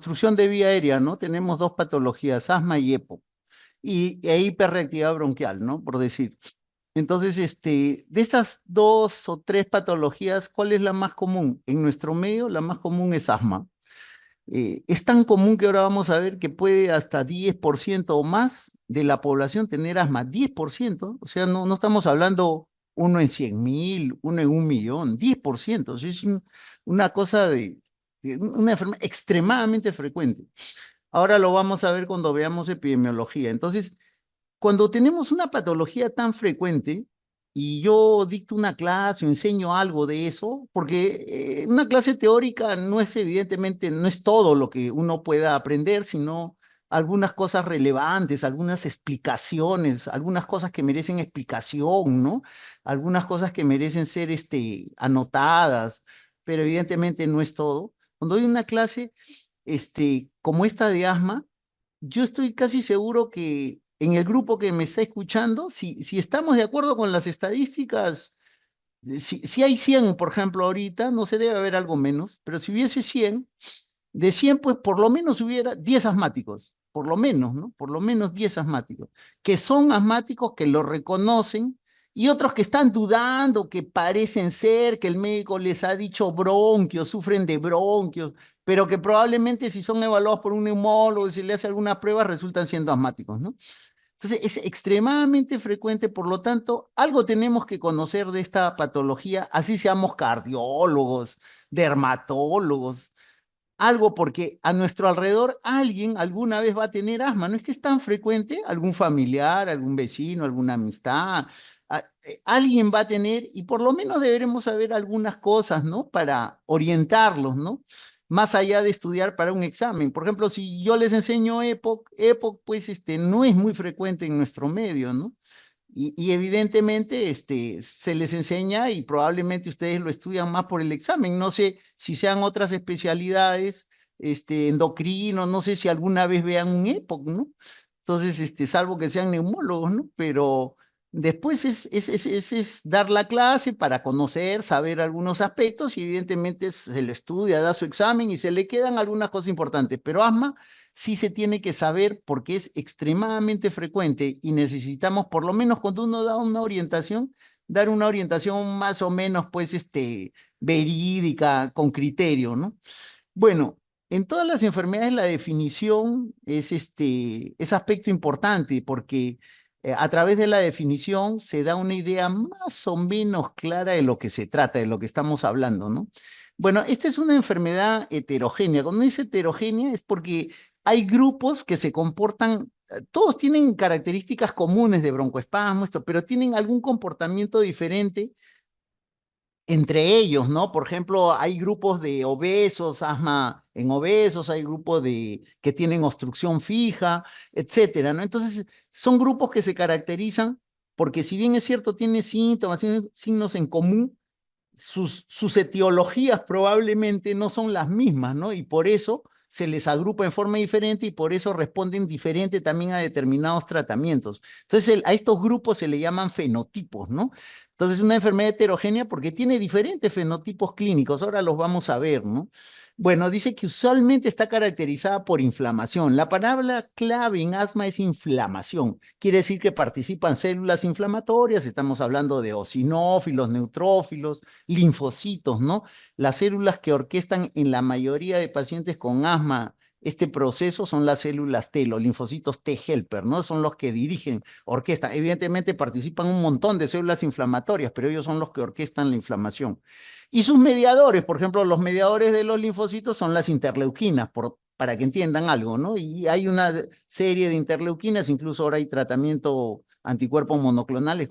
obstrucción de vía aérea, ¿no? Tenemos dos patologías, asma y EPOC, e hiperreactividad bronquial, ¿no? Por decir. Entonces, de estas dos o tres patologías, ¿cuál es la más común? En nuestro medio, la más común es asma. Es tan común que ahora vamos a ver que puede hasta 10% o más de la población tener asma, 10%, o sea, no estamos hablando uno en 100.000, uno en 1.000.000, 10%, o sea, es una cosa de una enfermedad extremadamente frecuente. Ahora lo vamos a ver cuando veamos epidemiología. Entonces, cuando tenemos una patología tan frecuente y yo dicto una clase o enseño algo de eso, porque una clase teórica no es evidentemente, no es todo lo que uno pueda aprender, sino algunas cosas relevantes, algunas explicaciones, algunas cosas que merecen explicación, ¿no? Algunas cosas que merecen ser anotadas, pero evidentemente no es todo. Cuando doy una clase como esta de asma, yo estoy casi seguro que en el grupo que me está escuchando, si estamos de acuerdo con las estadísticas, si hay 100 por ejemplo, ahorita, no se debe haber algo menos, pero si hubiese 100 de 100 pues por lo menos hubiera 10 asmáticos, por lo menos, ¿no? Por lo menos 10 asmáticos, que son asmáticos, que lo reconocen, y otros que están dudando, que parecen ser, que el médico les ha dicho bronquios, sufren de bronquios, pero que probablemente si son evaluados por un neumólogo y se le hace alguna prueba, resultan siendo asmáticos, ¿no? Entonces, es extremadamente frecuente, por lo tanto, algo tenemos que conocer de esta patología, así seamos cardiólogos, dermatólogos, algo, porque a nuestro alrededor alguien alguna vez va a tener asma. No es que es tan frecuente, algún familiar, algún vecino, alguna amistad, alguien va a tener, y por lo menos deberemos saber algunas cosas, ¿no? Para orientarlos, ¿no? Más allá de estudiar para un examen. Por ejemplo, si yo les enseño EPOC pues no es muy frecuente en nuestro medio, ¿no? Y evidentemente se les enseña y probablemente ustedes lo estudian más por el examen. No sé si sean otras especialidades, endocrinos, no sé si alguna vez vean un EPOC, ¿no? Entonces, salvo que sean neumólogos, ¿no? Pero después es dar la clase para conocer, saber algunos aspectos y evidentemente se le estudia, da su examen y se le quedan algunas cosas importantes. Pero asma sí se tiene que saber porque es extremadamente frecuente y necesitamos, por lo menos cuando uno da una orientación, dar una orientación más o menos, pues, verídica, con criterio, ¿no? Bueno, en todas las enfermedades la definición es aspecto importante porque a través de la definición se da una idea más o menos clara de lo que se trata, de lo que estamos hablando, ¿no? Bueno, esta es una enfermedad heterogénea. Cuando dice heterogénea es porque hay grupos que se comportan, todos tienen características comunes de broncoespasmo, pero tienen algún comportamiento diferente entre ellos, ¿no? Por ejemplo, hay grupos de obesos, asma en obesos, hay grupos que tienen obstrucción fija, etcétera, ¿no? Entonces, son grupos que se caracterizan porque si bien es cierto, tienen síntomas, tienen signos en común, sus etiologías probablemente no son las mismas, ¿no? Y por eso se les agrupa en forma diferente y por eso responden diferente también a determinados tratamientos. Entonces, a estos grupos se le llaman fenotipos, ¿no? Entonces, es una enfermedad heterogénea porque tiene diferentes fenotipos clínicos. Ahora los vamos a ver, ¿no? Bueno, dice que usualmente está caracterizada por inflamación. La palabra clave en asma es inflamación. Quiere decir que participan células inflamatorias, estamos hablando de eosinófilos, neutrófilos, linfocitos, ¿no? Las células que orquestan en la mayoría de pacientes con asma este proceso son las células T, los linfocitos T helper, ¿no? Son los que dirigen, orquestan. Evidentemente participan un montón de células inflamatorias, pero ellos son los que orquestan la inflamación. Y sus mediadores, por ejemplo, los mediadores de los linfocitos son las interleuquinas, para que entiendan algo, ¿no? Y hay una serie de interleuquinas, incluso ahora hay tratamiento anticuerpos monoclonales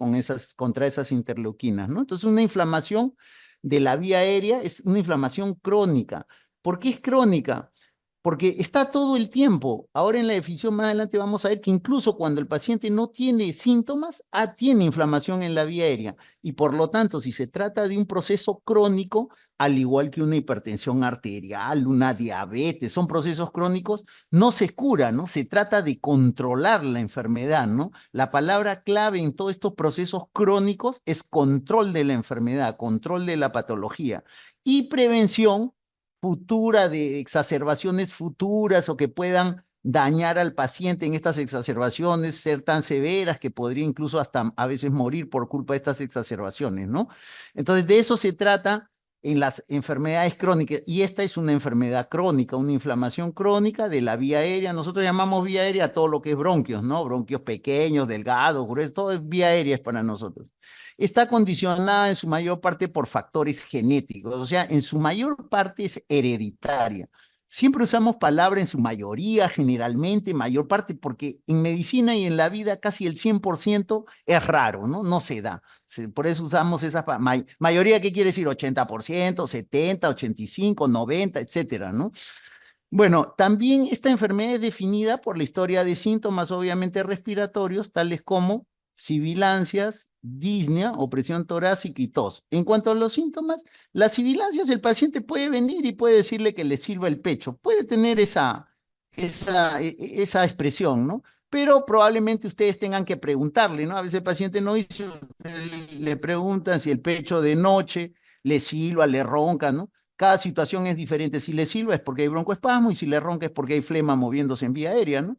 contra esas interleuquinas, ¿no? Entonces, una inflamación de la vía aérea es una inflamación crónica. ¿Por qué es crónica? Porque está todo el tiempo. Ahora en la definición más adelante vamos a ver que incluso cuando el paciente no tiene síntomas, tiene inflamación en la vía aérea. Y por lo tanto, si se trata de un proceso crónico, al igual que una hipertensión arterial, una diabetes, son procesos crónicos, no se cura, ¿no? Se trata de controlar la enfermedad, ¿no? La palabra clave en todos estos procesos crónicos es control de la enfermedad, control de la patología y prevención futura de exacerbaciones futuras o que puedan dañar al paciente en estas exacerbaciones, ser tan severas que podría incluso hasta a veces morir por culpa de estas exacerbaciones, ¿no? Entonces, de eso se trata en las enfermedades crónicas, y esta es una enfermedad crónica, una inflamación crónica de la vía aérea. Nosotros llamamos vía aérea a todo lo que es bronquios, ¿no? Bronquios pequeños, delgados, gruesos, todo es vía aérea para nosotros. Está condicionada en su mayor parte por factores genéticos, o sea, en su mayor parte es hereditaria. Siempre usamos palabra en su mayoría, generalmente, mayor parte, porque en medicina y en la vida casi el 100% es raro, ¿no? No se da. Por eso usamos esa mayoría, ¿qué quiere decir? 80%, 70, 85, 90, etcétera, ¿no? Bueno, también esta enfermedad es definida por la historia de síntomas, obviamente respiratorios, tales como sibilancias, disnea, opresión torácica y tos. En cuanto a los síntomas, las sibilancias, el paciente puede venir y puede decirle que le sirva el pecho. Puede tener esa expresión, ¿no? Pero probablemente ustedes tengan que preguntarle, ¿no? A veces el paciente no dice, le preguntan si el pecho de noche le silba, le ronca, ¿no? Cada situación es diferente. Si le silba es porque hay broncoespasmo y si le ronca es porque hay flema moviéndose en vía aérea, ¿no?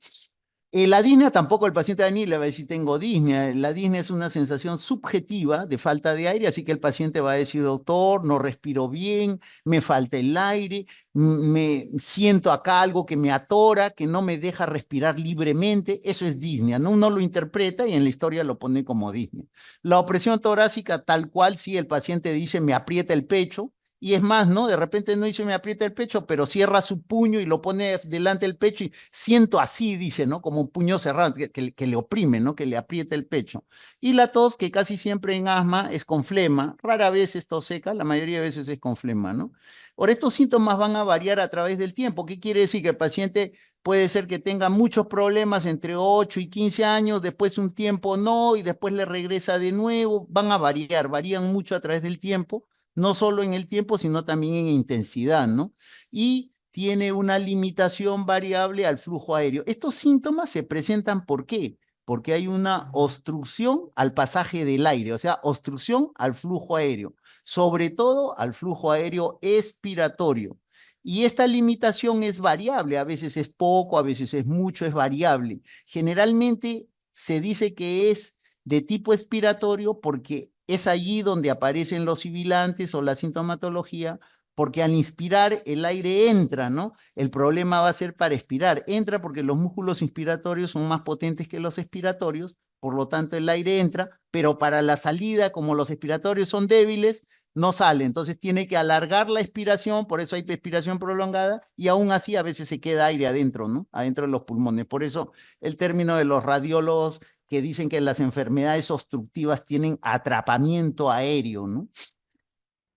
La disnea tampoco el paciente va a venir le va a decir tengo disnea. La disnea es una sensación subjetiva de falta de aire, así que el paciente va a decir, doctor, no respiro bien, me falta el aire, me siento acá algo que me atora, que no me deja respirar libremente. Eso es disnea, ¿no? Uno lo interpreta y en la historia lo pone como disnea. La opresión torácica, tal cual, sí, el paciente dice me aprieta el pecho, y es más, ¿no? De repente no dice me aprieta el pecho, pero cierra su puño y lo pone delante del pecho y siento así, dice, ¿no? Como un puño cerrado, que le oprime, ¿no? Que le aprieta el pecho. Y la tos, que casi siempre en asma es con flema, rara vez es tos seca, la mayoría de veces es con flema, ¿no? Ahora, estos síntomas van a variar a través del tiempo. ¿Qué quiere decir? Que el paciente puede ser que tenga muchos problemas entre 8 y 15 años, después un tiempo no, y después le regresa de nuevo. Van a variar, varían mucho a través del tiempo, no solo en el tiempo, sino también en intensidad, ¿no? Y tiene una limitación variable al flujo aéreo. Estos síntomas se presentan ¿por qué? Porque hay una obstrucción al pasaje del aire, o sea, obstrucción al flujo aéreo, sobre todo al flujo aéreo expiratorio. Y esta limitación es variable, a veces es poco, a veces es mucho, es variable. Generalmente se dice que es de tipo expiratorio porque es allí donde aparecen los sibilantes o la sintomatología, porque al inspirar el aire entra, ¿no? El problema va a ser para expirar. Entra porque los músculos inspiratorios son más potentes que los expiratorios, por lo tanto el aire entra, pero para la salida, como los expiratorios son débiles, no sale. Entonces tiene que alargar la expiración, por eso hay expiración prolongada, y aún así a veces se queda aire adentro, ¿no? Adentro de los pulmones. Por eso el término de los radiólogos que dicen que las enfermedades obstructivas tienen atrapamiento aéreo, ¿no?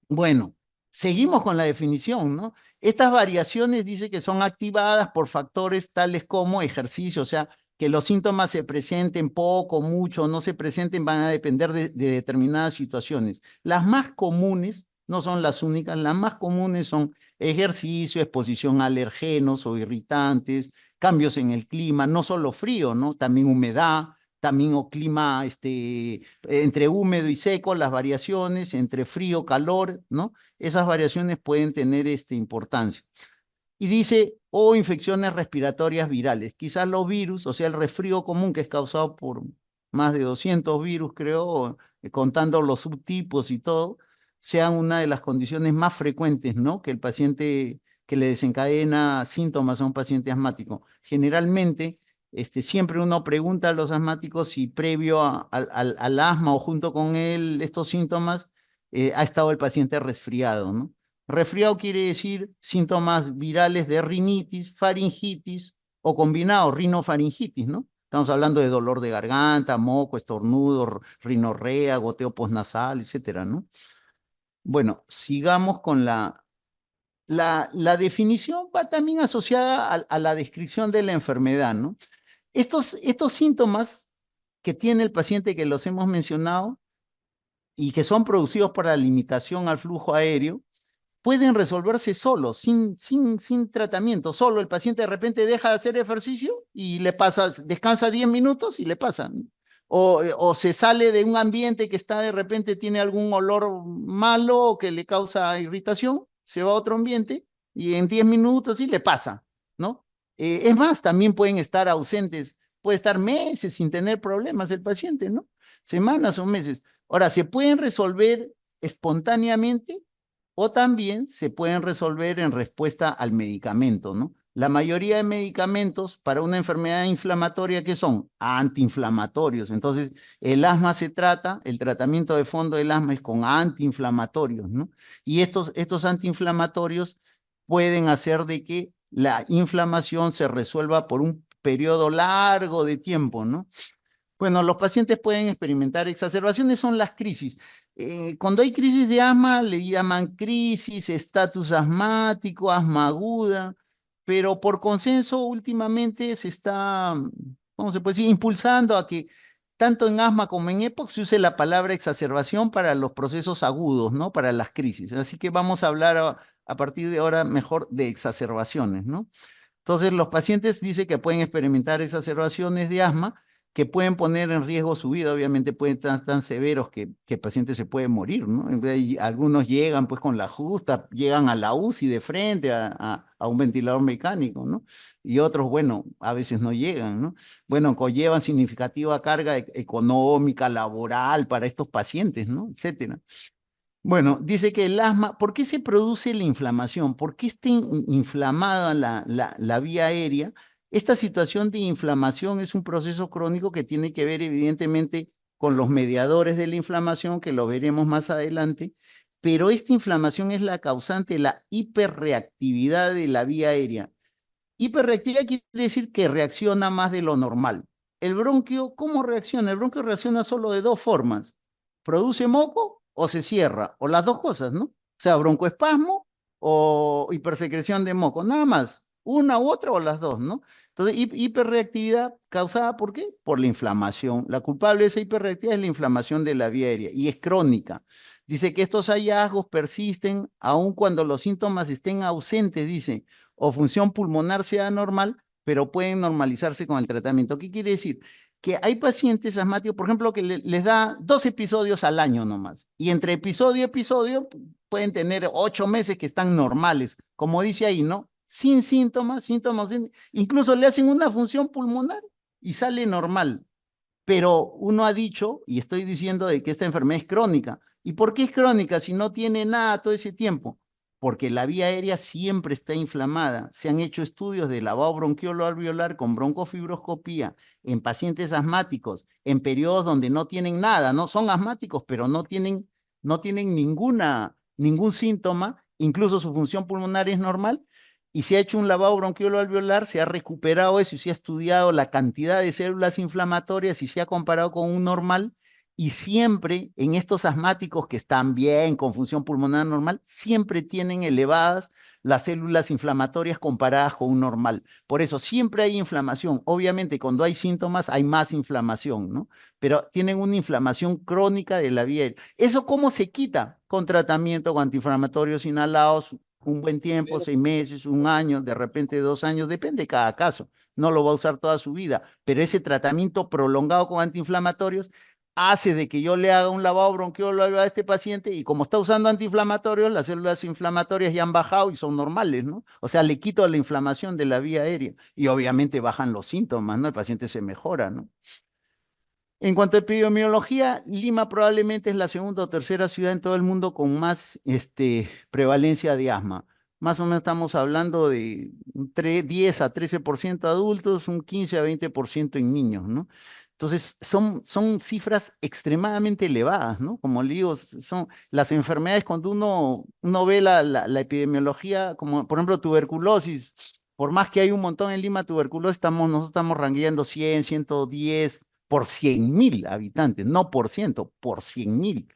Bueno, seguimos con la definición, ¿no? Estas variaciones dice que son activadas por factores tales como ejercicio, o sea, que los síntomas se presenten poco, mucho, no se presenten, van a depender de determinadas situaciones. Las más comunes, no son las únicas, las más comunes son ejercicio, exposición a alergenos o irritantes, cambios en el clima, no solo frío, ¿no? También humedad, también o clima entre húmedo y seco, las variaciones entre frío, calor, ¿no? Esas variaciones pueden tener importancia. Y dice, o infecciones respiratorias virales. Quizás los virus, o sea, el resfrío común que es causado por más de 200 virus, creo, contando los subtipos y todo, sean una de las condiciones más frecuentes, ¿no? Que el paciente que le desencadena síntomas a un paciente asmático. Generalmente, siempre uno pregunta a los asmáticos si previo al asma o junto con él estos síntomas ha estado el paciente resfriado, ¿no? Resfriado quiere decir síntomas virales de rinitis, faringitis o combinado rinofaringitis, ¿no? Estamos hablando de dolor de garganta, moco, estornudo, rinorrea, goteo postnasal, etcétera, ¿no? Bueno, sigamos con la definición, va también asociada a la descripción de la enfermedad, ¿no? Estos síntomas que tiene el paciente que los hemos mencionado y que son producidos por la limitación al flujo aéreo, pueden resolverse solos, sin tratamiento. Solo el paciente de repente deja de hacer ejercicio y le pasa, descansa 10 minutos y le pasa. O se sale de un ambiente que está de repente tiene algún olor malo o que le causa irritación, se va a otro ambiente y en 10 minutos sí le pasa, ¿no? Es más, también pueden estar ausentes, puede estar meses sin tener problemas el paciente, ¿no? Semanas o meses. Ahora, se pueden resolver espontáneamente o también se pueden resolver en respuesta al medicamento, ¿no? La mayoría de medicamentos para una enfermedad inflamatoria, ¿qué son? Antiinflamatorios. Entonces, el asma se trata, el tratamiento de fondo del asma es con antiinflamatorios, ¿no? Y estos antiinflamatorios pueden hacer de que la inflamación se resuelva por un periodo largo de tiempo, ¿no? Bueno, los pacientes pueden experimentar exacerbaciones, son las crisis. Cuando hay crisis de asma, le llaman crisis, estatus asmático, asma aguda, pero por consenso últimamente se está, ¿cómo se puede decir?, impulsando a que tanto en asma como en EPOC se use la palabra exacerbación para los procesos agudos, ¿no? Para las crisis. Así que vamos a hablar a partir de ahora mejor de exacerbaciones, ¿no? Entonces, los pacientes dicen que pueden experimentar exacerbaciones de asma que pueden poner en riesgo su vida, obviamente pueden estar tan severos que el paciente se puede morir, ¿no? Y algunos llegan pues con la justa, llegan a la UCI de frente a un ventilador mecánico, ¿no? Y otros, bueno, a veces no llegan, ¿no? Bueno, conllevan significativa carga económica, laboral para estos pacientes, ¿no? Etcétera. Bueno, dice que el asma, ¿por qué se produce la inflamación? ¿Por qué está inflamada la vía aérea? Esta situación de inflamación es un proceso crónico que tiene que ver evidentemente con los mediadores de la inflamación, que lo veremos más adelante, pero esta inflamación es la causante de la hiperreactividad de la vía aérea. Hiperreactividad quiere decir que reacciona más de lo normal. El bronquio, ¿cómo reacciona? El bronquio reacciona solo de dos formas. Produce moco o se cierra, o las dos cosas, ¿no? O sea, broncoespasmo o hipersecreción de moco, nada más. Una u otra o las dos, ¿no? Entonces, hiperreactividad causada ¿por qué? Por la inflamación. La culpable de esa hiperreactividad es la inflamación de la vía aérea y es crónica. Dice que estos hallazgos persisten aun cuando los síntomas estén ausentes, dice o función pulmonar sea normal, pero pueden normalizarse con el tratamiento. ¿Qué quiere decir? Que hay pacientes asmáticos, por ejemplo, que les da 2 episodios al año nomás, y entre episodio y episodio pueden tener 8 meses que están normales, como dice ahí, ¿no? Sin síntomas, incluso le hacen una función pulmonar y sale normal. Pero uno ha dicho, y estoy diciendo de que esta enfermedad es crónica. ¿Y por qué es crónica si no tiene nada todo ese tiempo? Porque la vía aérea siempre está inflamada. Se han hecho estudios de lavado bronquiolo alveolar con broncofibroscopía en pacientes asmáticos en periodos donde no tienen nada, no son asmáticos, pero no tienen ningún síntoma, incluso su función pulmonar es normal, y se ha hecho un lavado bronquiolo alveolar, se ha recuperado eso y se ha estudiado la cantidad de células inflamatorias y se ha comparado con un normal. Y siempre en estos asmáticos que están bien con función pulmonar normal, siempre tienen elevadas las células inflamatorias comparadas con un normal. Por eso siempre hay inflamación. Obviamente cuando hay síntomas hay más inflamación, ¿no? Pero tienen una inflamación crónica de la vía aérea. ¿Eso cómo se quita? Con tratamiento con antiinflamatorios inhalados, un buen tiempo, 6 meses, un año, de repente 2 años, depende de cada caso. No lo va a usar toda su vida, pero ese tratamiento prolongado con antiinflamatorios hace de que yo le haga un lavado bronquiolo a este paciente y como está usando antiinflamatorios, las células inflamatorias ya han bajado y son normales, ¿no? O sea, le quito la inflamación de la vía aérea y obviamente bajan los síntomas, ¿no? El paciente se mejora, ¿no? En cuanto a epidemiología, Lima probablemente es la segunda o tercera ciudad en todo el mundo con más prevalencia de asma. Más o menos estamos hablando de 10 a 13% adultos, un 15 a 20% en niños, ¿no? Entonces, son cifras extremadamente elevadas, ¿no? Como le digo, son las enfermedades cuando uno ve la epidemiología, como por ejemplo tuberculosis, por más que hay un montón en Lima, tuberculosis, nosotros estamos rangueando 100, 110 por 100.000 habitantes, no por ciento, por 100.000,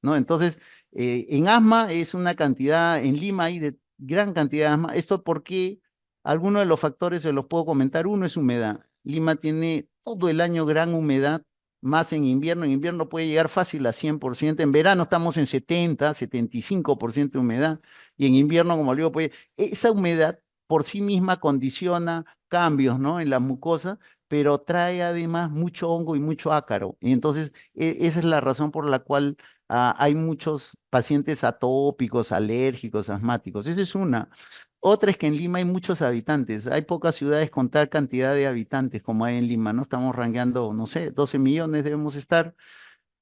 ¿no? Entonces, en asma es una cantidad, en Lima hay de gran cantidad de asma. Esto porque algunos de los factores se los puedo comentar. Uno es humedad. Lima tiene todo el año gran humedad, más en invierno. En invierno puede llegar fácil a 100%. En verano estamos en 70, 75% de humedad. Y en invierno, como le digo, esa humedad por sí misma condiciona cambios, ¿no? En la mucosa, pero trae además mucho hongo y mucho ácaro. Y entonces, esa es la razón por la cual hay muchos pacientes atópicos, alérgicos, asmáticos. Esa es una. Otra es que en Lima hay muchos habitantes. Hay pocas ciudades con tal cantidad de habitantes como hay en Lima, ¿no? Estamos rangueando, no sé, 12 millones debemos estar.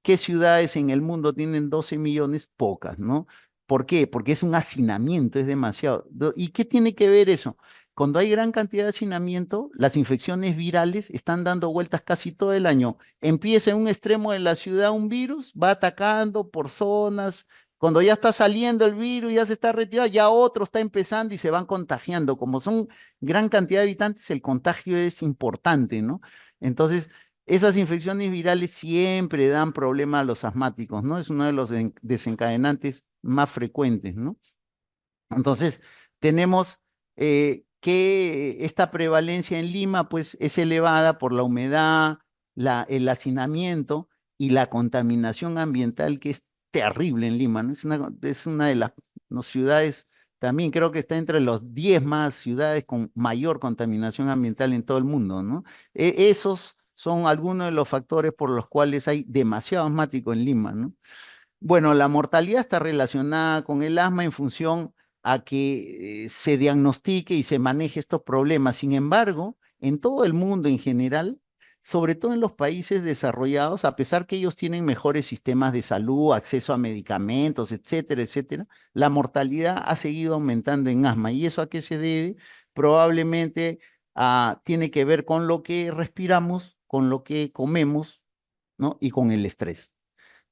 ¿Qué ciudades en el mundo tienen 12 millones? Pocas, ¿no? ¿Por qué? Porque es un hacinamiento, es demasiado. ¿Y qué tiene que ver eso? Cuando hay gran cantidad de hacinamiento, las infecciones virales están dando vueltas casi todo el año. Empieza en un extremo de la ciudad un virus, va atacando por zonas. Cuando ya está saliendo el virus, ya se está retirando, ya otro está empezando y se van contagiando. Como son gran cantidad de habitantes, el contagio es importante, ¿no? Entonces, esas infecciones virales siempre dan problema a los asmáticos, ¿no? Es uno de los desencadenantes más frecuentes, ¿no? Entonces, tenemos que esta prevalencia en Lima, pues, es elevada por la humedad, el hacinamiento y la contaminación ambiental, que es terrible en Lima, ¿no? Es una de las, ¿no?, ciudades, también creo que está entre los 10 más ciudades con mayor contaminación ambiental en todo el mundo, ¿no? Esos son algunos de los factores por los cuales hay demasiado asmático en Lima, ¿no? Bueno, la mortalidad está relacionada con el asma en función a que se diagnostique y se maneje estos problemas. Sin embargo, en todo el mundo en general, sobre todo en los países desarrollados, a pesar que ellos tienen mejores sistemas de salud, acceso a medicamentos, etcétera, etcétera, la mortalidad ha seguido aumentando en asma. ¿Y eso a qué se debe? Probablemente tiene que ver con lo que respiramos, con lo que comemos, ¿no? Y con el estrés.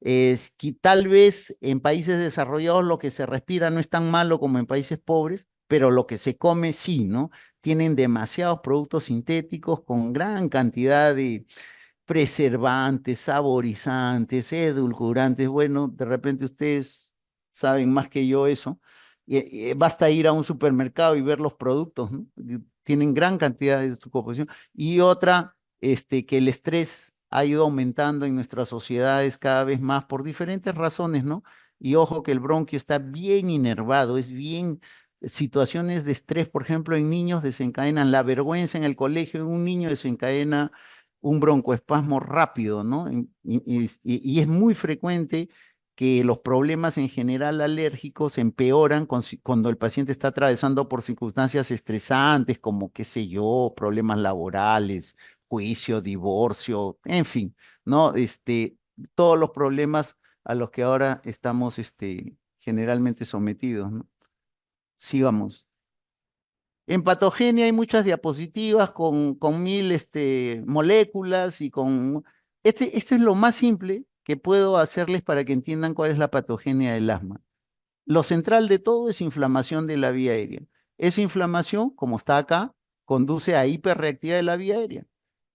Es que tal vez en países desarrollados lo que se respira no es tan malo como en países pobres, pero lo que se come sí, ¿no? Tienen demasiados productos sintéticos con gran cantidad de preservantes, saborizantes, edulcorantes. Bueno, de repente ustedes saben más que yo eso. Basta ir a un supermercado y ver los productos, ¿no? Tienen gran cantidad de su composición. Y otra, que el estrés ha ido aumentando en nuestras sociedades cada vez más por diferentes razones, ¿no? Y ojo que el bronquio está bien inervado, es bien. Situaciones de estrés, por ejemplo, en niños desencadenan la vergüenza en el colegio, en un niño desencadena un broncoespasmo rápido, ¿no? Y es muy frecuente que los problemas en general alérgicos empeoran cuando el paciente está atravesando por circunstancias estresantes, como, qué sé yo, problemas laborales, juicio, divorcio, en fin, ¿no? Todos los problemas a los que ahora estamos, generalmente sometidos, ¿no? Sigamos. En patogenia hay muchas diapositivas con mil moléculas y con... Este es lo más simple que puedo hacerles para que entiendan cuál es la patogenia del asma. Lo central de todo es inflamación de la vía aérea. Esa inflamación, como está acá, conduce a hiperreactividad de la vía aérea.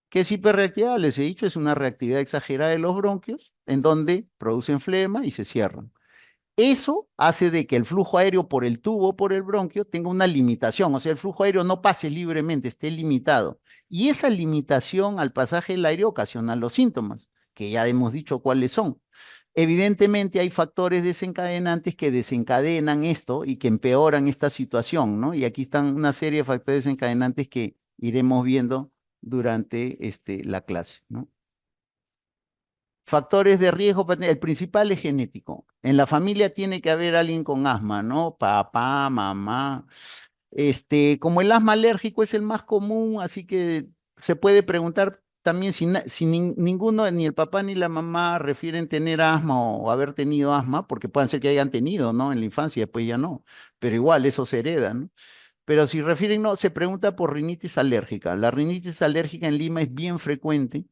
¿Qué es hiperreactividad? Les he dicho, es una reactividad exagerada de los bronquios, en donde producen flema y se cierran. Eso hace de que el flujo aéreo por el tubo, por el bronquio, tenga una limitación, o sea, el flujo aéreo no pase libremente, esté limitado. Y esa limitación al pasaje del aire ocasiona los síntomas, que ya hemos dicho cuáles son. Evidentemente hay factores desencadenantes que desencadenan esto y que empeoran esta situación, ¿no? Y aquí están una serie de factores desencadenantes que iremos viendo durante la clase, ¿no? Factores de riesgo, el principal es genético. En la familia tiene que haber alguien con asma, ¿no? Papá, mamá. Como el asma alérgico es el más común, así que se puede preguntar también si ninguno, ni el papá ni la mamá refieren tener asma o haber tenido asma, porque pueden ser que hayan tenido, ¿no? En la infancia, después ya no. Pero igual, eso se hereda, ¿no? Pero si refieren, no, se pregunta por rinitis alérgica. La rinitis alérgica en Lima es bien frecuente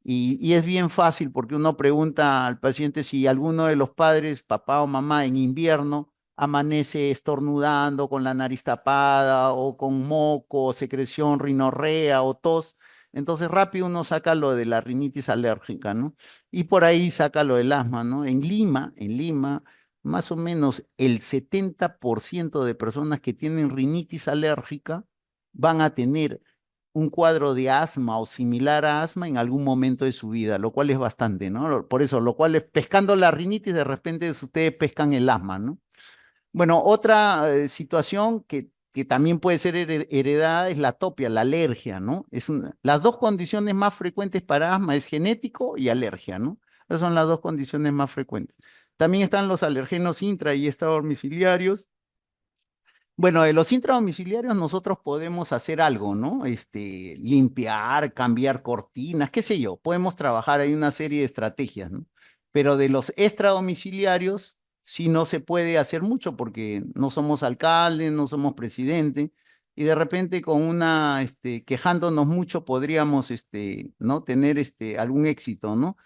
y es bien fácil porque uno pregunta al paciente si alguno de los padres, papá o mamá, en invierno amanece estornudando con la nariz tapada o con moco, secreción, rinorrea o tos. Entonces rápido uno saca lo de la rinitis alérgica, ¿no? Y por ahí saca lo del asma, ¿no? En Lima más o menos el 70% de personas que tienen rinitis alérgica van a tener un cuadro de asma o similar a asma en algún momento de su vida, lo cual es bastante, ¿no? Por eso, lo cual es pescando la rinitis, de repente ustedes pescan el asma, ¿no? Bueno, otra situación que también puede ser heredada es la atopia, la alergia, ¿no? Las dos condiciones más frecuentes para asma es genético y alergia, ¿no? Esas son las dos condiciones más frecuentes. También están los alergenos intra y extradomiciliarios. Bueno, de los intradomiciliarios nosotros podemos hacer algo, ¿no? Limpiar, cambiar cortinas, qué sé yo, podemos trabajar, hay una serie de estrategias, ¿no? Pero de los extradomiciliarios sí no se puede hacer mucho porque no somos alcalde, no somos presidente, y de repente con quejándonos mucho podríamos, ¿no? Tener, algún éxito, ¿no?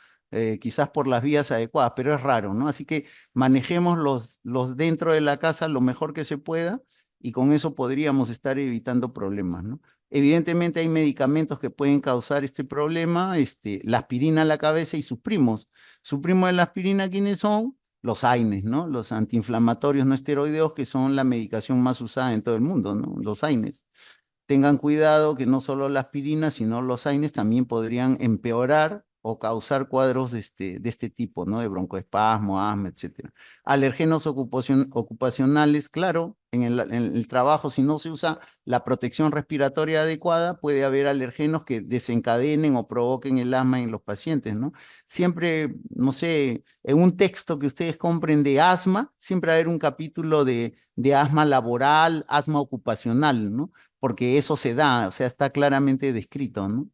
Quizás por las vías adecuadas, pero es raro, ¿no? Así que manejemos los dentro de la casa lo mejor que se pueda y con eso podríamos estar evitando problemas, ¿no? Evidentemente hay medicamentos que pueden causar este problema, la aspirina a la cabeza y sus primos. Su primo de la aspirina, ¿quiénes son? Los AINES, ¿no? Los antiinflamatorios no esteroideos, que son la medicación más usada en todo el mundo, ¿no? Los AINES. Tengan cuidado que no solo la aspirina, sino los AINES también podrían empeorar o causar cuadros de este tipo, ¿no? De broncoespasmo, asma, etcétera. Alergenos ocupacionales, claro, en el trabajo, si no se usa la protección respiratoria adecuada, puede haber alergenos que desencadenen o provoquen el asma en los pacientes, ¿no? Siempre, no sé, en un texto que ustedes compren de asma, siempre va a haber un capítulo de asma laboral, asma ocupacional, ¿no? Porque eso se da, o sea, está claramente descrito, ¿no?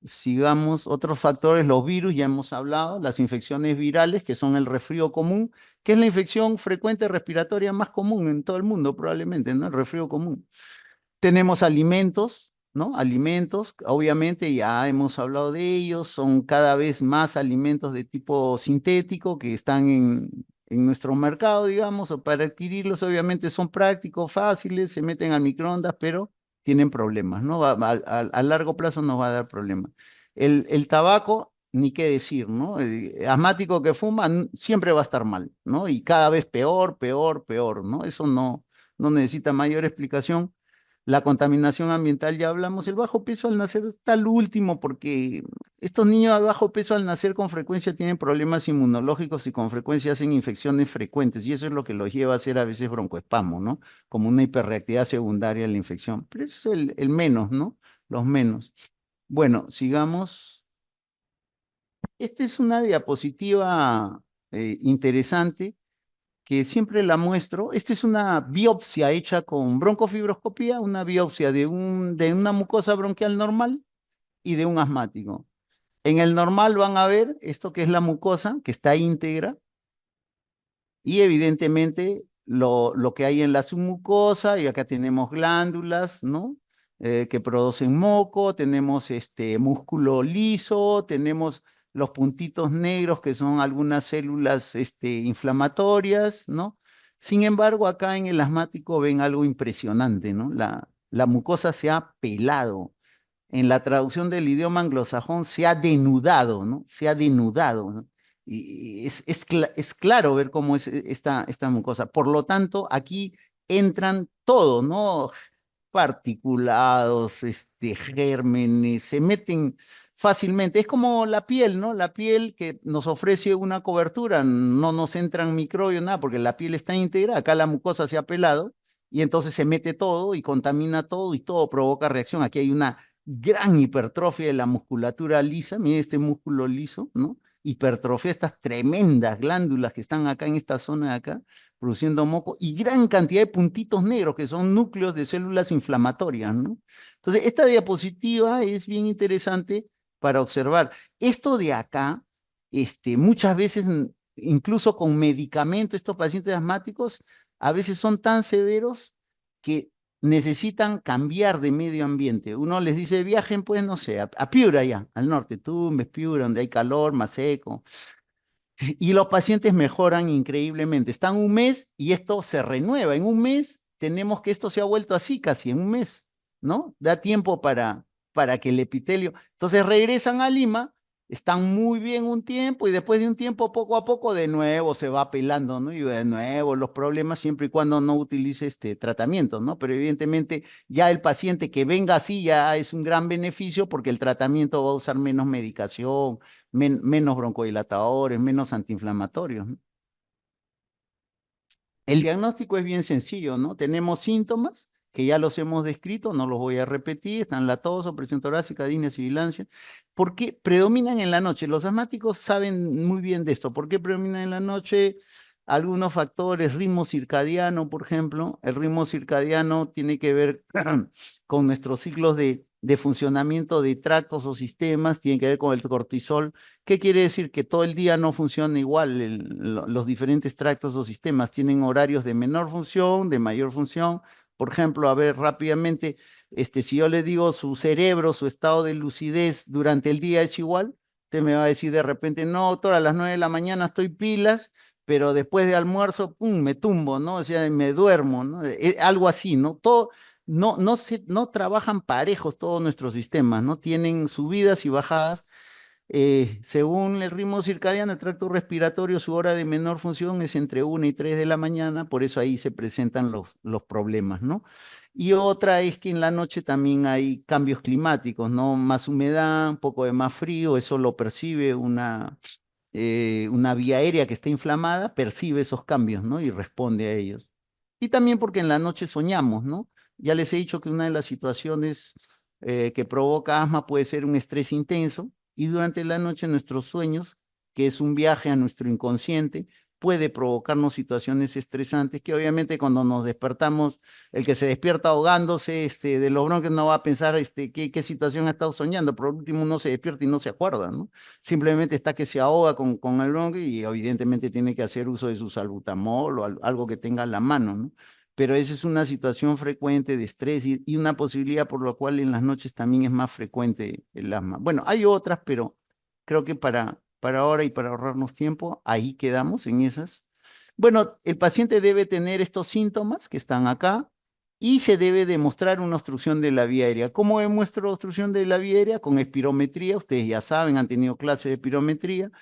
Sigamos, otros factores, los virus, ya hemos hablado, las infecciones virales, que son el resfrío común, que es la infección frecuente respiratoria más común en todo el mundo, probablemente, ¿no? El resfrío común. Tenemos alimentos, ¿no? Alimentos, obviamente ya hemos hablado de ellos, son cada vez más alimentos de tipo sintético que están en nuestro mercado, digamos, o para adquirirlos obviamente son prácticos, fáciles, se meten al microondas, pero tienen problemas, ¿no? A largo plazo nos va a dar problemas. El tabaco, ni qué decir, ¿no? Asmático que fuma siempre va a estar mal, ¿no? Y cada vez peor, peor, peor, ¿no? Eso no necesita mayor explicación. La contaminación ambiental, ya hablamos, el bajo peso al nacer está al último porque estos niños de bajo peso al nacer con frecuencia tienen problemas inmunológicos y con frecuencia hacen infecciones frecuentes y eso es lo que los lleva a hacer a veces broncoespasmo, ¿no? Como una hiperreactividad secundaria a la infección. Pero eso es el menos, ¿no? Los menos. Bueno, sigamos. Esta es una diapositiva interesante que siempre la muestro. Esta es una biopsia hecha con broncofibroscopía, una biopsia de una mucosa bronquial normal y de un asmático. En el normal van a ver esto que es la mucosa, que está íntegra, y evidentemente lo que hay en la submucosa, y acá tenemos glándulas, ¿no? Que producen moco, tenemos este músculo liso, tenemos los puntitos negros que son algunas células inflamatorias, ¿no? Sin embargo, acá en el asmático ven algo impresionante, ¿no? La mucosa se ha pelado. En la traducción del idioma anglosajón se ha denudado, ¿no? Se ha denudado, ¿no? Y es claro ver cómo es esta mucosa. Por lo tanto, aquí entran todo, ¿no? Particulados, gérmenes, se meten fácilmente. Es como la piel, ¿no? La piel que nos ofrece una cobertura, no nos entran microbios, nada, porque la piel está íntegra, acá la mucosa se ha pelado y entonces se mete todo y contamina todo y todo provoca reacción. Aquí hay una gran hipertrofia de la musculatura lisa, mire este músculo liso, ¿no? Hipertrofia, estas tremendas glándulas que están acá en esta zona de acá, produciendo moco, y gran cantidad de puntitos negros que son núcleos de células inflamatorias, ¿no? Entonces, esta diapositiva es bien interesante para observar. Esto de acá, muchas veces, incluso con medicamentos, estos pacientes asmáticos, a veces son tan severos que necesitan cambiar de medio ambiente. Uno les dice, viajen, pues, no sé, a Piura allá, al norte, Tumbes, Piura, donde hay calor, más seco. Y los pacientes mejoran increíblemente. Están un mes y esto se renueva. En un mes tenemos que esto se ha vuelto así casi, en un mes, ¿no? Da tiempo para que el epitelio. Entonces regresan a Lima, están muy bien un tiempo y después de un tiempo, poco a poco, de nuevo se va pelando, ¿no? Y de nuevo los problemas siempre y cuando no utilice este tratamiento, ¿no? Pero evidentemente ya el paciente que venga así ya es un gran beneficio porque el tratamiento va a usar menos medicación, menos broncodilatadores, menos antiinflamatorios, ¿no? El diagnóstico es bien sencillo, ¿no? Tenemos síntomas que ya los hemos descrito, no los voy a repetir, están la tos, presión torácica, disnea, sibilancia, porque predominan en la noche. Los asmáticos saben muy bien de esto. ¿Por qué predominan en la noche? Algunos factores, ritmo circadiano, por ejemplo. El ritmo circadiano tiene que ver con nuestros ciclos de funcionamiento de tractos o sistemas, tiene que ver con el cortisol. ¿Qué quiere decir? Que todo el día no funciona igual. Los diferentes tractos o sistemas tienen horarios de menor función, de mayor función. Por ejemplo, a ver rápidamente, si yo le digo su cerebro, su estado de lucidez durante el día es igual, usted me va a decir de repente, no, doctor, a las 9 de la mañana estoy pilas, pero después de almuerzo, pum, me tumbo, ¿no? O sea, me duermo, ¿no? Algo así, ¿no? Todo, no trabajan parejos todos nuestros sistemas, ¿no? Tienen subidas y bajadas. Según el ritmo circadiano, el tracto respiratorio, su hora de menor función es entre 1 y 3 de la mañana, por eso ahí se presentan los problemas, ¿no? Y otra es que en la noche también hay cambios climáticos, ¿no? Más humedad, un poco de más frío, eso lo percibe una vía aérea que está inflamada, percibe esos cambios, ¿no? Y responde a ellos. Y también porque en la noche soñamos, ¿no? Ya les he dicho que una de las situaciones que provoca asma puede ser un estrés intenso y durante la noche nuestros sueños, que es un viaje a nuestro inconsciente, puede provocarnos situaciones estresantes que obviamente cuando nos despertamos, el que se despierta ahogándose de los bronquios no va a pensar qué situación ha estado soñando, por último uno se despierta y no se acuerda, ¿no? Simplemente está que se ahoga con el bronquio y evidentemente tiene que hacer uso de su salbutamol o algo que tenga a la mano, ¿no? Pero esa es una situación frecuente de estrés y una posibilidad por la cual en las noches también es más frecuente el asma. Bueno, hay otras, pero creo que para ahora y para ahorrarnos tiempo, ahí quedamos en esas. Bueno, el paciente debe tener estos síntomas que están acá y se debe demostrar una obstrucción de la vía aérea. ¿Cómo demuestro obstrucción de la vía aérea? Con espirometría, ustedes ya saben, han tenido clase de espirometría.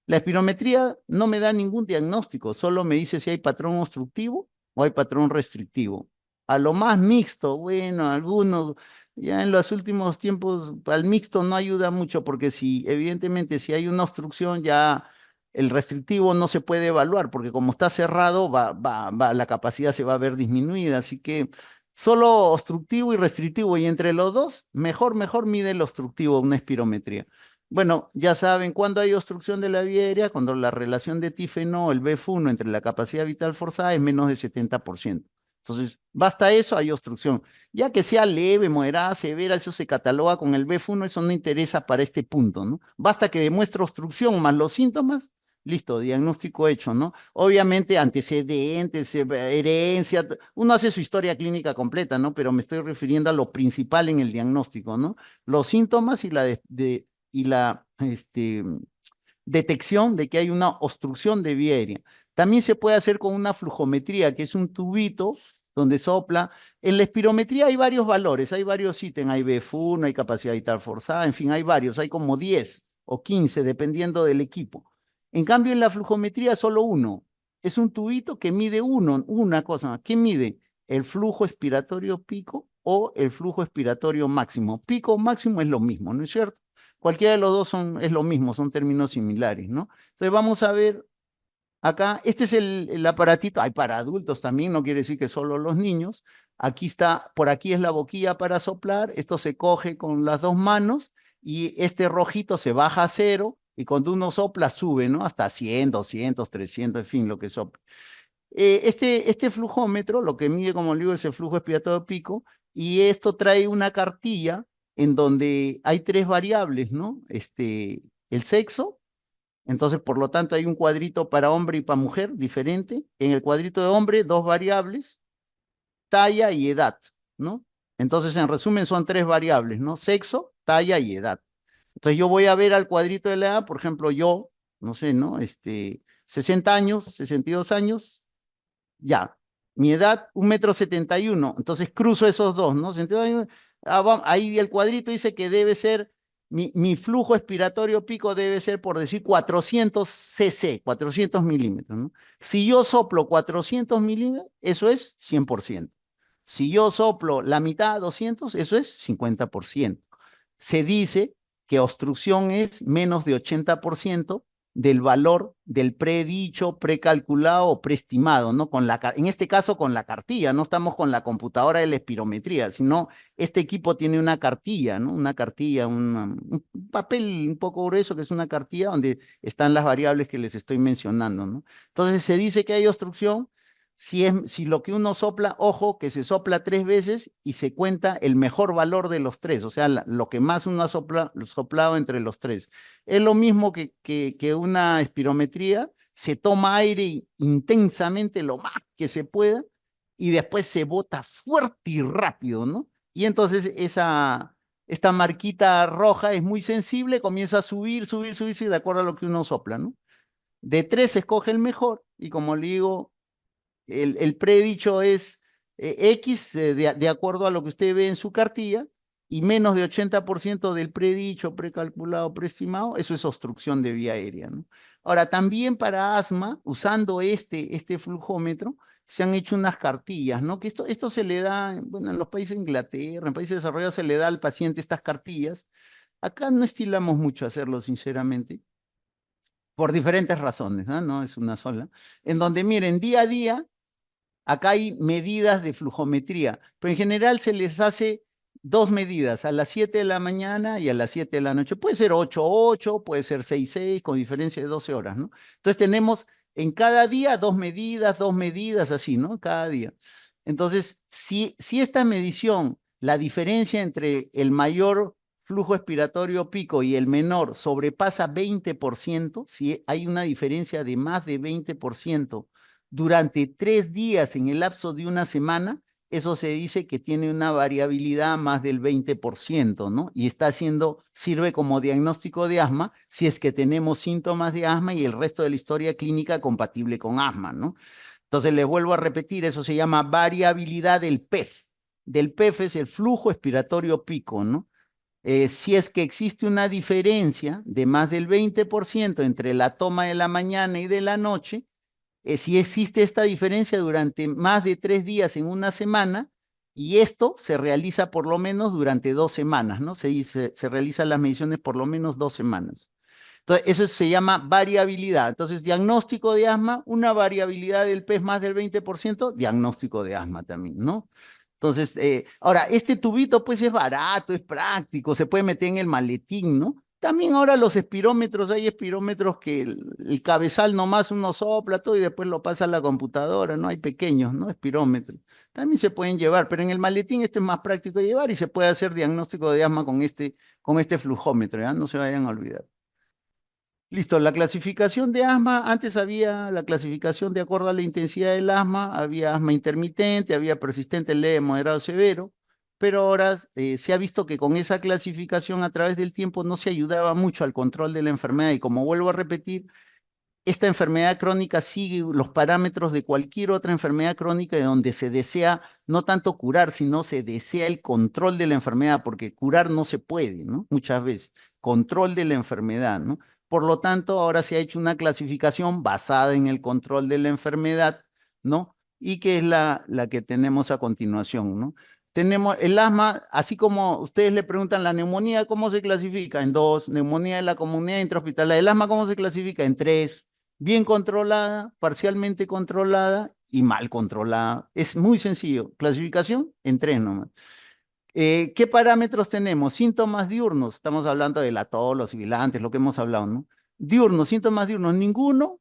La espirometría no me da ningún diagnóstico, solo me dice si hay patrón obstructivo o hay patrón restrictivo. A lo más mixto, bueno, algunos, ya en los últimos tiempos, al mixto no ayuda mucho porque si, evidentemente, si hay una obstrucción, ya el restrictivo no se puede evaluar porque como está cerrado, la capacidad se va a ver disminuida. Así que solo obstructivo y restrictivo, y entre los dos, mejor mide el obstructivo una espirometría. Bueno, ya saben, cuando hay obstrucción de la vía aérea, cuando la relación de tífeno, el BF1 entre la capacidad vital forzada es menos de 70%. Entonces, basta eso, hay obstrucción. Ya que sea leve, moderada, severa, eso se cataloga con el BF1, eso no interesa para este punto, ¿no? Basta que demuestre obstrucción más los síntomas, listo, diagnóstico hecho, ¿no? Obviamente, antecedentes, herencia, uno hace su historia clínica completa, ¿no? Pero me estoy refiriendo a lo principal en el diagnóstico, ¿no? Los síntomas y la detección de que hay una obstrucción de vía aérea. También se puede hacer con una flujometría, que es un tubito donde sopla. En la espirometría hay varios valores, hay varios ítems, hay BF1, hay capacidad vital forzada, en fin, hay varios, hay como 10 o 15, dependiendo del equipo. En cambio, en la flujometría solo uno. Es un tubito que mide una cosa. ¿Qué mide? El flujo expiratorio pico o el flujo expiratorio máximo. Pico o máximo es lo mismo, ¿no es cierto? Cualquiera de los dos es lo mismo, son términos similares, ¿no? Entonces vamos a ver acá, este es el aparatito, hay para adultos también, no quiere decir que solo los niños. Aquí está, por aquí es la boquilla para soplar, esto se coge con las dos manos y este rojito se baja a cero y cuando uno sopla sube, ¿no? Hasta 100, 200, 300, en fin, lo que sopla. Este flujómetro, lo que mide, como le digo, es el flujo expiratorio pico, y esto trae una cartilla en donde hay tres variables, ¿no? El sexo, entonces por lo tanto hay un cuadrito para hombre y para mujer diferente. En el cuadrito de hombre, dos variables, talla y edad, ¿no? Entonces en resumen son tres variables, ¿no? Sexo, talla y edad. Entonces yo voy a ver al cuadrito de la edad, por ejemplo, yo, no sé, ¿no? 60 años, 62 años, ya, mi edad, 1,71 m, entonces cruzo esos dos, ¿no? Ahí el cuadrito dice que debe ser, mi flujo expiratorio pico debe ser, por decir, 400 cc, 400 milímetros, ¿no? Si yo soplo 400 milímetros, eso es 100%. Si yo soplo la mitad, 200, eso es 50%. Se dice que obstrucción es menos de 80%, del valor del predicho, precalculado o preestimado, ¿no? En este caso con la cartilla, no estamos con la computadora de la espirometría, sino este equipo tiene una cartilla, ¿no? Una cartilla, un papel un poco grueso que es una cartilla donde están las variables que les estoy mencionando, ¿no? Entonces se dice que hay obstrucción si lo que uno sopla, ojo, que se sopla 3 veces y se cuenta el mejor valor de los tres, o sea, lo que más uno ha soplado entre los tres. Es lo mismo que una espirometría, se toma aire intensamente lo más que se pueda y después se bota fuerte y rápido, ¿no? Y entonces esta marquita roja es muy sensible, comienza a subir, subir, subir, de acuerdo a lo que uno sopla, ¿no? De tres se escoge el mejor y como le digo, el predicho es X de acuerdo a lo que usted ve en su cartilla y menos de 80% del predicho, precalculado, preestimado, eso es obstrucción de vía aérea, ¿no? Ahora, también para asma, usando este flujómetro, se han hecho unas cartillas, ¿no? Que esto se le da, bueno, en los países de Inglaterra, en países desarrollados se le da al paciente estas cartillas. Acá no estilamos mucho hacerlo, sinceramente, por diferentes razones, ¿no? No es una sola. En donde, miren, día a día, acá hay medidas de flujometría, pero en general se les hace dos medidas, a las 7 de la mañana y a las 7 de la noche. Puede ser 8-8, puede ser 6-6, con diferencia de 12 horas, ¿no? Entonces tenemos en cada día dos medidas así, ¿no? Cada día. Entonces, si esta medición, la diferencia entre el mayor flujo expiratorio pico y el menor sobrepasa 20%, si hay una diferencia de más de 20%, durante 3 días en el lapso de una semana, eso se dice que tiene una variabilidad más del 20%, ¿no? Y sirve como diagnóstico de asma si es que tenemos síntomas de asma y el resto de la historia clínica compatible con asma, ¿no? Entonces les vuelvo a repetir, eso se llama variabilidad del PEF. Del PEF es el flujo expiratorio pico, ¿no? Si es que existe una diferencia de más del 20% entre la toma de la mañana y de la noche, si existe esta diferencia durante más de 3 días en una semana, y esto se realiza por lo menos durante 2 semanas, ¿no? Se realizan las mediciones por lo menos 2 semanas. Entonces, eso se llama variabilidad. Entonces, diagnóstico de asma, una variabilidad del PES más del 20%, diagnóstico de asma también, ¿no? Entonces, ahora, este tubito pues es barato, es práctico, se puede meter en el maletín, ¿no? También ahora los espirómetros, hay espirómetros que el cabezal nomás uno sopla todo y después lo pasa a la computadora, ¿no? Hay pequeños, ¿no? Espirómetros. También se pueden llevar, pero en el maletín esto es más práctico de llevar y se puede hacer diagnóstico de asma con este flujómetro, ¿ya? No se vayan a olvidar. Listo, la clasificación de asma, antes había la clasificación de acuerdo a la intensidad del asma, había asma intermitente, había persistente, leve, moderado, severo, pero ahora se ha visto que con esa clasificación a través del tiempo no se ayudaba mucho al control de la enfermedad y como vuelvo a repetir, esta enfermedad crónica sigue los parámetros de cualquier otra enfermedad crónica de donde se desea no tanto curar, sino se desea el control de la enfermedad, porque curar no se puede, ¿no? Muchas veces, control de la enfermedad, ¿no? Por lo tanto, ahora se ha hecho una clasificación basada en el control de la enfermedad, ¿no? Y que es la que tenemos a continuación, ¿no? Tenemos el asma, así como ustedes le preguntan la neumonía, ¿cómo se clasifica? En dos, neumonía de la comunidad intrahospitalaria. El asma, ¿cómo se clasifica? En tres, bien controlada, parcialmente controlada y mal controlada. Es muy sencillo. Clasificación en tres nomás. ¿Qué parámetros tenemos? Síntomas diurnos. Estamos hablando de la tos, los sibilantes, lo que hemos hablado, ¿no? Diurnos, síntomas diurnos, ninguno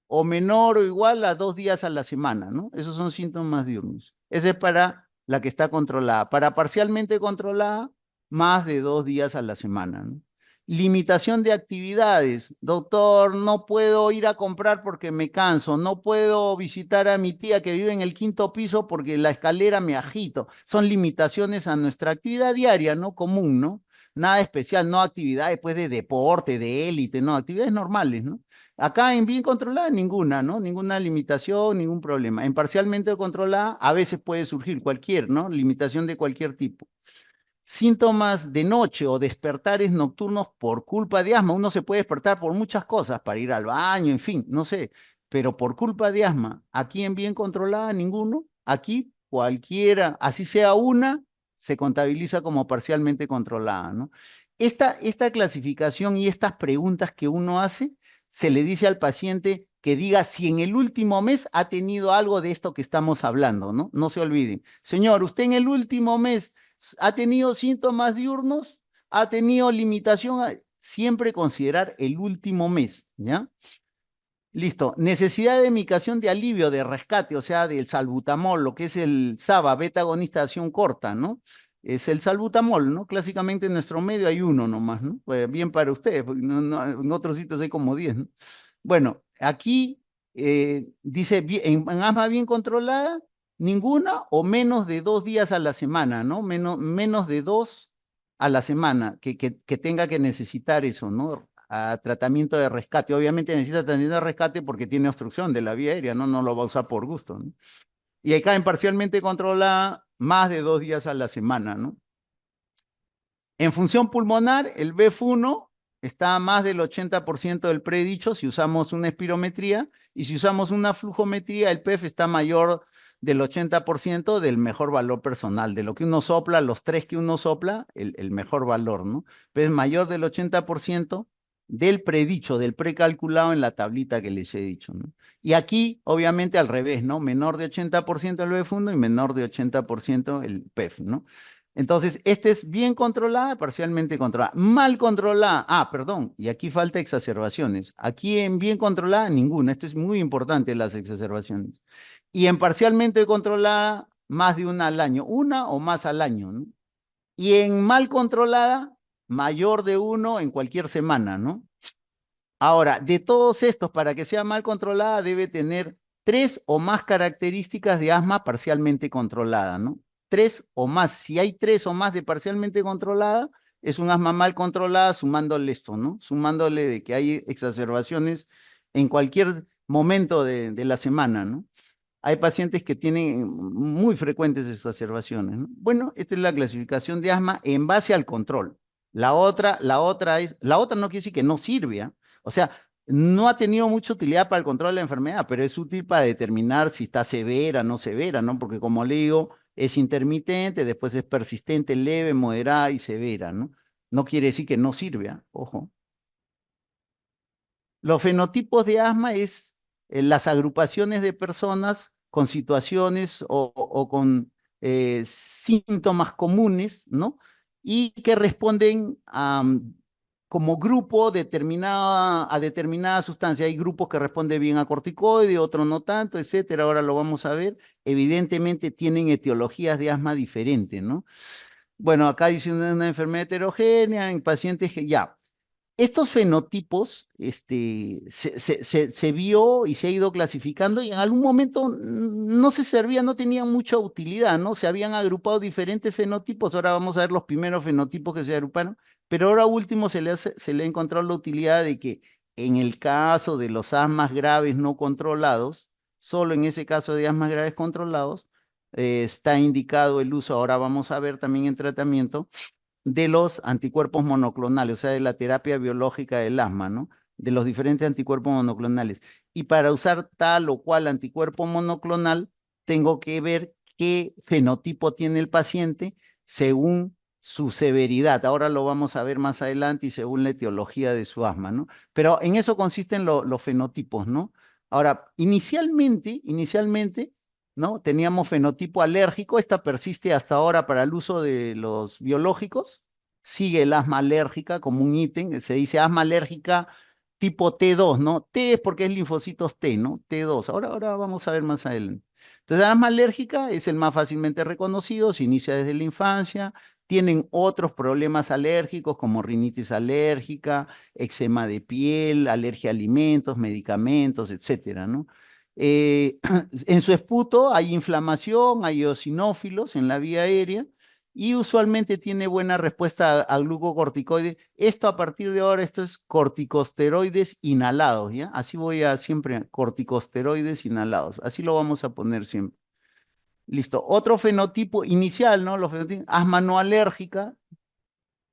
o menor o igual a 2 días a la semana, ¿no? Esos son síntomas diurnos. Ese es para la que está controlada. Para parcialmente controlada, más de 2 días a la semana, ¿no? Limitación de actividades. Doctor, no puedo ir a comprar porque me canso. No puedo visitar a mi tía que vive en el quinto piso porque la escalera me agito. Son limitaciones a nuestra actividad diaria, ¿no? Común, ¿no? Nada especial, no actividades pues de deporte, de élite, no, actividades normales, ¿no? Acá en bien controlada, ninguna, ¿no? Ninguna limitación, ningún problema. En parcialmente controlada, a veces puede surgir cualquier, ¿no? Limitación de cualquier tipo. Síntomas de noche o despertares nocturnos por culpa de asma. Uno se puede despertar por muchas cosas, para ir al baño, en fin, no sé, pero por culpa de asma, aquí en bien controlada, ninguno. Aquí cualquiera, así sea una, se contabiliza como parcialmente controlada, ¿no? Esta clasificación y estas preguntas que uno hace se le dice al paciente que diga si en el último mes ha tenido algo de esto que estamos hablando, ¿no? No se olviden. Señor, ¿usted en el último mes ha tenido síntomas diurnos? ¿Ha tenido limitación? Siempre considerar el último mes, ¿ya? Listo. Necesidad de medicación de alivio, de rescate, o sea, del salbutamol, lo que es el SABA, beta agonista de acción corta, ¿no? Es el salbutamol, ¿no? Clásicamente en nuestro medio hay uno nomás, ¿no? Pues bien para ustedes, porque en otros sitios hay como 10, ¿no? Bueno, aquí dice, en asma bien controlada, ninguna o menos de 2 días a la semana, ¿no? Menos de 2 a la semana que tenga que necesitar eso, ¿no? A tratamiento de rescate. Obviamente necesita tratamiento de rescate porque tiene obstrucción de la vía aérea, ¿no? No lo va a usar por gusto, ¿no? Y acá en parcialmente controlada, más de 2 días a la semana, ¿no? En función pulmonar, el BF1 está a más del 80% del predicho si usamos una espirometría, y si usamos una flujometría, el PEF está mayor del 80% del mejor valor personal, de lo que uno sopla, los 3 que uno sopla, el mejor valor, ¿no? Pero es mayor del 80% del predicho, del precalculado en la tablita que les he dicho, ¿no? Y aquí, obviamente, al revés, ¿no? Menor de 80% el BF1 y menor de 80% el PEF, ¿no? Entonces, este es bien controlada, parcialmente controlada. Mal controlada, perdón, y aquí falta exacerbaciones. Aquí en bien controlada, ninguna. Esto es muy importante, las exacerbaciones. Y en parcialmente controlada, más de una al año, una o más al año, ¿no? Y en mal controlada, mayor de uno en cualquier semana, ¿no? Ahora, de todos estos, para que sea mal controlada, debe tener 3 o más características de asma parcialmente controlada, ¿no? 3 o más. Si hay 3 o más de parcialmente controlada, es un asma mal controlada, sumándole esto, ¿no? Sumándole de que hay exacerbaciones en cualquier momento de la semana, ¿no? Hay pacientes que tienen muy frecuentes exacerbaciones, ¿no? Bueno, esta es la clasificación de asma en base al control. La otra no quiere decir que no sirve, ¿ah? O sea, no ha tenido mucha utilidad para el control de la enfermedad, pero es útil para determinar si está severa, no severa, ¿no? Porque como le digo, es intermitente, después es persistente, leve, moderada y severa, ¿no? No quiere decir que no sirve, ¿ah? Ojo. Los fenotipos de asma es las agrupaciones de personas con situaciones o con síntomas comunes, ¿no? Y que responden como grupo a determinada sustancia. Hay grupos que responden bien a corticoide, otros no tanto, etcétera. Ahora lo vamos a ver. Evidentemente tienen etiologías de asma diferentes, ¿no? Bueno, acá dice una enfermedad heterogénea en pacientes que ya. Estos fenotipos se vio y se ha ido clasificando y en algún momento no se servían, no tenían mucha utilidad, ¿no? Se habían agrupado diferentes fenotipos, ahora vamos a ver los primeros fenotipos que se agruparon, pero ahora último se le ha encontrado la utilidad de que en el caso de los asmas graves no controlados, solo en ese caso de asmas graves controlados, está indicado el uso, ahora vamos a ver también en tratamiento de los anticuerpos monoclonales, o sea, de la terapia biológica del asma, ¿no? De los diferentes anticuerpos monoclonales. Y para usar tal o cual anticuerpo monoclonal, tengo que ver qué fenotipo tiene el paciente según su severidad. Ahora lo vamos a ver más adelante y según la etiología de su asma, ¿no? Pero en eso consisten los fenotipos, ¿no? Ahora, inicialmente, ¿no? Teníamos fenotipo alérgico, esta persiste hasta ahora para el uso de los biológicos, sigue el asma alérgica como un ítem, se dice asma alérgica tipo T2, ¿no? T es porque es linfocitos T, ¿no? T2, ahora vamos a ver más adelante. Entonces, el asma alérgica es el más fácilmente reconocido, se inicia desde la infancia, tienen otros problemas alérgicos como rinitis alérgica, eczema de piel, alergia a alimentos, medicamentos, etcétera, ¿no? En su esputo hay inflamación, hay eosinófilos en la vía aérea y usualmente tiene buena respuesta a glucocorticoides. Esto a partir de ahora, esto es corticosteroides inhalados, ¿ya? Así voy a siempre, corticosteroides inhalados. Así lo vamos a poner siempre. Listo. Otro fenotipo inicial, ¿no? Los fenotipos, asma no alérgica,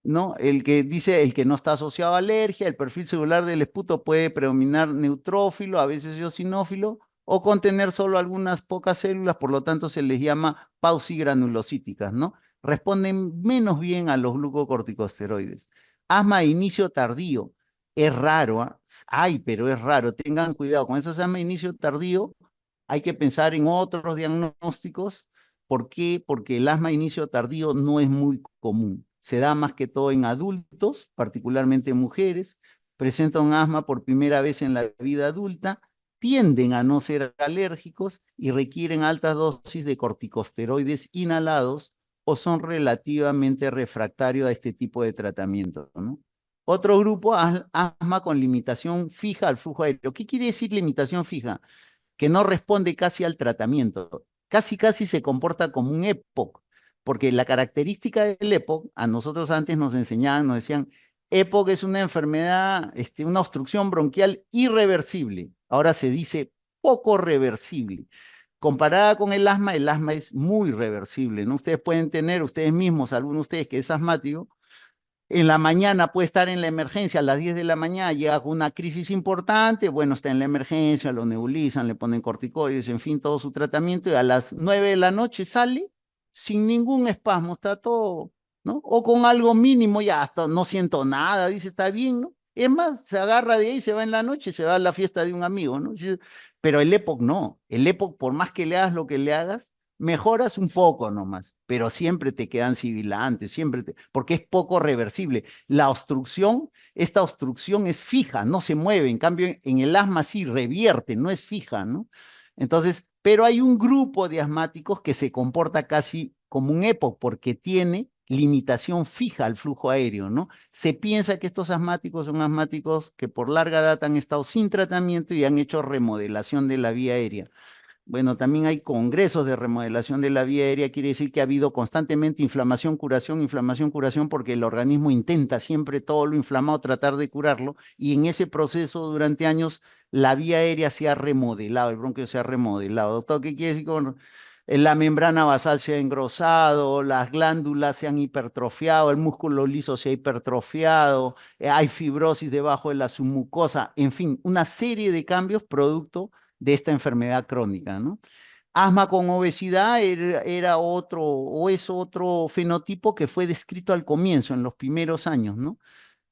¿no? El que dice el que no está asociado a alergia, el perfil celular del esputo puede predominar neutrófilo, a veces eosinófilo, o contener solo algunas pocas células, por lo tanto se les llama pausigranulocíticas, ¿no? Responden menos bien a los glucocorticosteroides. Asma de inicio tardío. Es raro, ¿ah? Ay, pero es raro. Tengan cuidado con esos asma de inicio tardío. Hay que pensar en otros diagnósticos. ¿Por qué? Porque el asma de inicio tardío no es muy común. Se da más que todo en adultos, particularmente en mujeres. Presentan asma por primera vez en la vida adulta, tienden a no ser alérgicos y requieren altas dosis de corticosteroides inhalados o son relativamente refractarios a este tipo de tratamiento, ¿no? Otro grupo, asma con limitación fija al flujo aéreo. ¿Qué quiere decir limitación fija? Que no responde casi al tratamiento. Casi se comporta como un EPOC, porque la característica del EPOC, a nosotros antes nos enseñaban, nos decían, EPOC es una enfermedad, una obstrucción bronquial irreversible. Ahora se dice poco reversible. Comparada con el asma es muy reversible, ¿no? Ustedes pueden tener, ustedes mismos, algunos de ustedes que es asmático, en la mañana puede estar en la emergencia a las 10 de la mañana, llega con una crisis importante, bueno, está en la emergencia, lo nebulizan, le ponen corticoides, en fin, todo su tratamiento, y a las 9 de la noche sale sin ningún espasmo, está todo, ¿no? O con algo mínimo, ya hasta no siento nada, dice, está bien, ¿no? Es más, se agarra de ahí, se va en la noche, se va a la fiesta de un amigo, ¿no? Pero el EPOC no, el EPOC, por más que le hagas lo que le hagas, mejoras un poco nomás, pero siempre te quedan sibilantes, porque es poco reversible. La obstrucción, esta obstrucción es fija, no se mueve, en cambio en el asma sí revierte, no es fija, ¿no? Entonces, pero hay un grupo de asmáticos que se comporta casi como un EPOC porque tiene limitación fija al flujo aéreo, ¿no? Se piensa que estos asmáticos son asmáticos que por larga data han estado sin tratamiento y han hecho remodelación de la vía aérea. Bueno, también hay congresos de remodelación de la vía aérea, quiere decir que ha habido constantemente inflamación, curación, porque el organismo intenta siempre todo lo inflamado tratar de curarlo, y en ese proceso durante años la vía aérea se ha remodelado, el bronquio se ha remodelado. Doctor, ¿qué quiere decir con la membrana basal se ha engrosado, las glándulas se han hipertrofiado, el músculo liso se ha hipertrofiado, hay fibrosis debajo de la submucosa, en fin, una serie de cambios producto de esta enfermedad crónica, ¿no? Asma con obesidad era otro, o es otro fenotipo que fue descrito al comienzo, en los primeros años, ¿no?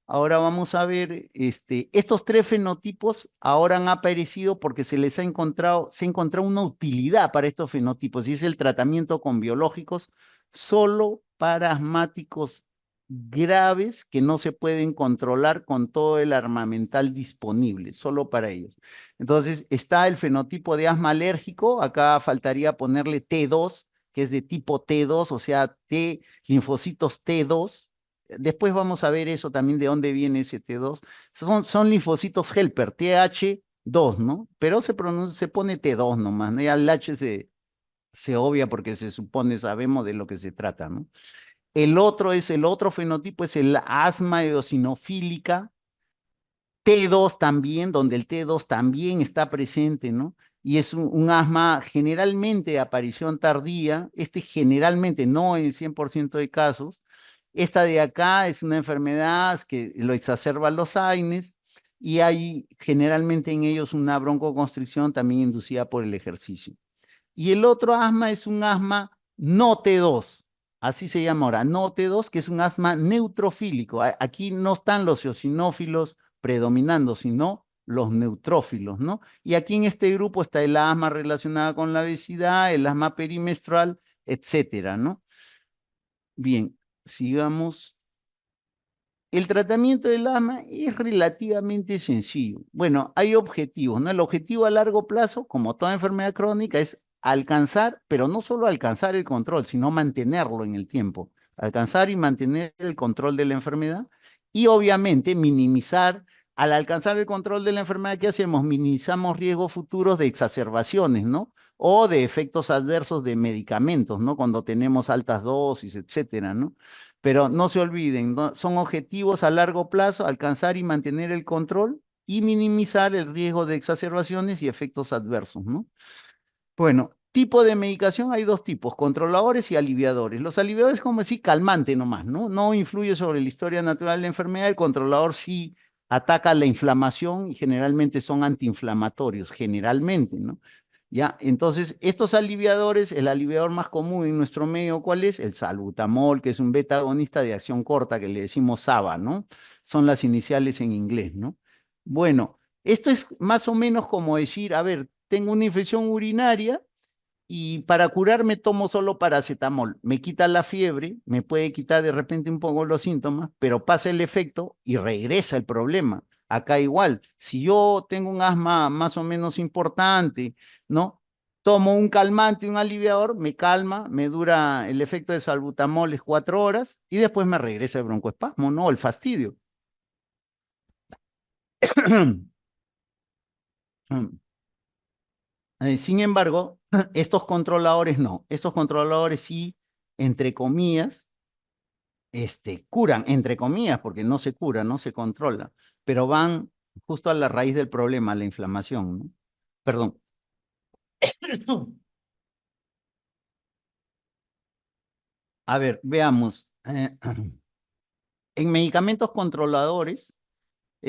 Ahora vamos a ver, estos tres fenotipos ahora han aparecido porque se ha encontrado una utilidad para estos fenotipos, y es el tratamiento con biológicos solo para asmáticos graves que no se pueden controlar con todo el armamental disponible, solo para ellos. Entonces, está el fenotipo de asma alérgico, acá faltaría ponerle T2, que es de tipo T2, o sea, linfocitos T2. Después vamos a ver eso también de dónde viene ese T2. Son linfocitos helper, TH2, ¿no? Pero se pone T2 nomás, ¿no? Ya el H se obvia porque se supone, sabemos de lo que se trata, ¿no? El otro fenotipo es el asma eosinofílica, T2 también, donde el T2 también está presente, ¿no? Y es un asma generalmente de aparición tardía, generalmente, no en 100% de casos. Esta de acá es una enfermedad que lo exacerban los AINES y hay generalmente en ellos una broncoconstricción también inducida por el ejercicio. Y el otro asma es un asma no T2, así se llama ahora, no T2, que es un asma neutrofílico. Aquí no están los eosinófilos predominando, sino los neutrófilos, ¿no? Y aquí en este grupo está el asma relacionada con la obesidad, el asma perimenstrual, etcétera, ¿no? Bien, sigamos. El tratamiento del asma es relativamente sencillo. Bueno, hay objetivos, ¿no? El objetivo a largo plazo, como toda enfermedad crónica, es alcanzar, pero no solo alcanzar el control, sino mantenerlo en el tiempo. Alcanzar y mantener el control de la enfermedad y obviamente minimizar, al alcanzar el control de la enfermedad, ¿qué hacemos? Minimizamos riesgos futuros de exacerbaciones, ¿no? O de efectos adversos de medicamentos, ¿no? Cuando tenemos altas dosis, etcétera, ¿no? Pero no se olviden, son objetivos a largo plazo, alcanzar y mantener el control y minimizar el riesgo de exacerbaciones y efectos adversos, ¿no? Bueno, tipo de medicación hay dos tipos, controladores y aliviadores. Los aliviadores, como decir, calmante nomás, ¿no? No influye sobre la historia natural de la enfermedad. El controlador sí ataca la inflamación y generalmente son antiinflamatorios, generalmente, ¿no? ¿Ya? Entonces, estos aliviadores, el aliviador más común en nuestro medio, ¿cuál es? El salbutamol, que es un beta agonista de acción corta, que le decimos SABA, ¿no? Son las iniciales en inglés, ¿no? Bueno, esto es más o menos como decir, a ver, tengo una infección urinaria y para curarme tomo solo paracetamol. Me quita la fiebre, me puede quitar de repente un poco los síntomas, pero pasa el efecto y regresa el problema. Acá igual, si yo tengo un asma más o menos importante, ¿no? Tomo un calmante, un aliviador, me calma, me dura el efecto de salbutamol es 4 horas y después me regresa el broncoespasmo, ¿no? El fastidio. Sin embargo, estos controladores no. Estos controladores sí, entre comillas, curan, entre comillas, porque no se cura, no se controla, pero van justo a la raíz del problema, la inflamación, ¿no? Perdón. A ver, veamos. En medicamentos controladores,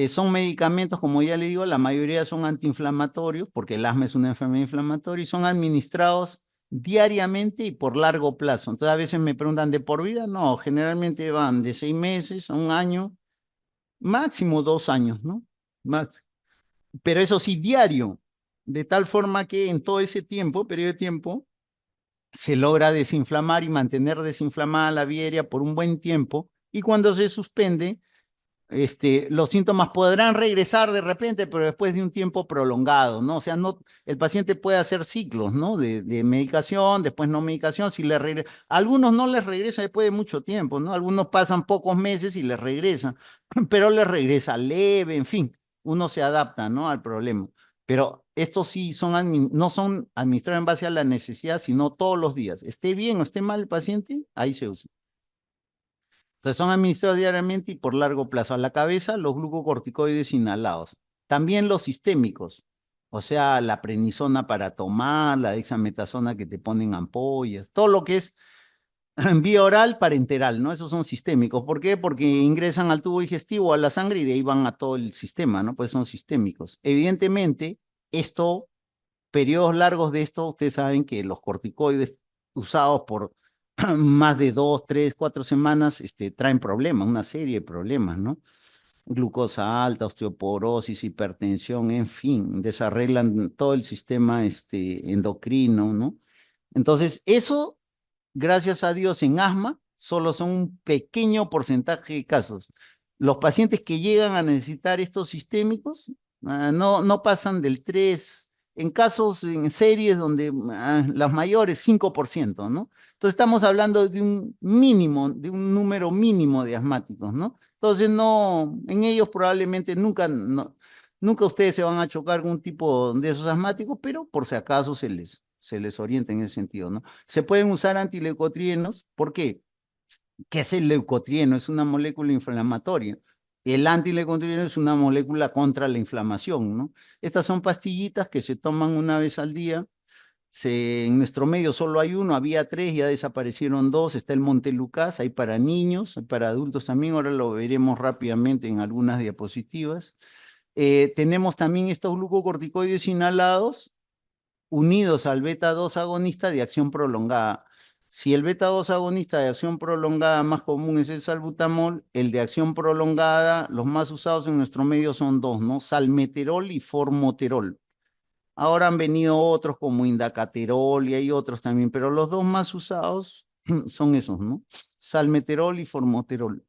son medicamentos, como ya le digo, la mayoría son antiinflamatorios, porque el asma es una enfermedad inflamatoria, y son administrados diariamente y por largo plazo. Entonces, a veces me preguntan, ¿de por vida? No, generalmente van de 6 meses a un año, máximo 2 años, ¿no? Max. Pero eso sí, diario, de tal forma que en todo ese tiempo, periodo de tiempo, se logra desinflamar y mantener desinflamada la vía aérea por un buen tiempo, y cuando se suspende, los síntomas podrán regresar de repente, pero después de un tiempo prolongado, ¿no? O sea, no, el paciente puede hacer ciclos, ¿no? De medicación, después no medicación, si le regresa, algunos no les regresa después de mucho tiempo, ¿no? Algunos pasan pocos meses y les regresa, pero les regresa leve, en fin, uno se adapta, ¿no? Al problema. Pero estos sí son, no son administrados en base a la necesidad, sino todos los días. Esté bien o esté mal el paciente, ahí se usa. Entonces son administrados diariamente y por largo plazo. A la cabeza, los glucocorticoides inhalados. También los sistémicos, o sea, la prednisona para tomar, la dexametasona que te ponen ampollas, todo lo que es vía oral parenteral, ¿no? Esos son sistémicos. ¿Por qué? Porque ingresan al tubo digestivo, a la sangre y de ahí van a todo el sistema, ¿no? Pues son sistémicos. Evidentemente, esto, periodos largos de esto, ustedes saben que los corticoides usados por más de 2, 3, 4 semanas, traen problemas, una serie de problemas, ¿no? Glucosa alta, osteoporosis, hipertensión, en fin, desarreglan todo el sistema, endocrino, ¿no? Entonces, eso, gracias a Dios, en asma, solo son un pequeño porcentaje de casos. Los pacientes que llegan a necesitar estos sistémicos, no pasan del 3, en casos, en series donde las mayores, 5%, ¿no? Entonces estamos hablando de un mínimo, de un número mínimo de asmáticos, ¿no? Entonces no, en ellos probablemente nunca, nunca ustedes se van a chocar con un tipo de esos asmáticos, pero por si acaso se les orienta en ese sentido, ¿no? Se pueden usar antileucotrienos, ¿por qué? ¿Qué es el leucotrieno? Es una molécula inflamatoria. El antileucotrieno es una molécula contra la inflamación, ¿no? Estas son pastillitas que se toman una vez al día. En nuestro medio solo hay uno, había tres, ya desaparecieron dos. Está el Montelukast, hay para niños, hay para adultos también. Ahora lo veremos rápidamente en algunas diapositivas. Tenemos también estos glucocorticoides inhalados, unidos al beta 2 agonista de acción prolongada. Si el beta 2 agonista de acción prolongada más común es el salbutamol, el de acción prolongada, los más usados en nuestro medio son dos, ¿no? Salmeterol y formoterol. Ahora han venido otros como indacaterol y hay otros también, pero los dos más usados son esos, ¿no? Salmeterol y formoterol.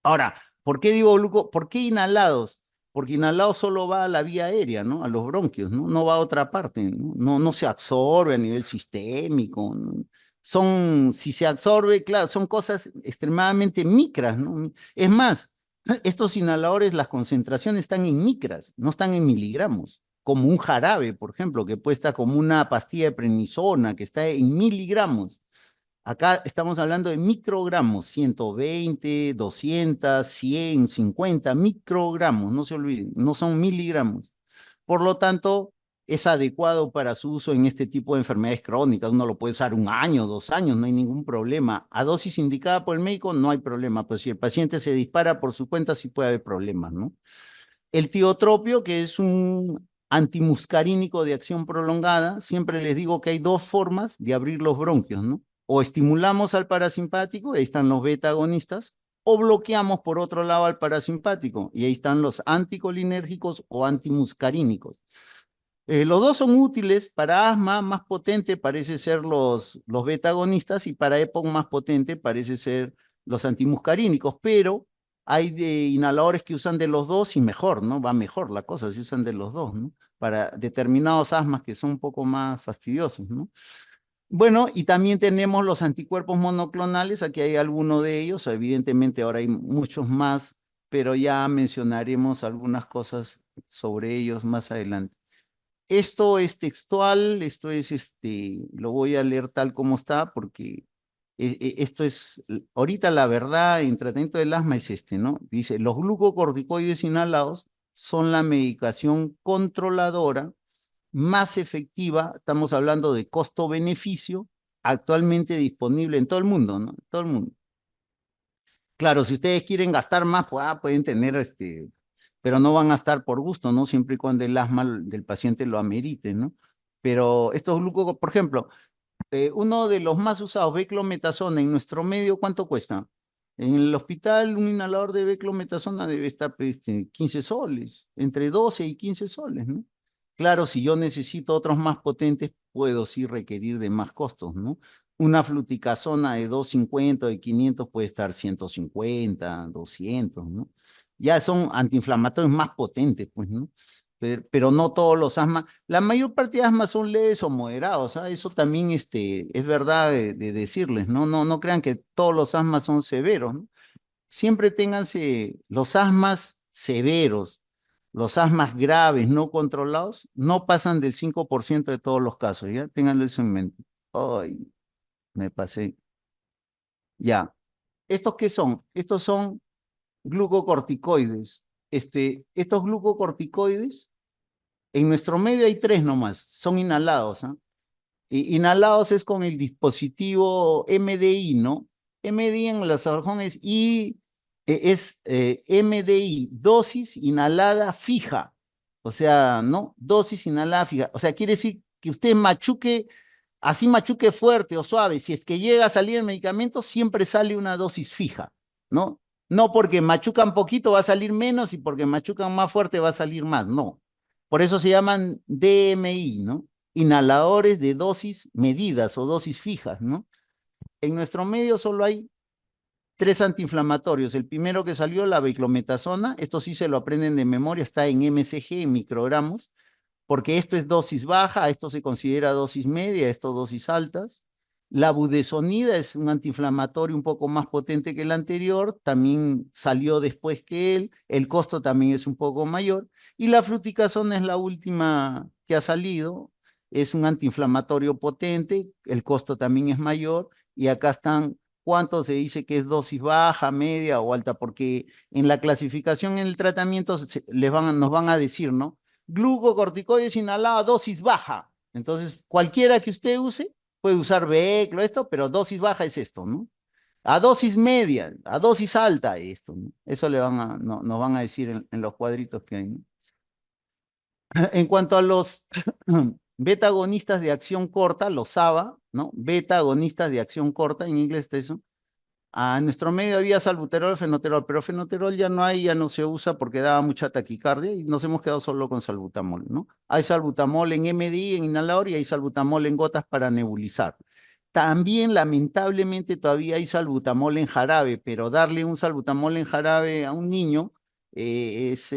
Ahora, ¿por qué digo por qué inhalados? Porque inhalado solo va a la vía aérea, ¿no? A los bronquios, ¿no? No va a otra parte, ¿no? No se absorbe a nivel sistémico, ¿no? Si se absorbe, claro, son cosas extremadamente micras, ¿no? Es más, estos inhaladores, las concentraciones están en micras, no están en miligramos, como un jarabe, por ejemplo, que puede estar como una pastilla de prednisona, que está en miligramos. Acá estamos hablando de microgramos, 120, 200, 100, 50 microgramos, no se olviden, no son miligramos. Por lo tanto, es adecuado para su uso en este tipo de enfermedades crónicas. Uno lo puede usar 1 año, 2 años, no hay ningún problema. A dosis indicada por el médico no hay problema, pues si el paciente se dispara por su cuenta sí puede haber problemas, ¿no? El tiotropio, que es un antimuscarínico de acción prolongada, siempre les digo que hay dos formas de abrir los bronquios, ¿no? O estimulamos al parasimpático, ahí están los beta agonistas, o bloqueamos por otro lado al parasimpático, y ahí están los anticolinérgicos o antimuscarínicos. Los dos son útiles para asma, más potente parece ser los beta agonistas y para EPOC más potente parece ser los antimuscarínicos, pero hay de inhaladores que usan de los dos y mejor, ¿no? Va mejor la cosa si usan de los dos, ¿no? Para determinados asmas que son un poco más fastidiosos, ¿no? Bueno, y también tenemos los anticuerpos monoclonales, aquí hay algunos de ellos, evidentemente ahora hay muchos más, pero ya mencionaremos algunas cosas sobre ellos más adelante. Esto es textual, esto es lo voy a leer tal como está, porque esto es, ahorita la verdad en tratamiento del asma es ¿no? Dice, los glucocorticoides inhalados son la medicación controladora más efectiva, estamos hablando de costo-beneficio, actualmente disponible en todo el mundo, ¿no? En todo el mundo. Claro, si ustedes quieren gastar más, pues, pueden tener pero no van a estar por gusto, ¿no? Siempre y cuando el asma del paciente lo amerite, ¿no? Pero estos glucos, por ejemplo, uno de los más usados, beclometasona, en nuestro medio, ¿cuánto cuesta? En el hospital, un inhalador de beclometasona debe estar pues, 15 soles, entre 12 y 15 soles, ¿no? Claro, si yo necesito otros más potentes, puedo sí requerir de más costos, ¿no? Una fluticasona de 250 o de 500 puede estar 150, 200, ¿no? Ya son antiinflamatorios más potentes, pues, ¿no? Pero no todos los asmas, la mayor parte de asmas son leves o moderados, ¿ah? Eso también es verdad de decirles, ¿no? No crean que todos los asmas son severos, ¿no? Siempre ténganse los asmas severos, los asmas graves, no controlados, no pasan del 5% de todos los casos, ¿ya? Ténganlo eso en mente. Ay, me pasé. Ya. ¿Estos qué son? Estos son glucocorticoides. Estos glucocorticoides, en nuestro medio hay tres nomás, son inhalados, ¿ah? Inhalados es con el dispositivo MDI, ¿no? MDI en los es MDI, dosis inhalada fija. O sea, ¿no? Dosis inhalada fija. O sea, quiere decir que usted machuque, así machuque fuerte o suave. Si es que llega a salir el medicamento, siempre sale una dosis fija, ¿no? No porque machucan poquito va a salir menos y porque machucan más fuerte va a salir más, no. Por eso se llaman DMI, ¿no? Inhaladores de dosis medidas o dosis fijas, ¿no? En nuestro medio solo hay tres antiinflamatorios. El primero que salió, la beclometasona, esto sí se lo aprenden de memoria, está en mcg, en microgramos, porque esto es dosis baja, esto se considera dosis media, esto dosis altas. La budesonida es un antiinflamatorio un poco más potente que el anterior, también salió después que él, el costo también es un poco mayor. Y la fluticasona es la última que ha salido, es un antiinflamatorio potente, el costo también es mayor. Y acá están cuánto se dice que es dosis baja, media o alta, porque en la clasificación en el tratamiento nos van a decir, ¿no? Glucocorticoides inhalada, dosis baja. Entonces, cualquiera que usted use, puede usar Beclo, esto, pero dosis baja es esto, ¿no? A dosis media, a dosis alta, esto, ¿no? Eso nos van a decir en los cuadritos que hay, ¿no? En cuanto a los beta agonistas de acción corta, los ABA, ¿no? Beta agonistas de acción corta, en inglés está eso. En nuestro medio había salbuterol, fenoterol, pero fenoterol ya no hay, ya no se usa porque daba mucha taquicardia y nos hemos quedado solo con salbutamol, ¿no? Hay salbutamol en MDI, en inhalador, y hay salbutamol en gotas para nebulizar. También, lamentablemente, todavía hay salbutamol en jarabe, pero darle un salbutamol en jarabe a un niño es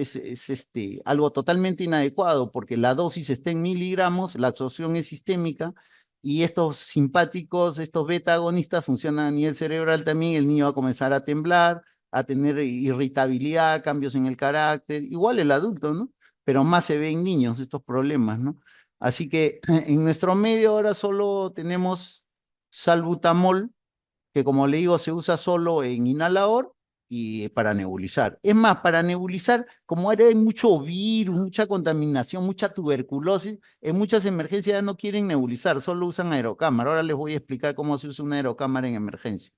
algo totalmente inadecuado porque la dosis está en miligramos, la absorción es sistémica y estos simpáticos, estos beta agonistas funcionan a nivel cerebral también, el niño va a comenzar a temblar, a tener irritabilidad, cambios en el carácter, igual el adulto, ¿no? Pero más se ve en niños estos problemas, ¿no? Así que en nuestro medio ahora solo tenemos salbutamol, que como le digo se usa solo en inhalador y para nebulizar. Es más, para nebulizar, como ahora hay mucho virus, mucha contaminación, mucha tuberculosis, en muchas emergencias ya no quieren nebulizar, solo usan aerocámara. Ahora les voy a explicar cómo se usa una aerocámara en emergencia.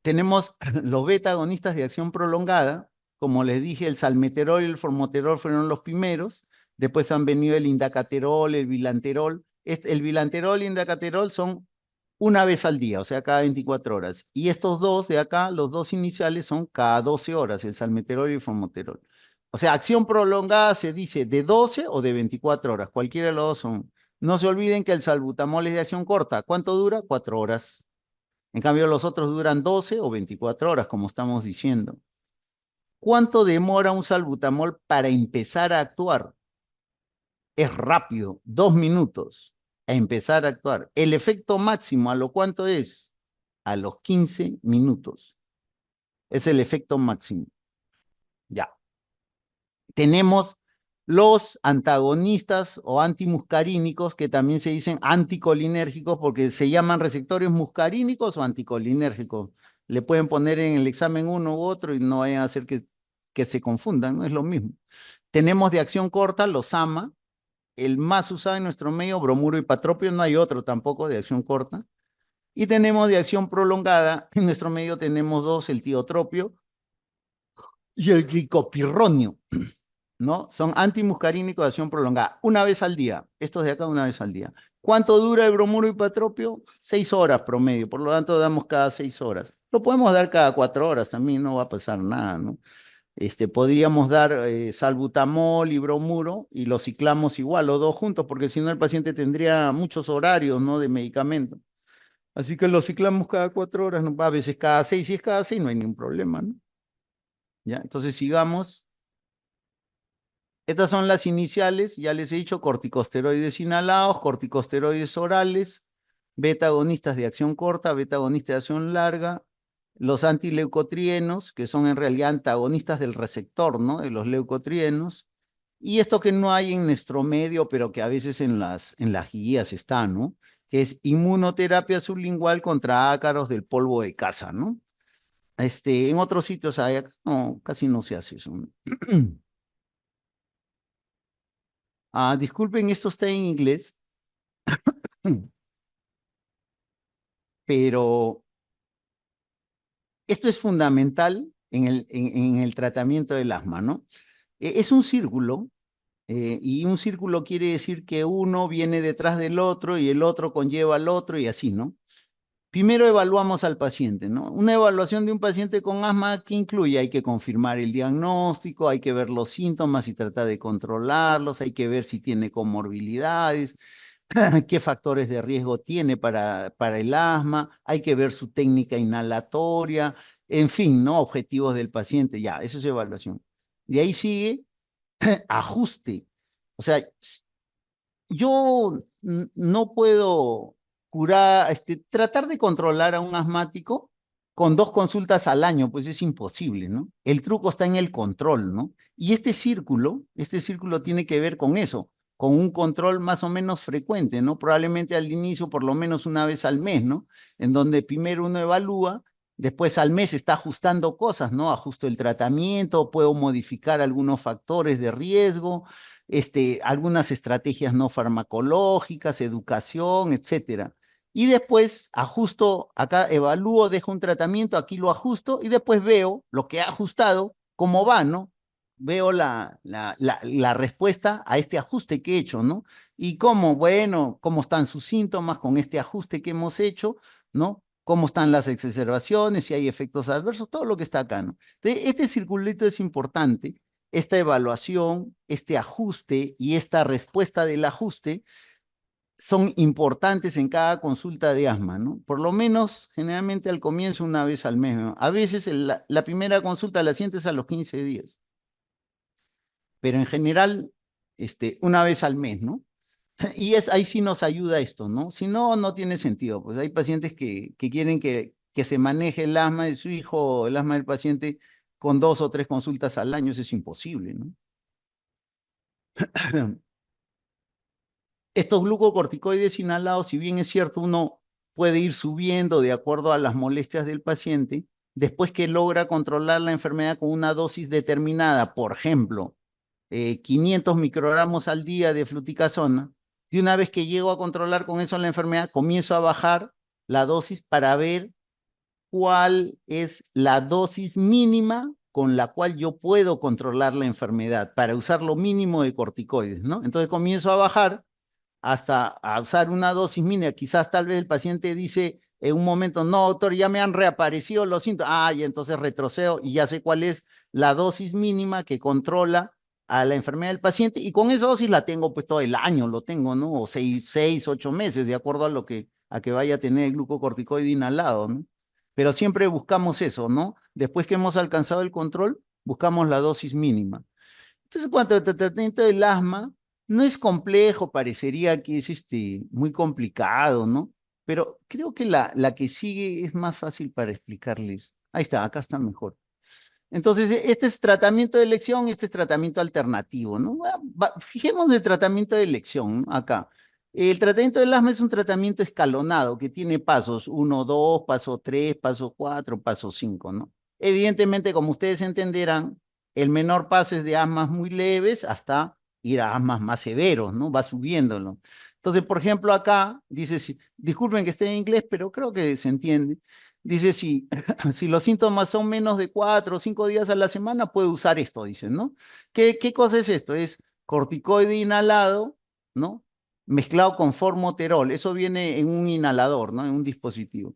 Tenemos los beta agonistas de acción prolongada, Como les dije, el salmeterol y el formoterol fueron los primeros. Después han venido el indacaterol, el bilanterol. El bilanterol y el indacaterol son una vez al día, o sea, cada 24 horas. Y estos dos de acá, los dos iniciales, son cada 12 horas, el salmeterol y el formoterol. O sea, acción prolongada se dice de 12 o de 24 horas, cualquiera de los dos son. No se olviden que el salbutamol es de acción corta. ¿Cuánto dura? 4 horas. En cambio, los otros duran 12 o 24 horas, como estamos diciendo. ¿Cuánto demora un salbutamol para empezar a actuar? Es rápido, 2 minutos a empezar a actuar. El efecto máximo, ¿a lo cuánto es? A los 15 minutos. Es el efecto máximo. Ya. Tenemos los antagonistas o antimuscarínicos, que también se dicen anticolinérgicos porque se llaman receptores muscarínicos o anticolinérgicos. Le pueden poner en el examen uno u otro y no vayan a hacer que se confundan, no es lo mismo. Tenemos de acción corta los AMA, el más usado en nuestro medio, bromuro y patropio, no hay otro tampoco de acción corta. Y tenemos de acción prolongada, en nuestro medio tenemos dos, el tiotropio y el glicopirronio, ¿no? Son antimuscarínicos de acción prolongada, una vez al día, estos de acá una vez al día. ¿Cuánto dura el bromuro y patropio? 6 horas promedio, por lo tanto damos cada 6 horas. Lo podemos dar cada 4 horas, también no va a pasar nada, ¿no? Podríamos dar salbutamol y bromuro y los ciclamos igual, los dos juntos, porque si no el paciente tendría muchos horarios, ¿no? De medicamento. Así que los ciclamos cada 4 horas, ¿no? A veces cada 6, si es cada 6 no hay ningún problema, ¿no? ¿Ya? Entonces sigamos. Estas son las iniciales, ya les he dicho, corticosteroides inhalados, corticosteroides orales, beta agonistas de acción corta, beta agonistas de acción larga, los antileucotrienos, que son en realidad antagonistas del receptor, ¿no? De los leucotrienos, y esto que no hay en nuestro medio, pero que a veces en las guías está, ¿no? Que es inmunoterapia sublingual contra ácaros del polvo de casa, ¿no? En otros sitios hay, no, casi no se hace eso, ¿no? Disculpen, esto está en inglés, pero esto es fundamental en el tratamiento del asma, ¿no? Es un círculo, y un círculo quiere decir que uno viene detrás del otro y el otro conlleva al otro y así, ¿no? Primero evaluamos al paciente, ¿no? Una evaluación de un paciente con asma, ¿qué incluye? Hay que confirmar el diagnóstico, hay que ver los síntomas y tratar de controlarlos, hay que ver si tiene comorbilidades, qué factores de riesgo tiene para el asma, hay que ver su técnica inhalatoria, en fin, ¿no? Objetivos del paciente, ya, eso es evaluación. De ahí sigue ajuste. O sea, yo no puedo curar, tratar de controlar a un asmático con 2 consultas al año, pues es imposible, ¿no? El truco está en el control, ¿no? Y este círculo tiene que ver con eso, con un control más o menos frecuente, ¿no? Probablemente al inicio por lo menos una vez al mes, ¿no? En donde primero uno evalúa, después al mes está ajustando cosas, ¿no? Ajusto el tratamiento, puedo modificar algunos factores de riesgo, algunas estrategias no farmacológicas, educación, etcétera. Y después ajusto, acá evalúo, dejo un tratamiento, aquí lo ajusto y después veo lo que ha ajustado, cómo va, ¿no? Veo la respuesta a este ajuste que he hecho, ¿no? Y cómo, bueno, cómo están sus síntomas con este ajuste que hemos hecho, ¿no? Cómo están las exacerbaciones, si hay efectos adversos, todo lo que está acá, ¿no? Entonces, este circulito es importante, esta evaluación, este ajuste y esta respuesta del ajuste son importantes en cada consulta de asma, ¿no? Por lo menos, generalmente al comienzo, una vez al mes, ¿no? A veces la primera consulta la sientes a los 15 días, pero en general, una vez al mes, ¿no? Y ahí sí nos ayuda esto, ¿no? Si no, no tiene sentido. Pues hay pacientes que quieren que se maneje el asma de su hijo o el asma del paciente con 2 o 3 consultas al año, eso es imposible, ¿no? Estos glucocorticoides inhalados, si bien es cierto, uno puede ir subiendo de acuerdo a las molestias del paciente, después que logra controlar la enfermedad con una dosis determinada, por ejemplo, 500 microgramos al día de fluticasona, de una vez que llego a controlar con eso la enfermedad, comienzo a bajar la dosis para ver cuál es la dosis mínima con la cual yo puedo controlar la enfermedad para usar lo mínimo de corticoides, ¿no? Entonces comienzo a bajar hasta a usar una dosis mínima. Quizás tal vez el paciente dice en un momento, no, doctor, ya me han reaparecido los síntomas. Ah, y entonces retrocedo y ya sé cuál es la dosis mínima que controla a la enfermedad del paciente y con esa dosis la tengo pues todo el año, lo tengo, ¿no? O 8 meses, de acuerdo a que vaya a tener el glucocorticoide inhalado, ¿no? Pero siempre buscamos eso, ¿no? Después que hemos alcanzado el control, buscamos la dosis mínima. Entonces, cuanto al tratamiento del asma, no es complejo, parecería que es muy complicado, ¿no? Pero creo que la que sigue es más fácil para explicarles. Ahí está, acá está mejor. Entonces, este es tratamiento de elección, este es tratamiento alternativo, ¿no? Fijemos el tratamiento de elección, ¿no? Acá. El tratamiento del asma es un tratamiento escalonado que tiene pasos 1, 2, paso 3, paso 4, paso 5, ¿no? Evidentemente, como ustedes entenderán, el menor paso es de asmas muy leves hasta ir a asmas más severos, ¿no? Va subiéndolo. Entonces, por ejemplo, acá dice, disculpen que esté en inglés, pero creo que se entiende. Dice, si los síntomas son menos de 4 o 5 días a la semana, puede usar esto, dicen, ¿no? ¿Qué cosa es esto? Es corticoide inhalado, ¿no? Mezclado con formoterol. Eso viene en un inhalador, ¿no? En un dispositivo.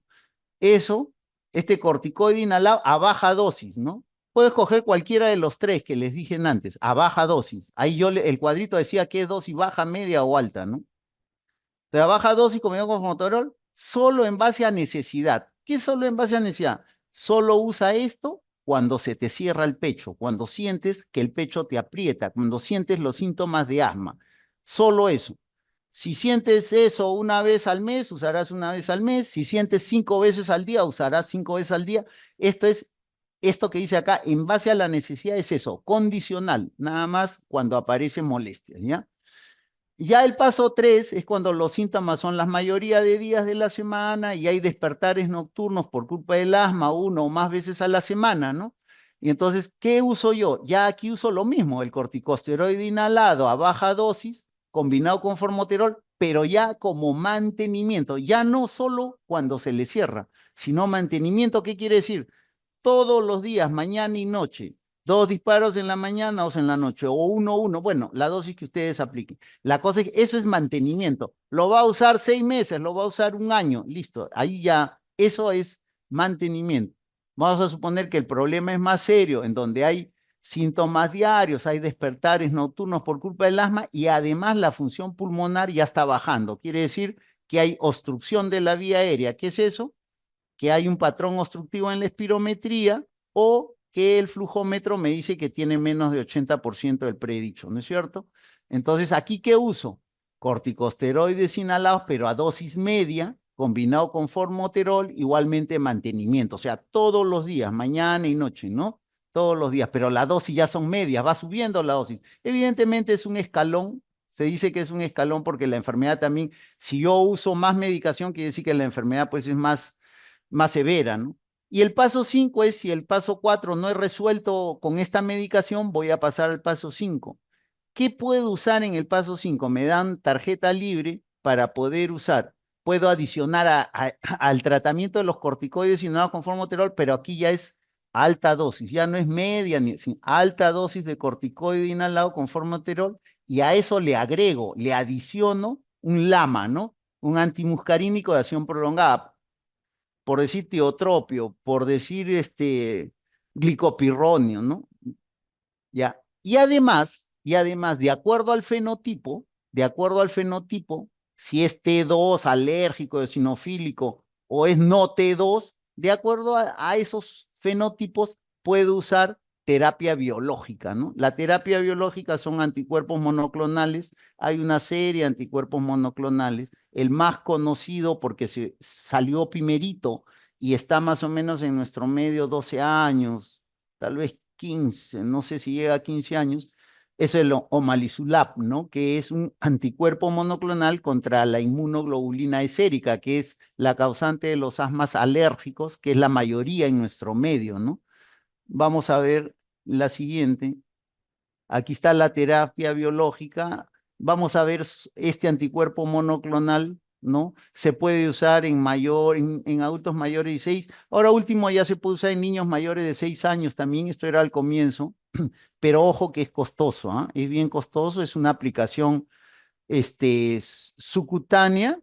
Eso, este corticoide inhalado a baja dosis, ¿no? Puedes coger cualquiera de los tres que les dije antes, a baja dosis. Ahí el cuadrito decía qué dosis baja, media o alta, ¿no? Te da baja dosis combinado con formoterol solo en base a necesidad. ¿Qué solo en base a necesidad? Solo usa esto cuando se te cierra el pecho, cuando sientes que el pecho te aprieta, cuando sientes los síntomas de asma. Solo eso. Si sientes eso una vez al mes, usarás una vez al mes. Si sientes 5 veces al día, usarás 5 veces al día. Esto que dice acá, en base a la necesidad, es eso, condicional, nada más cuando aparecen molestias, ¿ya? Ya el paso 3 es cuando los síntomas son la mayoría de días de la semana y hay despertares nocturnos por culpa del asma 1 o más veces a la semana, ¿no? Y entonces, ¿qué uso yo? Ya aquí uso lo mismo, el corticosteroide inhalado a baja dosis, combinado con formoterol, pero ya como mantenimiento, ya no solo cuando se le cierra, sino mantenimiento. ¿Qué quiere decir? Todos los días, mañana y noche, 2 disparos en la mañana o en la noche, o uno, bueno, la dosis que ustedes apliquen. La cosa es que eso es mantenimiento. Lo va a usar 6 meses, lo va a usar un año, listo. Ahí ya, eso es mantenimiento. Vamos a suponer que el problema es más serio, en donde hay síntomas diarios, hay despertares nocturnos por culpa del asma y además la función pulmonar ya está bajando. Quiere decir que hay obstrucción de la vía aérea. ¿Qué es eso? Que hay un patrón obstructivo en la espirometría o que el flujómetro me dice que tiene menos de 80% del predicho, ¿no es cierto? Entonces, ¿aquí qué uso? Corticosteroides inhalados, pero a dosis media, combinado con formoterol, igualmente mantenimiento, o sea, todos los días, mañana y noche, ¿no? Todos los días, pero la dosis ya son medias, va subiendo la dosis. Evidentemente es un escalón, se dice que es un escalón porque la enfermedad también, si yo uso más medicación, quiere decir que la enfermedad pues es más severa, ¿no? Y el paso 5 es, si el paso 4 no es resuelto con esta medicación, voy a pasar al paso 5. ¿Qué puedo usar en el paso 5? Me dan tarjeta libre para poder usar. Puedo adicionar al tratamiento de los corticoides inhalados con formoterol, pero aquí ya es alta dosis, ya no es media ni alta dosis de corticoide inhalado con formoterol, y a eso le agrego, le adiciono un LAMA, ¿no? Un antimuscarínico de acción prolongada, por decir tiotropio, por decir glicopirronio, ¿no? Ya. Y además, de acuerdo al fenotipo, si es T2 alérgico, eosinofílico o es no T2, de acuerdo a esos fenotipos, puedo usar terapia biológica, ¿no? La terapia biológica son anticuerpos monoclonales, hay una serie de anticuerpos monoclonales, el más conocido porque se salió primerito y está más o menos en nuestro medio 12 años, tal vez 15, no sé si llega a 15 años, es el omalizumab, ¿no? Que es un anticuerpo monoclonal contra la inmunoglobulina E sérica, que es la causante de los asmas alérgicos, que es la mayoría en nuestro medio, ¿no? Vamos a ver la siguiente. Aquí está la terapia biológica. Vamos a ver este anticuerpo monoclonal ¿no? Se puede usar en adultos mayores de 6. Ahora último ya se puede usar en niños mayores de 6 años también, esto era al comienzo, pero ojo que es costoso, ¿ah? Es bien costoso, es una aplicación subcutánea,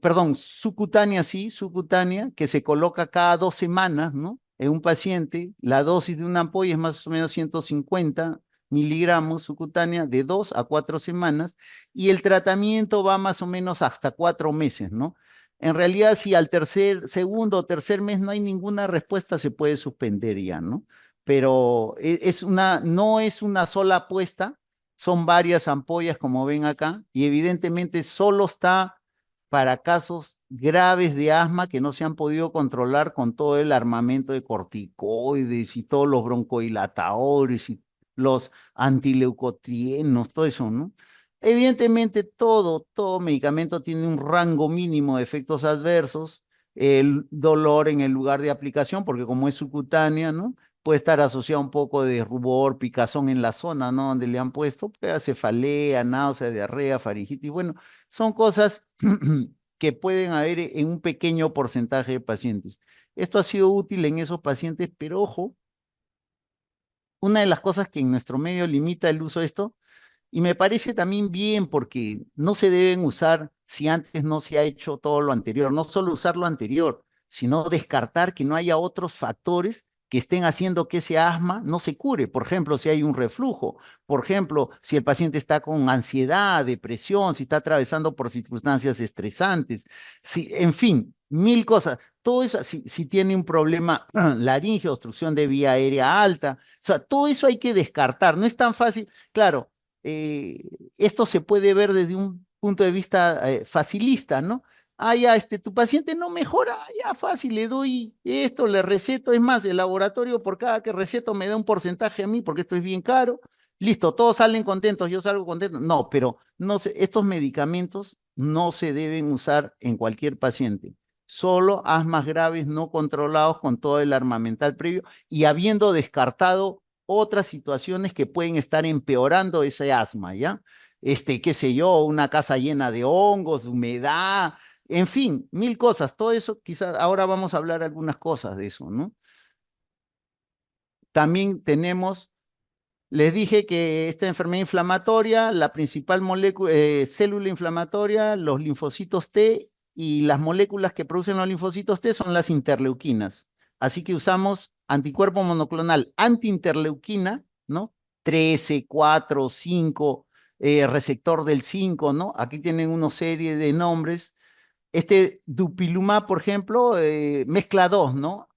perdón, subcutánea, sí, subcutánea, que se coloca cada 2 semanas, ¿no? En un paciente, la dosis de una ampolla es más o menos 150 miligramos subcutánea de 2 a 4 semanas y el tratamiento va más o menos hasta 4 meses, ¿no? En realidad, si al segundo o tercer mes no hay ninguna respuesta, se puede suspender ya, ¿no? Pero no es una sola apuesta, son varias ampollas, como ven acá, y evidentemente solo está para casos graves de asma que no se han podido controlar con todo el armamento de corticoides y todos los broncodilatadores y los antileucotrienos, todo eso, ¿no? Evidentemente todo medicamento tiene un rango mínimo de efectos adversos, el dolor en el lugar de aplicación, porque como es subcutánea, ¿no? Puede estar asociado un poco de rubor, picazón en la zona, ¿no? Donde le han puesto, pues, cefalea, náusea, diarrea, faringitis. Bueno, son cosas que pueden haber en un pequeño porcentaje de pacientes. Esto ha sido útil en esos pacientes, pero ojo, una de las cosas que en nuestro medio limita el uso de esto, y me parece también bien porque no se deben usar si antes no se ha hecho todo lo anterior, no solo usar lo anterior, sino descartar que no haya otros factores que estén haciendo que ese asma no se cure. Por ejemplo, si hay un reflujo, por ejemplo, si el paciente está con ansiedad, depresión, si está atravesando por circunstancias estresantes, si, en fin, mil cosas. Todo eso, si tiene un problema laringio, obstrucción de vía aérea alta, o sea, todo eso hay que descartar. No es tan fácil. Claro, eh, esto se puede ver desde un punto de vista facilista, ¿no? Ah, ya, tu paciente no mejora, ah, ya fácil, le doy esto, le receto, es más, el laboratorio por cada que receto me da un porcentaje a mí porque esto es bien caro, listo, todos salen contentos, yo salgo contento. No, pero no se, estos medicamentos no se deben usar en cualquier paciente, solo asmas graves no controlados con todo el armamental previo y habiendo descartado otras situaciones que pueden estar empeorando ese asma, ¿ya? Qué sé yo, una casa llena de hongos, humedad, en fin, mil cosas. Todo eso, quizás ahora vamos a hablar algunas cosas de eso, ¿no? También tenemos, les dije que esta enfermedad inflamatoria, la principal célula inflamatoria, los linfocitos T y las moléculas que producen los linfocitos T son las interleuquinas. Así que usamos anticuerpo monoclonal antiinterleuquina, ¿no? 13, 4, 5, receptor del 5, ¿no? Aquí tienen una serie de nombres. Dupilumab, por ejemplo, mezcla dos, ¿no?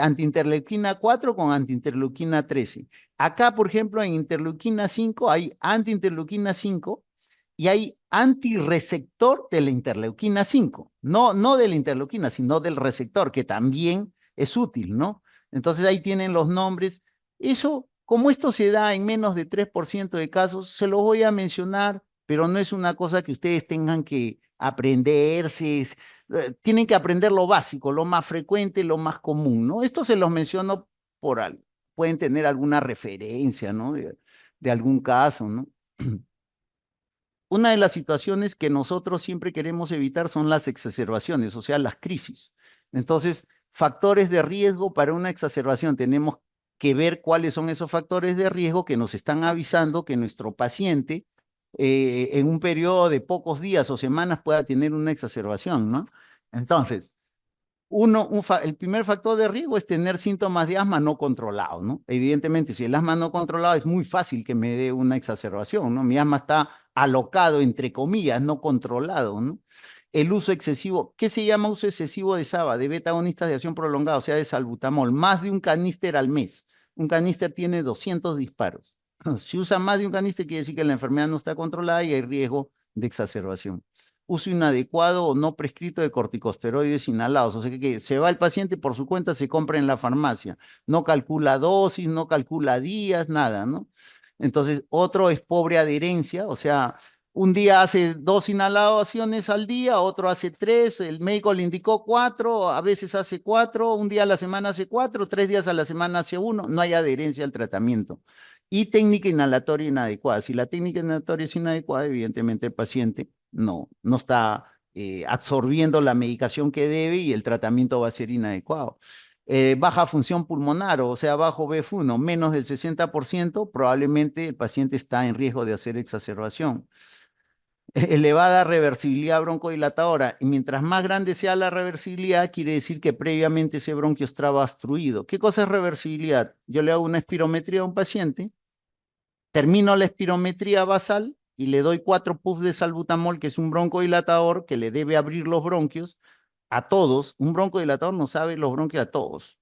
Antiinterleuquina 4 con antiinterleuquina 13. Acá, por ejemplo, en interleuquina 5 hay antiinterleuquina 5 y hay antirreceptor de la interleuquina 5. No de la interleuquina, sino del receptor, que también es útil, ¿no? Entonces ahí tienen los nombres. Eso, como esto se da en menos de 3% de casos, se los voy a mencionar, pero no es una cosa que ustedes tengan que aprenderse, tienen que aprender lo básico, lo más frecuente, lo más común, ¿no? Esto se los menciono por algo, pueden tener alguna referencia, ¿no? De algún caso, ¿no? Una de las situaciones que nosotros siempre queremos evitar son las exacerbaciones, o sea, las crisis. Entonces, factores de riesgo para una exacerbación, tenemos que ver cuáles son esos factores de riesgo que nos están avisando que nuestro paciente en un periodo de pocos días o semanas pueda tener una exacerbación, ¿no? Entonces, el primer factor de riesgo es tener síntomas de asma no controlados, ¿no? Evidentemente, si el asma no controlado es muy fácil que me dé una exacerbación, ¿no? Mi asma está alocado, entre comillas, no controlado, ¿no? El uso excesivo, ¿qué se llama uso excesivo de SABA? De beta agonistas de acción prolongada, o sea, de salbutamol, más de un caníster al mes. Un caníster tiene 200 disparos. Si usa más de un caníster, quiere decir que la enfermedad no está controlada y hay riesgo de exacerbación. Uso inadecuado o no prescrito de corticosteroides inhalados. O sea que se va el paciente por su cuenta, se compra en la farmacia. No calcula dosis, no calcula días, nada, ¿no? Entonces, otro es pobre adherencia, o sea, un día hace 2 inhalaciones al día, otro hace 3, el médico le indicó 4, a veces hace 4, un día a la semana hace 4, 3 días a la semana hace 1, no hay adherencia al tratamiento. Y técnica inhalatoria inadecuada. Si la técnica inhalatoria es inadecuada, evidentemente el paciente no está absorbiendo la medicación que debe y el tratamiento va a ser inadecuado. Baja función pulmonar, o sea, bajo BF1, menos del 60%, probablemente el paciente está en riesgo de hacer exacerbación. Elevada reversibilidad broncodilatadora. Y mientras más grande sea la reversibilidad, quiere decir que previamente ese bronquio estaba obstruido. ¿Qué cosa es reversibilidad? Yo le hago una espirometría a un paciente, termino la espirometría basal y le doy 4 puffs de salbutamol, que es un broncodilatador que le debe abrir los bronquios a todos. Un broncodilatador no sabe los bronquios a todos.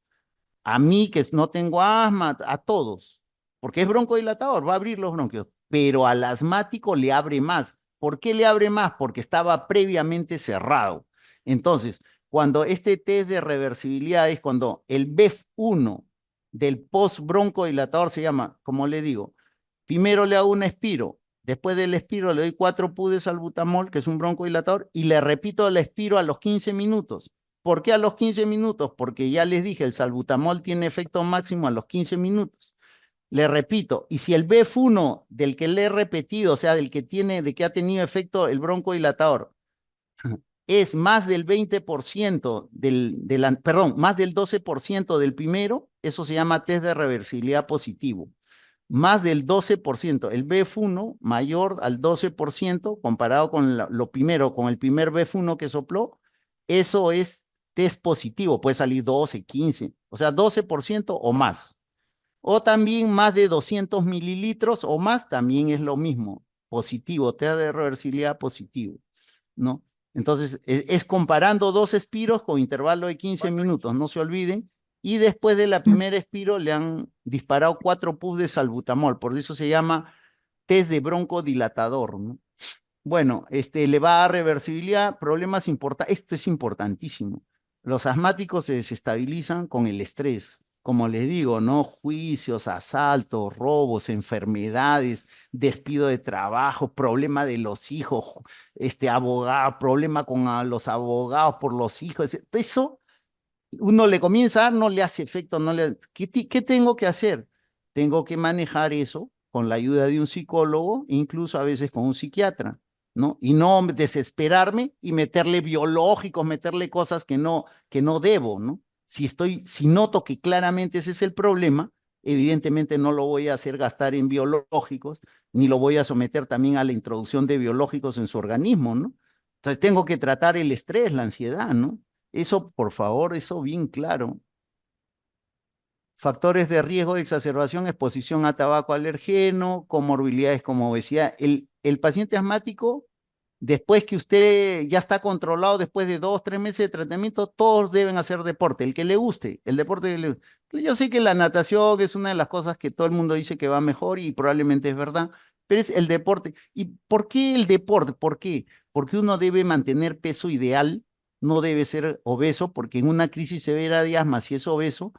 A mí, que no tengo asma, a todos, porque es broncodilatador, va a abrir los bronquios, pero al asmático le abre más. ¿Por qué le abre más? Porque estaba previamente cerrado. Entonces, cuando este test de reversibilidad es cuando el BEF1 del post broncodilatador se llama, como le digo, primero le hago un espiro, después del espiro le doy 4 pudes de salbutamol, que es un broncodilatador, y le repito el espiro a los 15 minutos. ¿Por qué a los 15 minutos? Porque ya les dije, el salbutamol tiene efecto máximo a los 15 minutos. Le repito, y si el BF1 del que le he repetido, o sea, del que tiene, de que ha tenido efecto el broncodilatador, es más del 20% perdón, más del 12% del primero, eso se llama test de reversibilidad positivo. Más del 12%, el BF1 mayor al 12% comparado con lo primero, con el primer BF1 que sopló, eso es test positivo, puede salir 12, 15, o sea, 12% o más. O también más de 200 mililitros o más, también es lo mismo, positivo, test de reversibilidad positivo, ¿no? Entonces, es comparando dos espiros con intervalo de 15 minutos, no se olviden, y después de la primera espiro le han disparado 4 puffs de salbutamol, por eso se llama test de broncodilatador, ¿no? Bueno, elevada reversibilidad, problemas importantes, esto es importantísimo. Los asmáticos se desestabilizan con el estrés, como les digo, ¿no? Juicios, asaltos, robos, enfermedades, despido de trabajo, problema de los hijos, abogado, problema con los abogados por los hijos. Eso uno le comienza a dar, no le hace efecto, no le... ¿Qué tengo que hacer? Tengo que manejar eso con la ayuda de un psicólogo, incluso a veces con un psiquiatra, ¿no? Y no desesperarme y meterle biológicos, meterle cosas que no debo, ¿no? Si noto que claramente ese es el problema, evidentemente no lo voy a hacer gastar en biológicos, ni lo voy a someter también a la introducción de biológicos en su organismo, ¿no? Entonces tengo que tratar el estrés, la ansiedad, ¿no? Eso, por favor, eso bien claro. Factores de riesgo de exacerbación, exposición a tabaco alergeno, comorbilidades como obesidad. El paciente asmático, después que usted ya está controlado, después de 2, 3 meses de tratamiento, todos deben hacer deporte, el que le guste, el deporte que le... Yo sé que la natación es una de las cosas que todo el mundo dice que va mejor y probablemente es verdad, pero es el deporte. ¿Y por qué el deporte? ¿Por qué? Porque uno debe mantener peso ideal, no debe ser obeso, porque en una crisis severa de asma, si es obeso,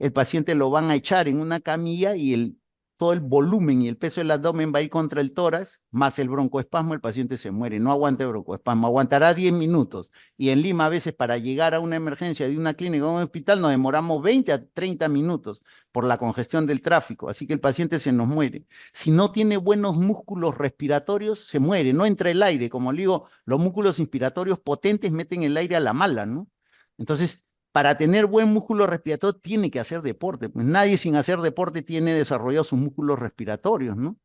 el paciente lo van a echar en una camilla y todo el volumen y el peso del abdomen va a ir contra el tórax, más el broncoespasmo, el paciente se muere, no aguanta el broncoespasmo, aguantará 10 minutos. Y en Lima a veces para llegar a una emergencia de una clínica o un hospital nos demoramos 20 a 30 minutos por la congestión del tráfico, así que el paciente se nos muere. Si no tiene buenos músculos respiratorios, se muere, no entra el aire, como le digo, los músculos inspiratorios potentes meten el aire a la mala, ¿no? Entonces, para tener buen músculo respiratorio tiene que hacer deporte. Pues nadie sin hacer deporte tiene desarrollados sus músculos respiratorios, ¿no?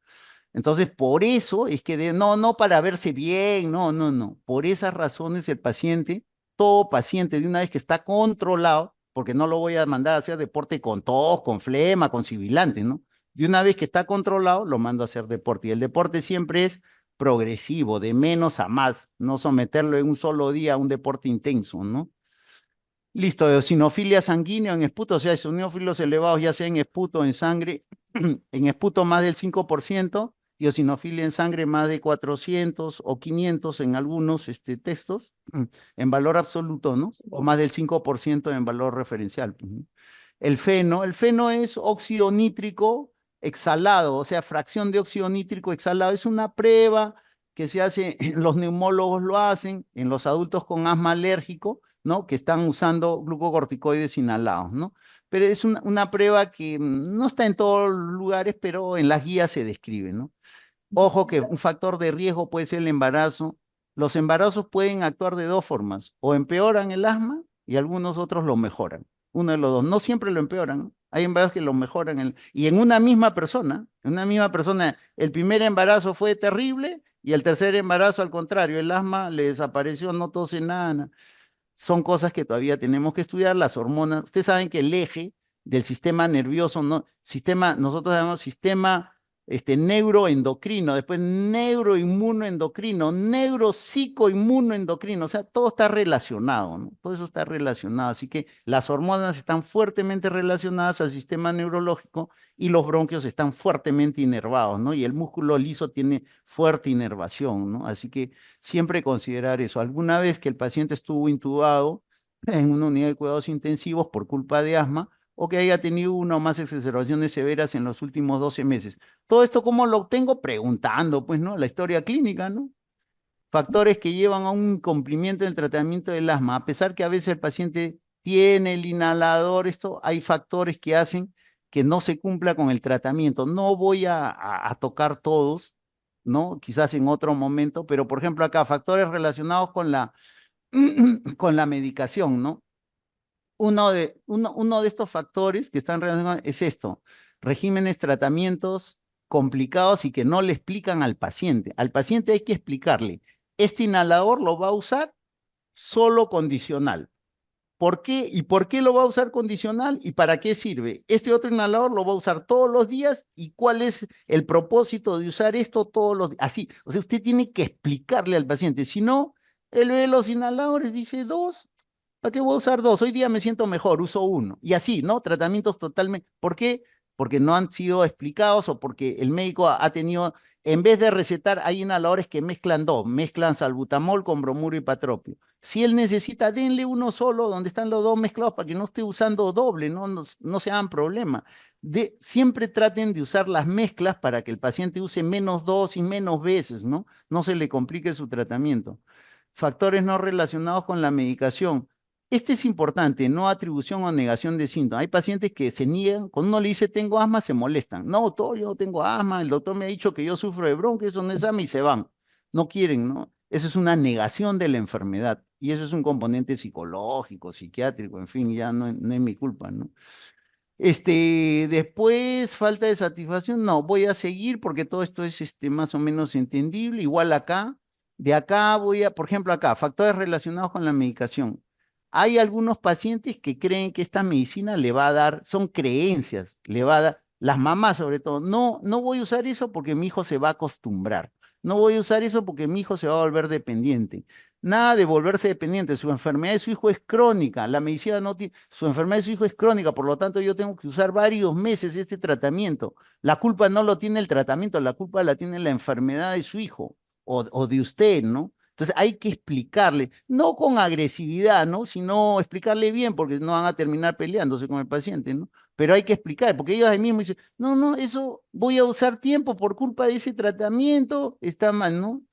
Entonces, por eso es que, no para verse bien, no. Por esas razones el paciente, todo paciente de una vez que está controlado, porque no lo voy a mandar a hacer deporte con tos, con flema, con sibilante, ¿no? De una vez que está controlado, lo mando a hacer deporte. Y el deporte siempre es progresivo, de menos a más, no someterlo en un solo día a un deporte intenso, ¿no? Listo, eosinofilia sanguínea en esputo, o sea, eosinófilos elevados ya sea en esputo, en sangre, en esputo más del 5%, y eosinofilia en sangre más de 400 o 500 en algunos textos, en valor absoluto, ¿no? O más del 5% en valor referencial. El feno es óxido nítrico exhalado, o sea, fracción de óxido nítrico exhalado. Es una prueba que se hace, los neumólogos lo hacen en los adultos con asma alérgico, ¿no? Que están usando glucocorticoides inhalados, ¿no? Pero es una prueba que no está en todos los lugares, pero en las guías se describe, ¿no? Ojo que un factor de riesgo puede ser el embarazo, Los embarazos pueden actuar de dos formas, o empeoran el asma y algunos otros lo mejoran. Uno de los dos, no siempre lo empeoran, ¿no? Hay embarazos que lo mejoran. Y en una misma persona, el primer embarazo fue terrible y el tercer embarazo, al contrario, el asma le desapareció, no tose nada. Son cosas que todavía tenemos que estudiar, las hormonas. Ustedes saben que el eje del sistema nervioso, ¿no? Nosotros llamamos sistema neuroendocrino, después neuroinmunoendocrino, neuropsicoinmunoendocrino, o sea, todo está relacionado, ¿no? Todo eso está relacionado, así que las hormonas están fuertemente relacionadas al sistema neurológico y los bronquios están fuertemente inervados, ¿no? Y el músculo liso tiene fuerte inervación, ¿no? Así que siempre considerar eso. Alguna vez que el paciente estuvo intubado en una unidad de cuidados intensivos por culpa de asma o que haya tenido una o más exacerbaciones severas en los últimos 12 meses. Todo esto, ¿cómo lo obtengo? Preguntando, pues, ¿no? La historia clínica, ¿no? Factores que llevan a un incumplimiento del tratamiento del asma. A pesar que a veces el paciente tiene el inhalador, hay factores que hacen que no se cumpla con el tratamiento. No voy a tocar todos, ¿no? Quizás en otro momento, pero por ejemplo acá, factores relacionados con con la medicación, ¿no? Uno de estos factores que están relacionados es esto, regímenes, tratamientos complicados y que no le explican al paciente. Al paciente hay que explicarle, este inhalador lo va a usar solo condicional. ¿Por qué? ¿Y por qué lo va a usar condicional? ¿Y para qué sirve? Este otro inhalador lo va a usar todos los días. ¿Y cuál es el propósito de usar esto todos los días? Así, o sea, usted tiene que explicarle al paciente. Si no, él ve los inhaladores, dice dos, ¿para qué voy a usar dos? Hoy día me siento mejor, uso uno. Y así, ¿no? Tratamientos totalmente. ¿Por qué? Porque no han sido explicados o porque el médico ha tenido, en vez de recetar, hay inhaladores que mezclan dos, mezclan salbutamol con bromuro y patropio. Si él necesita, denle uno solo donde están los dos mezclados para que no esté usando doble, no se hagan problema. Siempre traten de usar las mezclas para que el paciente use menos dosis, menos veces, ¿no? No se le complique su tratamiento. Factores no relacionados con la medicación. Este es importante, no atribución o negación de síntomas. Hay pacientes que se niegan, cuando uno le dice tengo asma, se molestan. No, doctor, yo no tengo asma, el doctor me ha dicho que yo sufro de bronquios, eso no es asma y se van. No quieren, ¿no? Eso es una negación de la enfermedad y eso es un componente psicológico, psiquiátrico, en fin, ya no es mi culpa, ¿no? Después, falta de satisfacción, no, voy a seguir porque todo esto es más o menos entendible. Igual acá, de acá por ejemplo, acá, factores relacionados con la medicación. Hay algunos pacientes que creen que esta medicina le va a dar, son creencias, le va a dar, las mamás sobre todo, no voy a usar eso porque mi hijo se va a acostumbrar. No voy a usar eso porque mi hijo se va a volver dependiente. Nada de volverse dependiente. Su enfermedad de su hijo es crónica. La medicina no tiene. Su enfermedad de su hijo es crónica, por lo tanto, yo tengo que usar varios meses este tratamiento. La culpa no lo tiene el tratamiento, la culpa la tiene la enfermedad de su hijo o de usted, ¿no? Entonces hay que explicarle, no con agresividad, ¿no? Sino explicarle bien, porque no van a terminar peleándose con el paciente, ¿no? Pero hay que explicar, porque ellos ahí mismo dicen, no, eso voy a usar tiempo por culpa de ese tratamiento, está mal, ¿no?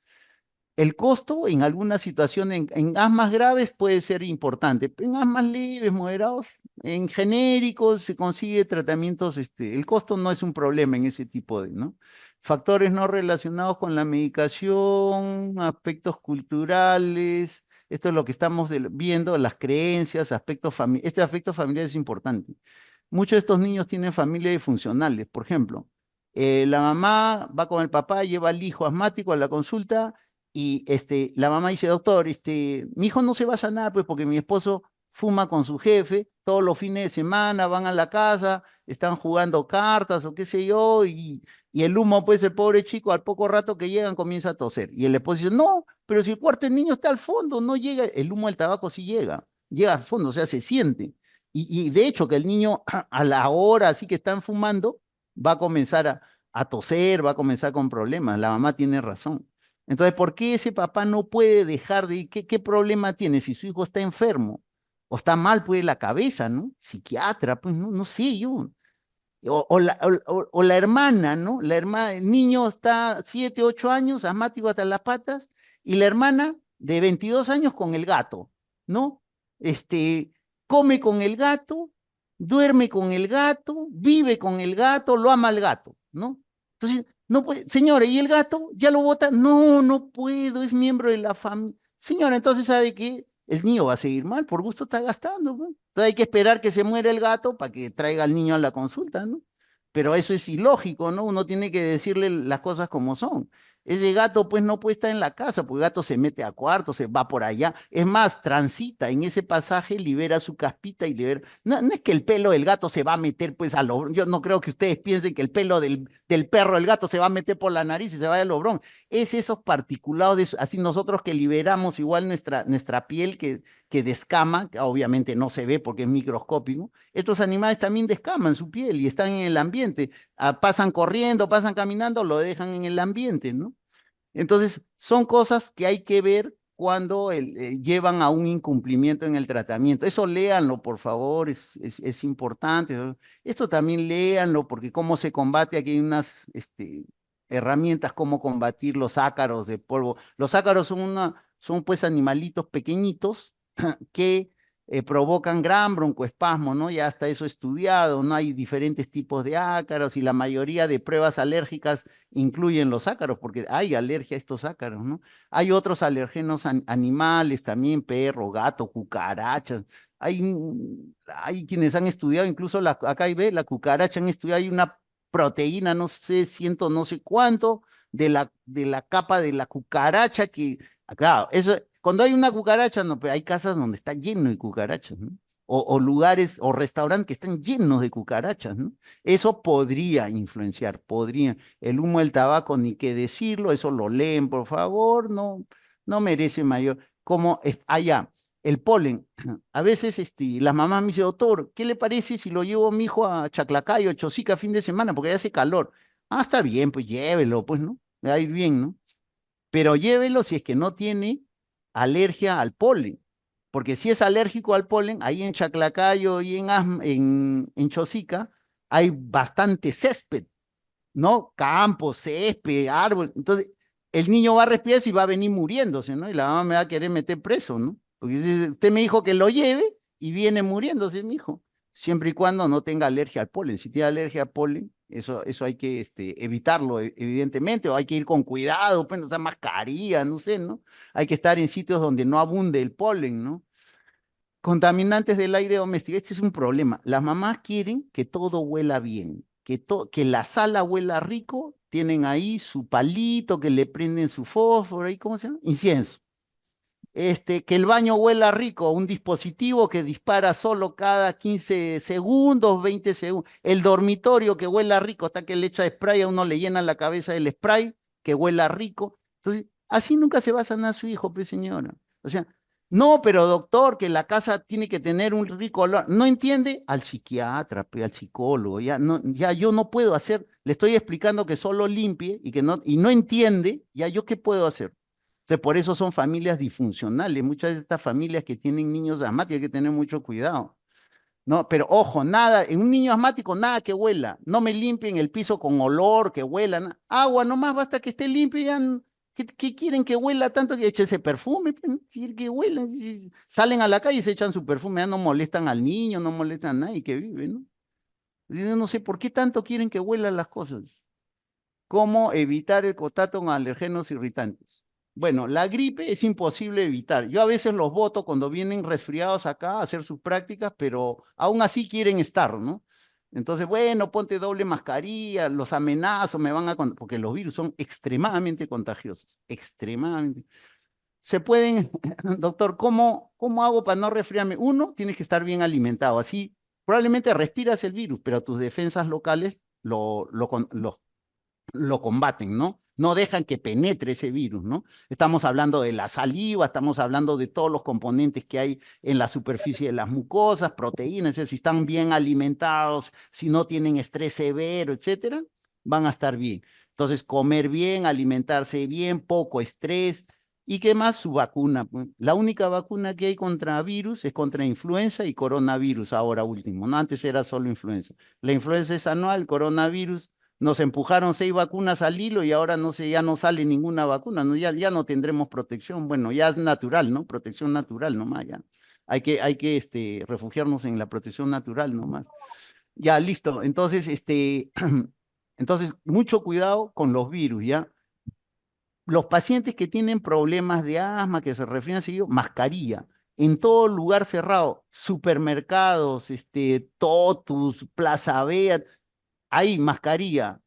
El costo en alguna situación, en asmas graves puede ser importante, pero en asmas leves, moderados, en genéricos se consigue tratamientos, el costo no es un problema en ese tipo de, ¿no? Factores no relacionados con la medicación, aspectos culturales, esto es lo que estamos viendo, las creencias, aspectos familiares, este aspecto familiar es importante. Muchos de estos niños tienen familias disfuncionales, por ejemplo, la mamá va con el papá, lleva al hijo asmático a la consulta y la mamá dice, doctor, mi hijo no se va a sanar, pues porque mi esposo fuma con su jefe, todos los fines de semana van a la casa, están jugando cartas o qué sé yo, y el humo, pues el pobre chico, al poco rato que llegan comienza a toser. Y el esposo dice, no, pero si el cuarto del niño está al fondo, no llega, el humo del tabaco sí llega al fondo, o sea, se siente. Y de hecho que el niño a la hora así que están fumando, va a comenzar a toser, va a comenzar con problemas. La mamá tiene razón. Entonces, ¿por qué ese papá no puede dejar de ir? ¿Qué problema tiene si su hijo está enfermo? O está mal, pues, la cabeza, ¿no? Psiquiatra, pues, no sé yo. O la hermana, ¿no? El niño está 7, 8 años, asmático hasta las patas, y la hermana de 22 años con el gato, ¿no? Come con el gato, duerme con el gato, vive con el gato, lo ama al gato, ¿no? Entonces, No puede, señora, ¿y el gato? ¿Ya lo bota? No, no puedo, es miembro de la familia. Señora, entonces sabe que el niño va a seguir mal, por gusto está gastando, pues. Entonces hay que esperar que se muera el gato para que traiga al niño a la consulta, ¿no? Pero eso es ilógico, ¿no? Uno tiene que decirle las cosas como son. Ese gato, pues, no puede estar en la casa, porque el gato se mete a cuarto, se va por allá. Es más, transita en ese pasaje, libera su caspita y libera. No, no es que el pelo del gato se va a meter, pues, a lo. Yo no creo que ustedes piensen que el pelo del perro, del gato, se va a meter por la nariz y se vaya al obrón. Es esos particulados, así nosotros que liberamos igual nuestra piel que descama, que obviamente no se ve porque es microscópico. Estos animales también descaman su piel y están en el ambiente. Pasan corriendo, pasan caminando, lo dejan en el ambiente, ¿no? Entonces, son cosas que hay que ver cuando llevan a un incumplimiento en el tratamiento. Eso léanlo, por favor, es importante, ¿no? Esto también léanlo, porque cómo se combate, aquí hay unas herramientas, cómo combatir los ácaros de polvo. Los ácaros son pues animalitos pequeñitos que provocan gran broncoespasmo, ¿no? Ya está eso estudiado, ¿no? Hay diferentes tipos de ácaros y la mayoría de pruebas alérgicas incluyen los ácaros, porque hay alergia a estos ácaros, ¿no? Hay otros alergenos animales también, perro, gato, cucarachas. Hay quienes han estudiado, incluso acá hay ve, la cucaracha han estudiado, hay una proteína, no sé, ciento no sé cuánto, de la capa de la cucaracha que, claro, eso, cuando hay una cucaracha, no, pero hay casas donde está lleno de cucarachas, ¿no? O lugares o restaurantes que están llenos de cucarachas, ¿no? Eso podría influenciar, podría. El humo del tabaco, ni qué decirlo, eso lo leen, por favor, no, no merece mayor. Como allá, el polen. A veces las mamás me dicen, doctor, ¿qué le parece si lo llevo a mi hijo a Chaclacayo, Chosica, fin de semana, porque ya hace calor? Ah, está bien, pues llévelo, pues, ¿no? Le va a ir bien, ¿no? Pero llévelo si es que no tiene alergia al polen. Porque si es alérgico al polen, ahí en Chaclacayo y en Chosica hay bastante césped, ¿no? Campos, césped, árbol. Entonces, el niño va a respirar y va a venir muriéndose, ¿no? Y la mamá me va a querer meter preso, ¿no? Porque dice, usted me dijo que lo lleve y viene muriéndose mi hijo, siempre y cuando no tenga alergia al polen. Si tiene alergia al polen, eso hay que evitarlo, evidentemente, o hay que ir con cuidado, pues, usar mascarilla, no sé, ¿no? Hay que estar en sitios donde no abunde el polen, ¿no? Contaminantes del aire doméstico. Este es un problema. Las mamás quieren que todo huela bien, que la sala huela rico. Tienen ahí su palito, que le prenden su fósforo, ahí, ¿cómo se llama? Incienso. Que el baño huela rico, un dispositivo que dispara solo cada 15 segundos, 20 segundos. El dormitorio que huela rico, hasta que le echa spray, a uno le llena la cabeza del spray, que huela rico. Entonces, así nunca se va a sanar su hijo, pues señora. O sea, no, pero doctor, que la casa tiene que tener un rico olor. No entiende al psiquiatra, pues, al psicólogo. Ya, no, ya yo no puedo hacer, le estoy explicando que solo limpie y no entiende, ya yo qué puedo hacer. Entonces, por eso son familias disfuncionales. Muchas de estas familias que tienen niños asmáticos hay que tener mucho cuidado. No, pero ojo, nada, en un niño asmático nada que huela. No me limpien el piso con olor, que huela. Agua nomás, basta que esté limpio. Ya, ¿qué quieren que huela tanto que echen ese perfume? Pues, ¿no? Quieren que huela. Salen a la calle y se echan su perfume. Ya no molestan al niño, no molestan a nadie que vive, ¿no? Yo no sé por qué tanto quieren que huelan las cosas. ¿Cómo evitar el contacto con alergenos irritantes? Bueno, la gripe es imposible evitar. Yo a veces los boto cuando vienen resfriados acá a hacer sus prácticas, pero aún así quieren estar, ¿no? Entonces, bueno, ponte doble mascarilla, los amenazo, porque los virus son extremadamente contagiosos, extremadamente. Se pueden, doctor, ¿cómo hago para no resfriarme? Uno, tienes que estar bien alimentado, así probablemente respiras el virus, pero tus defensas locales lo combaten, ¿no? No dejan que penetre ese virus, ¿no? Estamos hablando de la saliva, estamos hablando de todos los componentes que hay en la superficie de las mucosas, proteínas, es decir, si están bien alimentados, si no tienen estrés severo, etcétera, van a estar bien. Entonces, comer bien, alimentarse bien, poco estrés. ¿Y qué más? Su vacuna, pues. La única vacuna que hay contra virus es contra influenza y coronavirus, ahora último, ¿no? Antes era solo influenza. La influenza es anual, coronavirus nos empujaron 6 vacunas al hilo y ahora no sé, ya no sale ninguna vacuna, ¿no? Ya no tendremos protección. Bueno, ya es natural, ¿no? Protección natural nomás, ya. Hay que refugiarnos en la protección natural nomás. Ya, listo. Entonces, Entonces, mucho cuidado con los virus, ¿ya? Los pacientes que tienen problemas de asma, que se resfrían seguido, mascarilla. En todo lugar cerrado, supermercados, Totus, Plaza Vea, ahí mascarilla.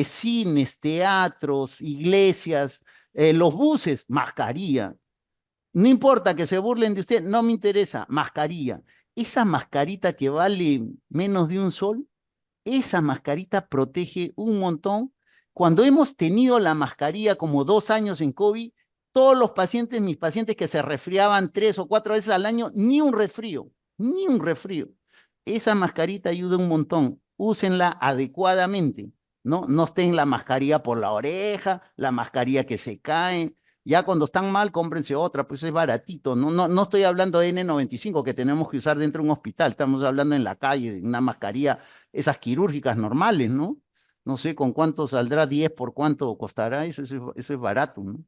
Cines, teatros, iglesias, los buses, mascarilla. No importa que se burlen de usted, no me interesa, mascarilla. Esa mascarita que vale menos de un sol, esa mascarita protege un montón. Cuando hemos tenido la mascarilla como 2 años en COVID, todos los pacientes, mis pacientes que se resfriaban 3 o 4 veces al año, ni un resfrío, ni un resfrío. Esa mascarita ayuda un montón. Úsenla adecuadamente, ¿no? No estén la mascarilla por la oreja, la mascarilla que se cae. Ya cuando están mal, cómprense otra, pues es baratito. No estoy hablando de N95 que tenemos que usar dentro de un hospital, estamos hablando en la calle, de una mascarilla esas quirúrgicas normales, ¿no? No sé con cuánto saldrá, 10 por cuánto costará, eso es barato, ¿no?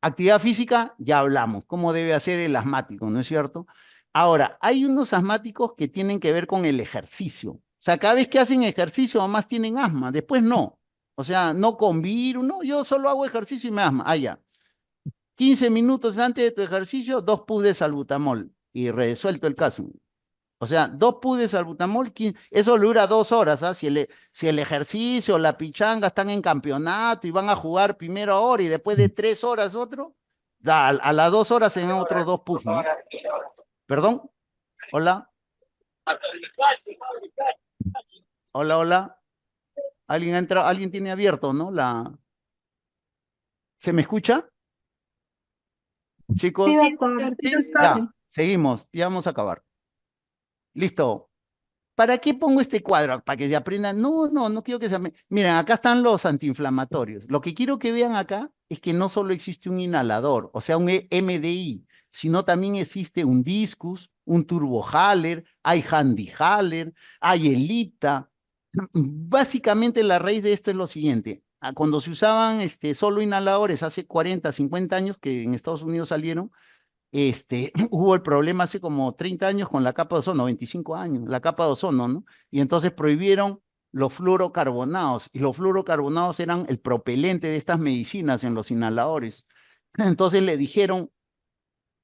Actividad física, ya hablamos, cómo debe hacer el asmático, ¿no es cierto? Ahora, hay unos asmáticos que tienen que ver con el ejercicio. O sea, cada vez que hacen ejercicio, más tienen asma, después no. O sea, no con virus, no, yo solo hago ejercicio y me asma. Ah, ya. 15 minutos antes de tu ejercicio, 2 puffs de salbutamol y resuelto el caso. O sea, 2 pudes de salbutamol, eso le dura 2 horas, ¿ah? Si el ejercicio, la pichanga están en campeonato y van a jugar primero ahora y después de 3 horas otro, a las 2 horas se dan otros 2 puffs, ¿no? ¿Perdón? Hola, hola, hola. ¿Alguien entra? ¿Alguien tiene abierto, no? ¿Se me escucha, Sí, chicos? doctor, sí se Sí, escucha. ya, seguimos, ya vamos a acabar. Listo. ¿Para qué pongo este cuadro? Para que se aprendan. No quiero que se. Miren, acá están los antiinflamatorios. Lo que quiero que vean acá es que no solo existe un inhalador, o sea, un MDI, sino también existe un Discus, un Turbohaler, hay Handyhaler, hay Elita. Básicamente la raíz de esto es lo siguiente. Cuando se usaban solo inhaladores hace 40, 50 años, que en Estados Unidos salieron, hubo el problema hace como 30 años con la capa de ozono, 25 años, la capa de ozono, ¿no? Y entonces prohibieron los fluorocarbonados, y los fluorocarbonados eran el propelente de estas medicinas en los inhaladores. Entonces le dijeron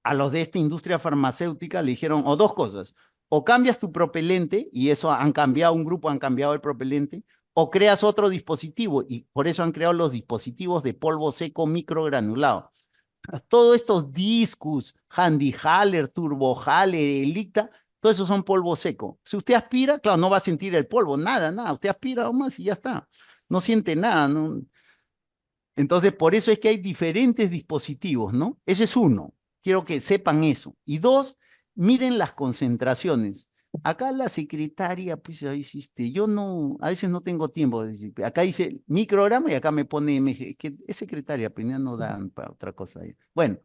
a los de esta industria farmacéutica, le dijeron, o dos cosas, o cambias tu propelente, y eso han cambiado, un grupo han cambiado el propelente, o creas otro dispositivo, y por eso han creado los dispositivos de polvo seco microgranulado. Todos estos Discus, Handy Haller, Turbo Haller, Elita, todo eso son polvo seco. Si usted aspira, claro, no va a sentir el polvo, nada. Usted aspira nomás y ya está. No siente nada, ¿no? Entonces, por eso es que hay diferentes dispositivos, ¿no? Ese es uno. Quiero que sepan eso. Y dos, miren las concentraciones. Acá la secretaria, pues ahí hiciste, yo no, a veces no tengo tiempo de decir, acá dice micrograma y acá me pone MG, que es secretaria, pero ya no dan para otra cosa. Ahí. Bueno,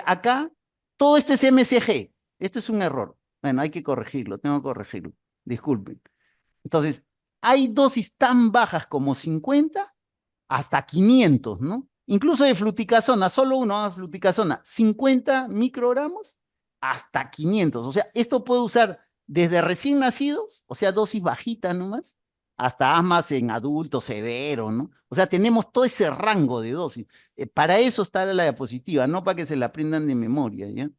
acá todo esto es MCG, esto es un error. Bueno, hay que corregirlo, tengo que corregirlo, disculpen. Entonces, hay dosis tan bajas como 50 hasta 500, ¿no? Incluso de fluticasona, solo uno, fluticasona, 50 microgramos hasta 500. O sea, esto puede usar desde recién nacidos, o sea, dosis bajita nomás, hasta asmas en adultos severo, ¿no? O sea, tenemos todo ese rango de dosis. Para eso está la diapositiva, no para que se la aprendan de memoria, ¿ya?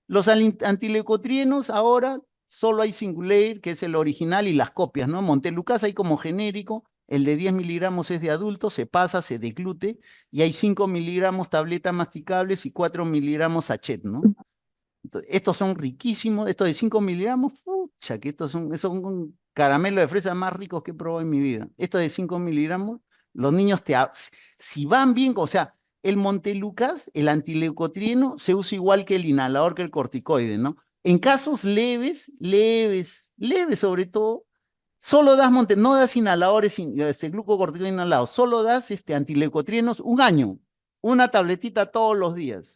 Los antileucotrienos ahora solo hay Singulair, que es el original, y las copias, ¿no? Montelukast hay como genérico, el de 10 miligramos es de adulto, se pasa, se deglute, y hay 5 miligramos tabletas masticables y 4 miligramos sachet, ¿no? Estos son riquísimos, estos de 5 miligramos, pucha, que estos son un caramelo de fresa más ricos que he probado en mi vida. Estos de 5 miligramos, los niños si van bien, o sea, el Montelukast, el antileucotrieno, se usa igual que el inhalador, que el corticoide, ¿no? En casos leves, leves, leves sobre todo, solo das no das inhaladores, glucocorticoide inhalado, solo das antileucotrienos 1 año, una tabletita todos los días.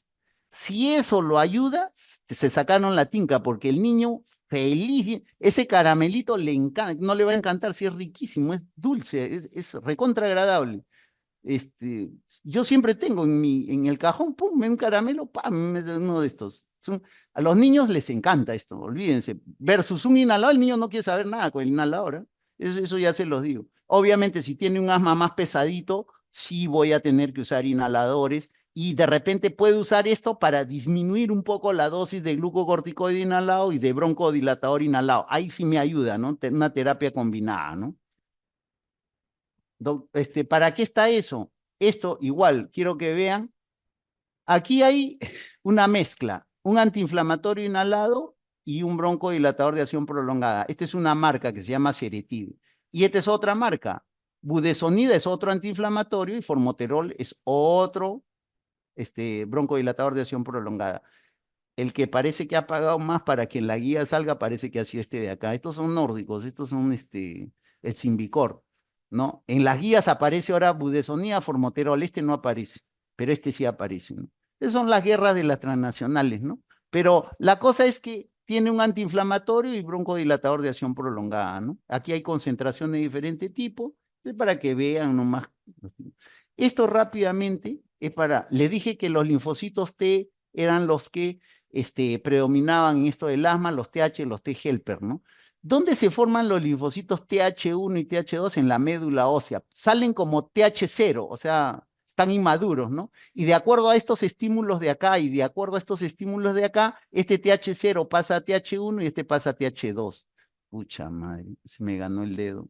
Si eso lo ayuda, se sacaron la tinca, porque el niño feliz, ese caramelito le encanta, no le va a encantar si es riquísimo, es dulce, es recontra agradable. Este, yo siempre tengo en el cajón, pum, un caramelo, pam, uno de estos. A los niños les encanta esto, olvídense. Versus un inhalador, el niño no quiere saber nada con el inhalador, ¿eh? Eso ya se los digo. Obviamente, si tiene un asma más pesadito, sí voy a tener que usar inhaladores y de repente puede usar esto para disminuir un poco la dosis de glucocorticoide inhalado y de broncodilatador inhalado. Ahí sí me ayuda, ¿no? Una terapia combinada, ¿no? ¿Para qué está eso? Esto igual, quiero que vean. Aquí hay una mezcla, un antiinflamatorio inhalado y un broncodilatador de acción prolongada. Esta es una marca que se llama Seretide. Y esta es otra marca. Budesonida es otro antiinflamatorio y formoterol es otro broncodilatador de acción prolongada. El que parece que ha pagado más para que en la guía salga parece que ha sido este de acá. Estos son nórdicos, estos son el Simbicor, ¿no? En las guías aparece ahora budesonida, formoterol, este no aparece, pero este sí aparece, ¿no? Esas son las guerras de las transnacionales, ¿no? Pero la cosa es que tiene un antiinflamatorio y broncodilatador de acción prolongada, ¿no? Aquí hay concentración de diferente tipo, es para que vean nomás. Esto rápidamente es le dije que los linfocitos T eran los que predominaban en esto del asma, los TH, los T helper, ¿no? ¿Dónde se forman los linfocitos TH1 y TH2? En la médula ósea. Salen como TH0, o sea, están inmaduros, ¿no? Y de acuerdo a estos estímulos de acá y de acuerdo a estos estímulos de acá, este TH0 pasa a TH1 y este pasa a TH2. Pucha madre, se me ganó el dedo.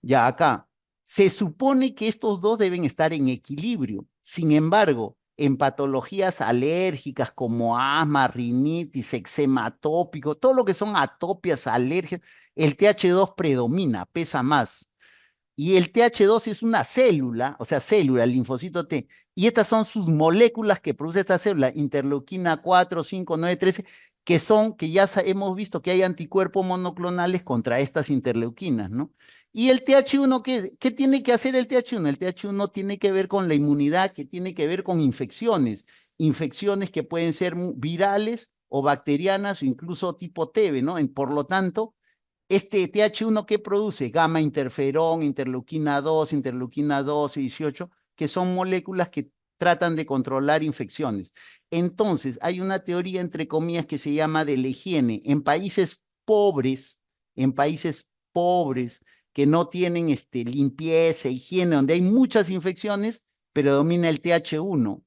Ya acá, se supone que estos dos deben estar en equilibrio. Sin embargo, en patologías alérgicas como asma, rinitis, eczema atópico, todo lo que son atopias, alergias, el TH2 predomina, pesa más. Y el TH2 es una célula, o sea, célula, el linfocito T. Y estas son sus moléculas que produce esta célula, interleuquina 4, 5, 9, 13, que ya hemos visto que hay anticuerpos monoclonales contra estas interleuquinas, ¿no? Y el TH1, ¿qué tiene que hacer el TH1? El TH1 tiene que ver con la inmunidad, que tiene que ver con infecciones que pueden ser virales o bacterianas o incluso tipo TB, ¿no? Por lo tanto, este TH1 que produce gamma interferón, interleuquina 2 y 18, que son moléculas que tratan de controlar infecciones. Entonces, hay una teoría, entre comillas, que se llama de la higiene. En países pobres que no tienen limpieza, higiene, donde hay muchas infecciones, predomina el TH1,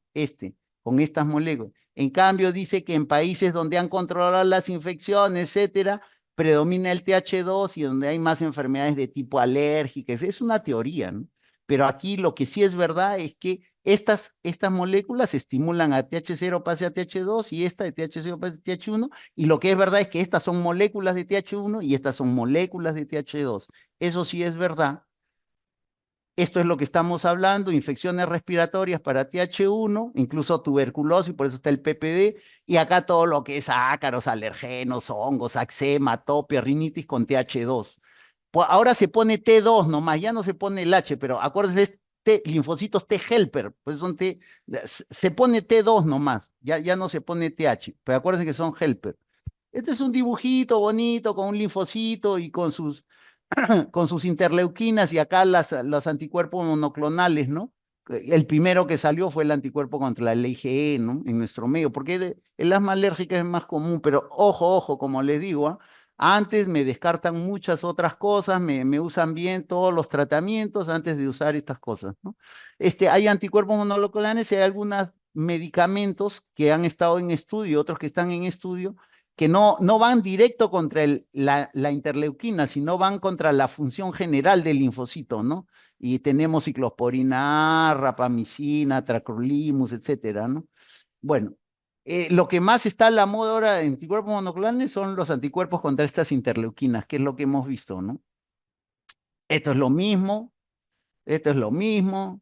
con estas moléculas. En cambio, dice que en países donde han controlado las infecciones, etcétera, predomina el TH2 y donde hay más enfermedades de tipo alérgicas. Es una teoría, ¿no? Pero aquí lo que sí es verdad es que estas moléculas estimulan a TH0 pase a TH2 y esta de TH0 pase a TH1, y lo que es verdad es que estas son moléculas de TH1 y estas son moléculas de TH2. Eso sí es verdad. Esto es lo que estamos hablando, infecciones respiratorias para TH1, incluso tuberculosis, por eso está el PPD, y acá todo lo que es ácaros, alergenos, hongos, eczema, atopia, rinitis con TH2. Ahora se pone T2 nomás, ya no se pone el H, pero acuérdense, es linfocitos T helper, pues son se pone T2 nomás, ya no se pone TH, pero acuérdense que son helper. Este es un dibujito bonito con un linfocito y con sus interleuquinas y acá los anticuerpos monoclonales, ¿no? El primero que salió fue el anticuerpo contra el IgE, ¿no? En nuestro medio, porque el asma alérgica es más común, pero ojo, como les digo, ¿ah? Antes me descartan muchas otras cosas, me usan bien todos los tratamientos antes de usar estas cosas, ¿no? Hay anticuerpos monoclonales y hay algunos medicamentos que han estado en estudio, otros que están en estudio, que no van directo contra la interleuquina, sino van contra la función general del linfocito, ¿no? Y tenemos ciclosporina A, rapamicina, tacrolimus, etcétera, ¿no? Bueno, lo que más está a la moda ahora en anticuerpos monoclonales son los anticuerpos contra estas interleuquinas, que es lo que hemos visto, ¿no? Esto es lo mismo, esto es lo mismo,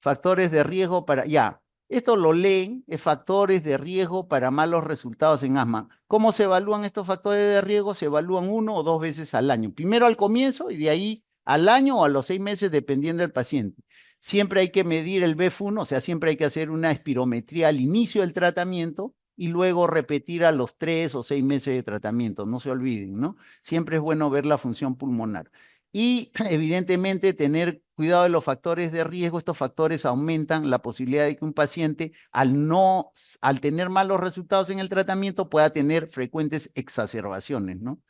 factores de riesgo para, ya, esto lo leen, es factores de riesgo para malos resultados en asma. ¿Cómo se evalúan estos factores de riesgo? Se evalúan 1 o 2 veces al año. Primero al comienzo y de ahí al año o a los 6 meses, dependiendo del paciente. Siempre hay que medir el BEF1, o sea, siempre hay que hacer una espirometría al inicio del tratamiento y luego repetir a los 3 o 6 meses de tratamiento, no se olviden, ¿no? Siempre es bueno ver la función pulmonar. Y evidentemente tener cuidado de los factores de riesgo. Estos factores aumentan la posibilidad de que un paciente al tener malos resultados en el tratamiento pueda tener frecuentes exacerbaciones, ¿no?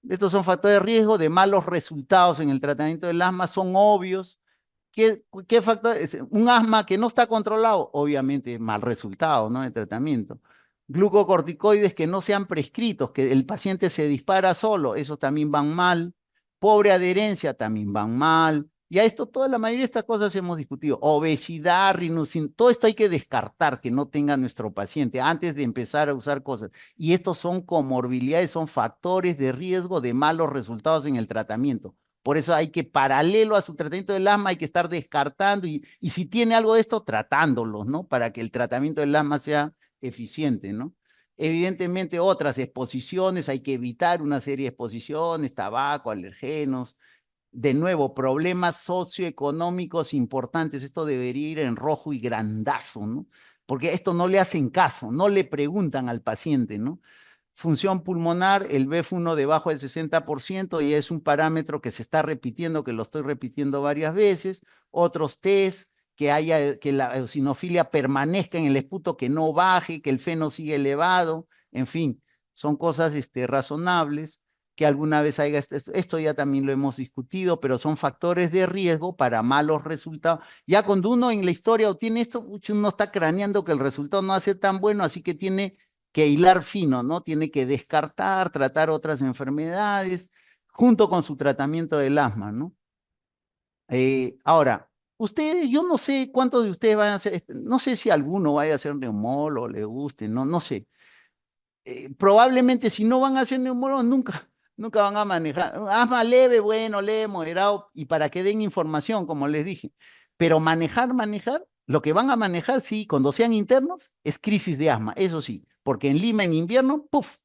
Estos son factores de riesgo de malos resultados en el tratamiento del asma, son obvios. ¿Qué factor? Un asma que no está controlado, obviamente mal resultado, ¿no? El tratamiento. Glucocorticoides que no sean prescritos, que el paciente se dispara solo, esos también van mal. Pobre adherencia, también van mal. Y a esto, toda la mayoría de estas cosas hemos discutido. Obesidad, rinocin, todo esto hay que descartar que no tenga nuestro paciente antes de empezar a usar cosas. Y estos son comorbilidades, son factores de riesgo de malos resultados en el tratamiento. Por eso hay que, paralelo a su tratamiento del asma, hay que estar descartando y si tiene algo de esto, tratándolos, ¿no? Para que el tratamiento del asma sea eficiente, ¿no? Evidentemente, otras exposiciones, hay que evitar una serie de exposiciones, tabaco, alergenos. De nuevo, problemas socioeconómicos importantes. Esto debería ir en rojo y grandazo, ¿no? Porque esto no le hacen caso, no le preguntan al paciente, ¿no? Función pulmonar, el BF1 debajo del 60% y es un parámetro que se está repitiendo, que lo estoy repitiendo varias veces. Otros test, que la eosinofilia permanezca en el esputo, que no baje, que el feno siga elevado, en fin, son cosas razonables. Que alguna vez haya, esto ya también lo hemos discutido, pero son factores de riesgo para malos resultados. Ya cuando uno en la historia obtiene esto, uno está craneando que el resultado no va a ser tan bueno, así que tiene que hilar fino, ¿no? Tiene que descartar, tratar otras enfermedades, junto con su tratamiento del asma, ¿no? Ahora, ustedes, yo no sé cuántos de ustedes van a hacer, no sé si alguno vaya a hacer neumólogo, le guste, no sé. Probablemente si no van a hacer neumólogo, nunca van a manejar. Asma leve, bueno, leve, moderado, y para que den información, como les dije. Pero manejar, lo que van a manejar, sí, cuando sean internos, es crisis de asma, eso sí, porque en Lima en invierno, ¡puf!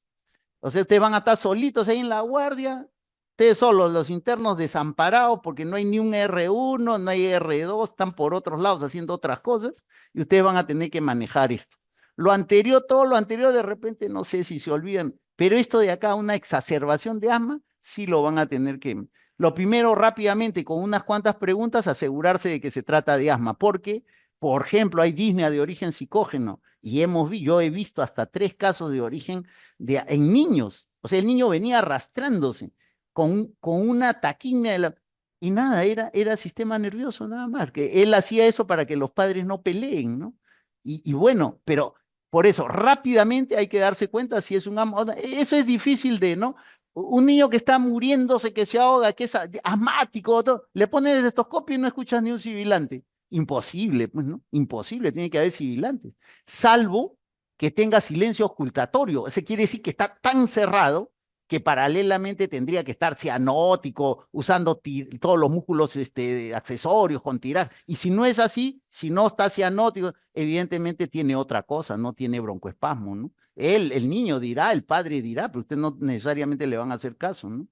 O sea, ustedes van a estar solitos ahí en la guardia, ustedes solos, los internos desamparados, porque no hay ni un R1, no hay R2, están por otros lados haciendo otras cosas, y ustedes van a tener que manejar esto. Lo anterior, todo lo anterior, de repente, no sé si se olvidan, pero esto de acá, una exacerbación de asma, sí lo van a tener que. Lo primero, rápidamente, con unas cuantas preguntas, asegurarse de que se trata de asma, porque, por ejemplo, hay disnea de origen psicógeno, y yo he visto hasta 3 casos de origen en niños. O sea, el niño venía arrastrándose con una taquimia y nada, era sistema nervioso nada más, que él hacía eso para que los padres no peleen, ¿no? Y bueno, pero por eso rápidamente hay que darse cuenta si es un eso es difícil de, ¿no? Un niño que está muriéndose, que se ahoga, que es asmático, todo, le pones el estetoscopio y no escuchas ni un sibilante. Imposible, pues, ¿no? Imposible, tiene que haber sibilantes. Salvo que tenga silencio ocultatorio. Eso quiere decir que está tan cerrado que paralelamente tendría que estar cianótico, usando todos los músculos accesorios con tirar. Y si no es así, si no está cianótico, evidentemente tiene otra cosa, no tiene broncoespasmo, ¿no? Él, el niño dirá, el padre dirá, pero usted no necesariamente le van a hacer caso, ¿no?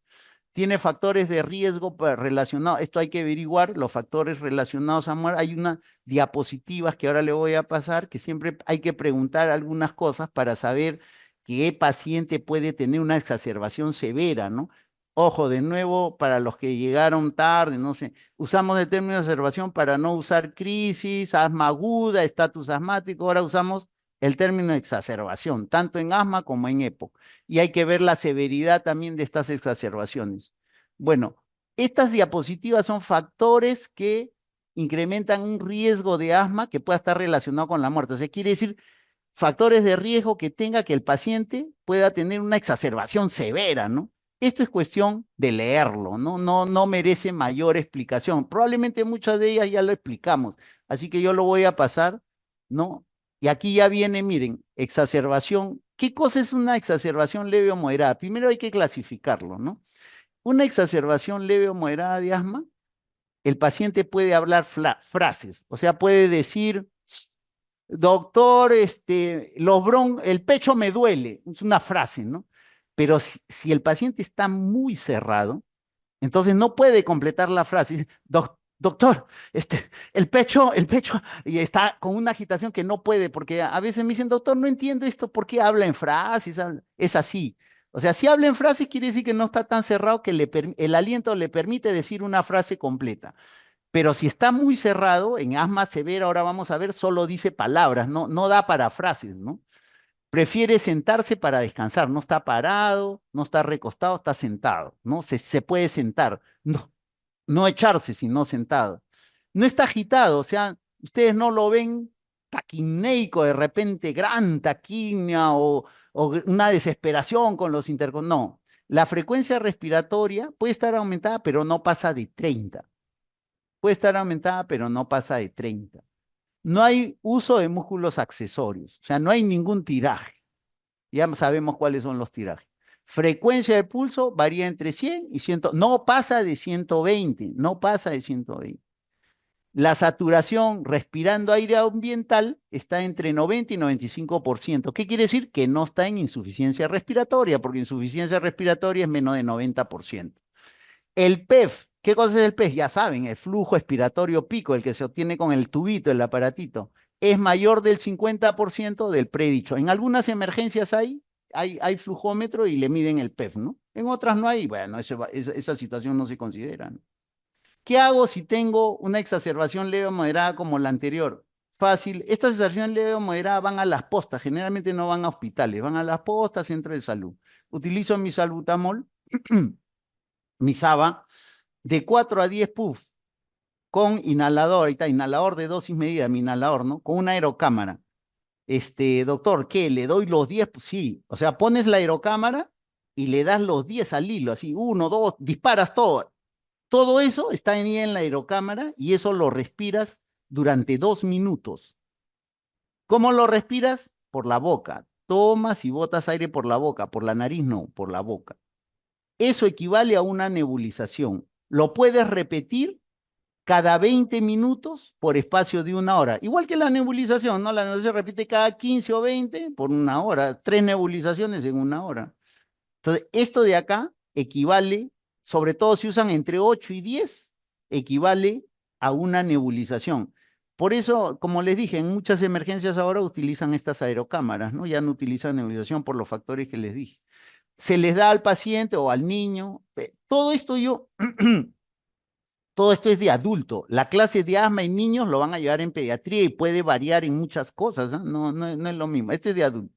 Tiene factores de riesgo relacionados, esto hay que averiguar, los factores relacionados a muerte. Hay unas diapositivas que ahora le voy a pasar, que siempre hay que preguntar algunas cosas para saber qué paciente puede tener una exacerbación severa, ¿no? Ojo, de nuevo, para los que llegaron tarde, no sé, usamos el término de exacerbación para no usar crisis, asma aguda, estatus asmático, ahora usamos el término exacerbación, tanto en asma como en EPOC y hay que ver la severidad también de estas exacerbaciones. Bueno, estas diapositivas son factores que incrementan un riesgo de asma que pueda estar relacionado con la muerte. O sea, quiere decir factores de riesgo que tenga que el paciente pueda tener una exacerbación severa, ¿no? Esto es cuestión de leerlo, ¿no? No merece mayor explicación. Probablemente muchas de ellas ya lo explicamos, así que yo lo voy a pasar, ¿no? Y aquí ya viene, miren, exacerbación. ¿Qué cosa es una exacerbación leve o moderada? Primero hay que clasificarlo, ¿no? Una exacerbación leve o moderada de asma, el paciente puede hablar frases, o sea, puede decir, doctor, el pecho me duele, es una frase, ¿no? Pero si el paciente está muy cerrado, entonces no puede completar la frase. Doctor, el pecho, y está con una agitación que no puede, porque a veces me dicen, doctor, no entiendo esto, ¿por qué habla en frases? Es así. O sea, si habla en frases, quiere decir que no está tan cerrado que el aliento le permite decir una frase completa. Pero si está muy cerrado, en asma severa, ahora vamos a ver, solo dice palabras, no da para frases, ¿no? Prefiere sentarse para descansar, no está parado, no está recostado, está sentado, ¿no? Se puede sentar, no, no echarse, sino sentado. No está agitado, o sea, ustedes no lo ven taquineico, de repente gran taquimia o una desesperación con los intercom. No, la frecuencia respiratoria puede estar aumentada, pero no pasa de 30. Puede estar aumentada, pero no pasa de 30. No hay uso de músculos accesorios, o sea, no hay ningún tiraje. Ya sabemos cuáles son los tirajes. Frecuencia de pulso varía entre 100 y 100, no pasa de 120, no pasa de 120. La saturación respirando aire ambiental está entre 90 y 95%. ¿Qué quiere decir? Que no está en insuficiencia respiratoria, porque insuficiencia respiratoria es menos de 90%. El PEF, ¿qué cosa es el PEF? Ya saben, el flujo expiratorio pico, el que se obtiene con el tubito, el aparatito, es mayor del 50% del predicho. En algunas emergencias hay flujómetro y le miden el PEF, ¿no? En otras no hay, bueno, esa situación no se considera, ¿no? ¿Qué hago si tengo una exacerbación leve o moderada como la anterior? Fácil. Estas exacerbaciones leve o moderada van a las postas, generalmente no van a hospitales, van a las postas, centro de salud. Utilizo mi salbutamol, mi SABA, de 4 a 10 puff con inhalador, ahí está, inhalador de dosis medida, mi inhalador, ¿no? Con una aerocámara. Doctor, ¿qué? ¿Le doy los 10? Pues sí, o sea, pones la aerocámara y le das los 10 al hilo, así, uno, dos, disparas todo. Todo eso está ahí en la aerocámara y eso lo respiras durante 2 minutos. ¿Cómo lo respiras? Por la boca. Tomas y botas aire por la boca, por la nariz no, por la boca. Eso equivale a una nebulización. Lo puedes repetir cada 20 minutos por espacio de 1 hora. Igual que la nebulización, ¿no? La nebulización se repite cada 15 o 20 por 1 hora. 3 nebulizaciones en 1 hora. Entonces, esto de acá equivale, sobre todo si usan entre 8 y 10, equivale a una nebulización. Por eso, como les dije, en muchas emergencias ahora utilizan estas aerocámaras, ¿no? Ya no utilizan nebulización por los factores que les dije. Se les da al paciente o al niño. Todo esto todo esto es de adulto. La clase de asma en niños lo van a llevar en pediatría y puede variar en muchas cosas, ¿no? No es lo mismo. Este es de adulto.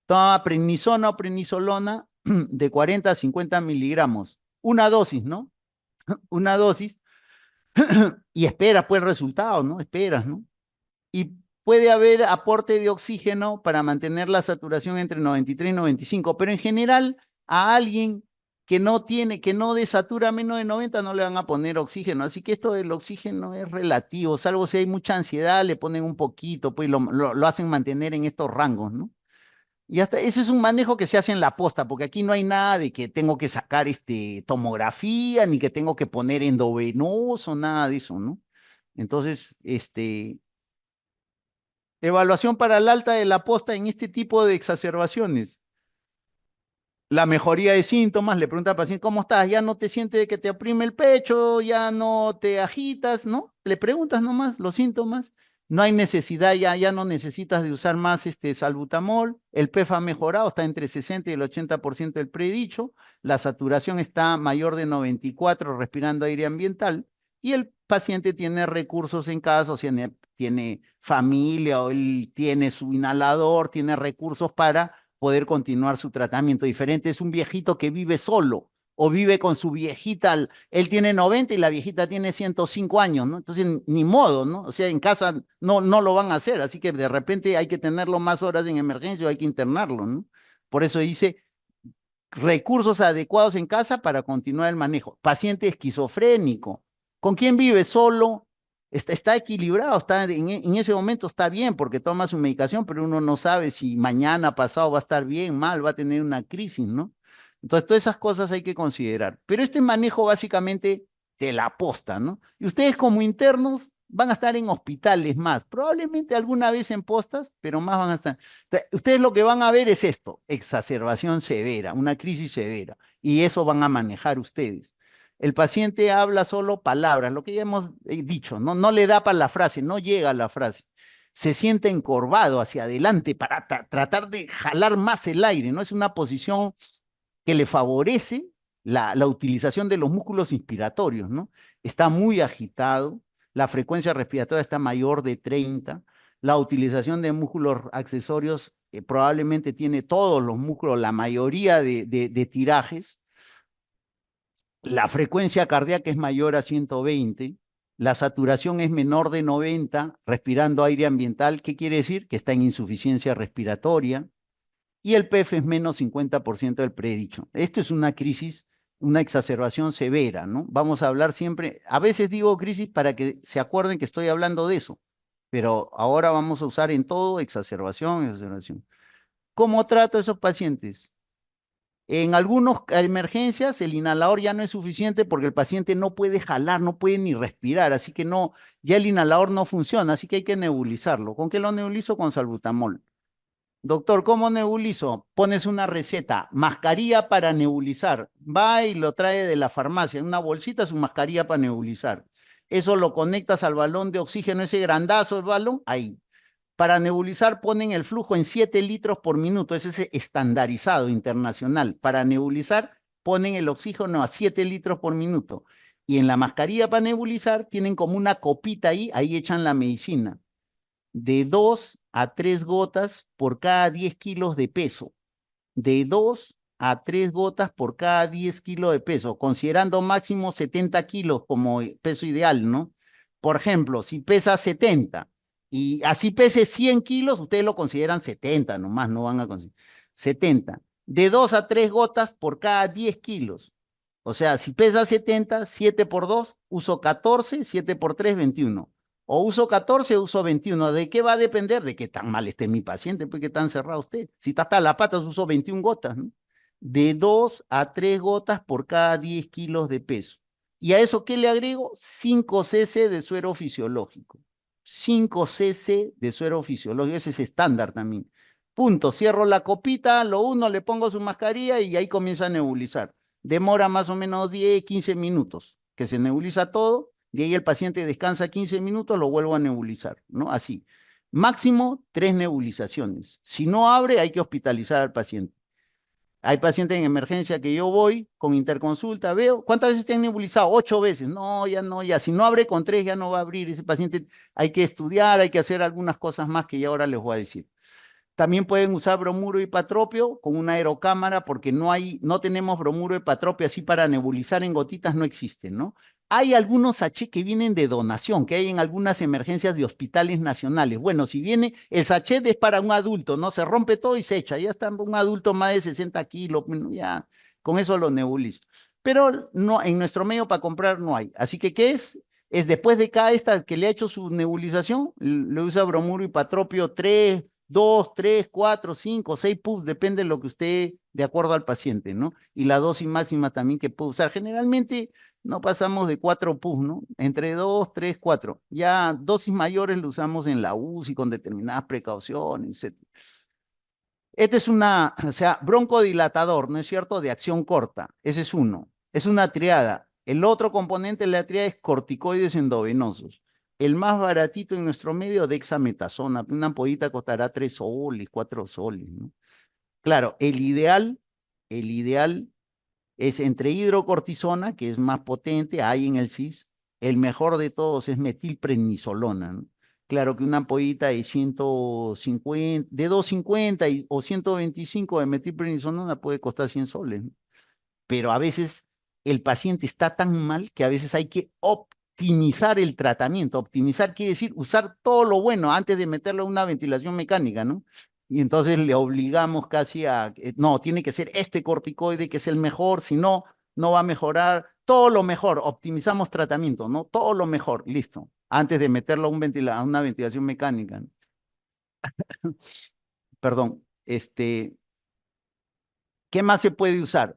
Toma prednisona o prednisolona de 40 a 50 miligramos. Una dosis, ¿no? Una dosis y espera pues el resultado, ¿no? Esperas, ¿no? Y puede haber aporte de oxígeno para mantener la saturación entre 93 y 95, pero en general a alguien que no desatura menos de 90 no le van a poner oxígeno, así que esto del oxígeno es relativo, salvo si hay mucha ansiedad, le ponen un poquito, pues lo hacen mantener en estos rangos, ¿no? Y hasta ese es un manejo que se hace en la posta, porque aquí no hay nada de que tengo que sacar tomografía, ni que tengo que poner endovenoso, nada de eso, ¿no? Entonces, evaluación para el alta de la posta en este tipo de exacerbaciones. La mejoría de síntomas, le pregunta al paciente, ¿cómo estás? ¿Ya no te sientes que te oprime el pecho? ¿Ya no te agitas? ¿No? Le preguntas nomás los síntomas. No hay necesidad, ya no necesitas de usar más salbutamol. El PEF ha mejorado, está entre 60 y el 80% del predicho. La saturación está mayor de 94 respirando aire ambiental. Y el paciente tiene recursos en casa, o sea, tiene familia o él tiene su inhalador, tiene recursos para poder continuar su tratamiento. Diferente es un viejito que vive solo o vive con su viejita, él tiene 90 y la viejita tiene 105 años, ¿no? Entonces, ni modo, ¿no? O sea, en casa no lo van a hacer, así que de repente hay que tenerlo más horas en emergencia o hay que internarlo, ¿no? Por eso dice recursos adecuados en casa para continuar el manejo. Paciente esquizofrénico, ¿con quién vive? Solo, está equilibrado, en ese momento está bien porque toma su medicación, pero uno no sabe si mañana, pasado va a estar bien, mal, va a tener una crisis, ¿no? Entonces, todas esas cosas hay que considerar. Pero este manejo básicamente de la posta, ¿no? Y ustedes como internos van a estar en hospitales más, probablemente alguna vez en postas, pero más van a estar. Ustedes lo que van a ver es esto, exacerbación severa, una crisis severa, y eso van a manejar ustedes. El paciente habla solo palabras, lo que ya hemos dicho, no le da para la frase, no llega a la frase. Se siente encorvado hacia adelante para tratar de jalar más el aire, ¿no? Es una posición que le favorece la utilización de los músculos inspiratorios, ¿no? Está muy agitado, la frecuencia respiratoria está mayor de 30, La utilización de músculos accesorios probablemente tiene todos los músculos, la mayoría de tirajes. La frecuencia cardíaca es mayor a 120, la saturación es menor de 90, respirando aire ambiental. ¿Qué quiere decir? Que está en insuficiencia respiratoria. Y el PEF es menos 50% del predicho. Esto es una crisis, una exacerbación severa, ¿no? Vamos a hablar siempre, a veces digo crisis para que se acuerden que estoy hablando de eso, pero ahora vamos a usar en todo exacerbación, exacerbación. ¿Cómo trato a esos pacientes? En algunas emergencias el inhalador ya no es suficiente porque el paciente no puede jalar, no puede ni respirar, así que no, ya el inhalador no funciona, así que hay que nebulizarlo. ¿Con qué lo nebulizo? Con salbutamol. Doctor, ¿cómo nebulizo? Pones una receta, mascarilla para nebulizar. Va y lo trae de la farmacia, en una bolsita su mascarilla para nebulizar. Eso lo conectas al balón de oxígeno, ese grandazo del balón, ahí. Para nebulizar ponen el flujo en 7 litros por minuto, ese es estandarizado internacional. Para nebulizar ponen el oxígeno a 7 litros por minuto. Y en la mascarilla para nebulizar tienen como una copita ahí, ahí echan la medicina de 2 a 3 gotas por cada 10 kilos de peso. De 2 a 3 gotas por cada 10 kilos de peso, considerando máximo 70 kilos como peso ideal, ¿no? Por ejemplo, si pesa 70 y así pese 100 kilos, ustedes lo consideran 70, nomás no van a considerar 70. De 2 a 3 gotas por cada 10 kilos. O sea, si pesa 70, 7 por 2, uso 14, 7 por 3, 21. O uso 14 o uso 21. ¿De qué va a depender? De qué tan mal esté mi paciente, pues qué tan cerrado usted. Si está hasta la patas, uso 21 gotas, ¿no? De 2 a 3 gotas por cada 10 kilos de peso. ¿Y a eso qué le agrego? 5 cc de suero fisiológico. 5 cc de suero fisiológico, ese es estándar también. Punto, cierro la copita, lo uno, le pongo su mascarilla y ahí comienza a nebulizar. Demora más o menos 10, 15 minutos, que se nebuliza todo, de ahí el paciente descansa 15 minutos, lo vuelvo a nebulizar, ¿no? Así. Máximo 3 nebulizaciones. Si no abre, hay que hospitalizar al paciente. Hay pacientes en emergencia que yo voy con interconsulta, veo, ¿cuántas veces te han nebulizado? 8 veces. No, ya no, ya. Si no abre con 3, ya no va a abrir. Ese paciente hay que estudiar, hay que hacer algunas cosas más que ya ahora les voy a decir. También pueden usar bromuro hipatropio con una aerocámara porque no tenemos bromuro hipatropio así para nebulizar en gotitas, no existen, ¿no? Hay algunos sachets que vienen de donación, que hay en algunas emergencias de hospitales nacionales. Bueno, si viene, el sachet es para un adulto, ¿no? Se rompe todo y se echa. Ya está un adulto más de 60 kilos, bueno, ya con eso lo nebulizo. Pero no, en nuestro medio para comprar no hay. Así que, ¿qué es? Es después de cada esta que le ha hecho su nebulización, le usa bromuro hipatropio 3, 2, 3, 4, 5, 6 puffs, depende de lo que usted, de acuerdo al paciente, ¿no? Y la dosis máxima también que puede usar. Generalmente no pasamos de 4 puffs, ¿no? Entre 2, 3, 4. Ya dosis mayores lo usamos en la UCI con determinadas precauciones, etc. Este es una, o sea, broncodilatador, ¿no es cierto? De acción corta. Ese es uno. Es una triada. El otro componente de la triada es corticoides endovenosos. El más baratito en nuestro medio, dexametasona. Una ampollita costará 3 soles, 4 soles, ¿no? Claro, el ideal es entre hidrocortisona, que es más potente, hay en el CIS. El mejor de todos es metilprednisolona, ¿no? Claro que una ampollita de 150, de 250 o 125 de metilprednisolona puede costar 100 soles, ¿no? Pero a veces el paciente está tan mal que a veces hay que optimizar el tratamiento. Optimizar quiere decir usar todo lo bueno antes de meterle una ventilación mecánica, ¿no? Y entonces le obligamos casi a, no, tiene que ser este corticoide que es el mejor, si no, no va a mejorar. Todo lo mejor, optimizamos tratamiento, ¿no? Todo lo mejor, listo, antes de meterlo a una ventilación mecánica, ¿no? Perdón, ¿qué más se puede usar?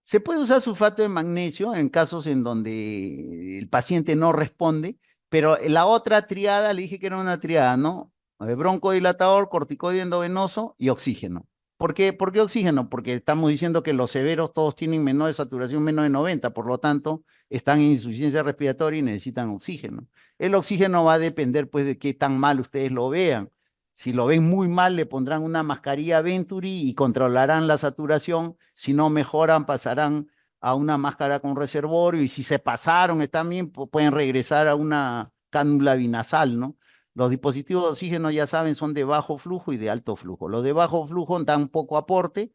Se puede usar sulfato de magnesio en casos en donde el paciente no responde, pero la otra triada, le dije que era una triada, ¿no? Broncodilatador, corticoide endovenoso y oxígeno. ¿Por qué? ¿Por qué oxígeno? Porque estamos diciendo que los severos todos tienen menor de saturación, menos de 90, por lo tanto, están en insuficiencia respiratoria y necesitan oxígeno. El oxígeno va a depender, pues, de qué tan mal ustedes lo vean. Si lo ven muy mal, le pondrán una mascarilla Venturi y controlarán la saturación. Si no mejoran, pasarán a una máscara con reservorio. Y si se pasaron, están bien, pueden regresar a una cánula binasal, ¿no? Los dispositivos de oxígeno, ya saben, son de bajo flujo y de alto flujo. Los de bajo flujo dan poco aporte,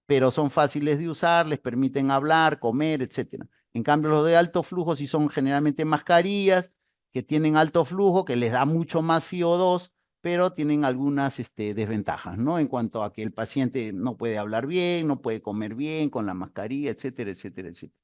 pero son fáciles de usar, les permiten hablar, comer, etcétera. En cambio, los de alto flujo sí son generalmente mascarillas que tienen alto flujo, que les da mucho más FiO2, pero tienen algunas desventajas, ¿no? En cuanto a que el paciente no puede hablar bien, no puede comer bien con la mascarilla, etcétera, etcétera, etcétera.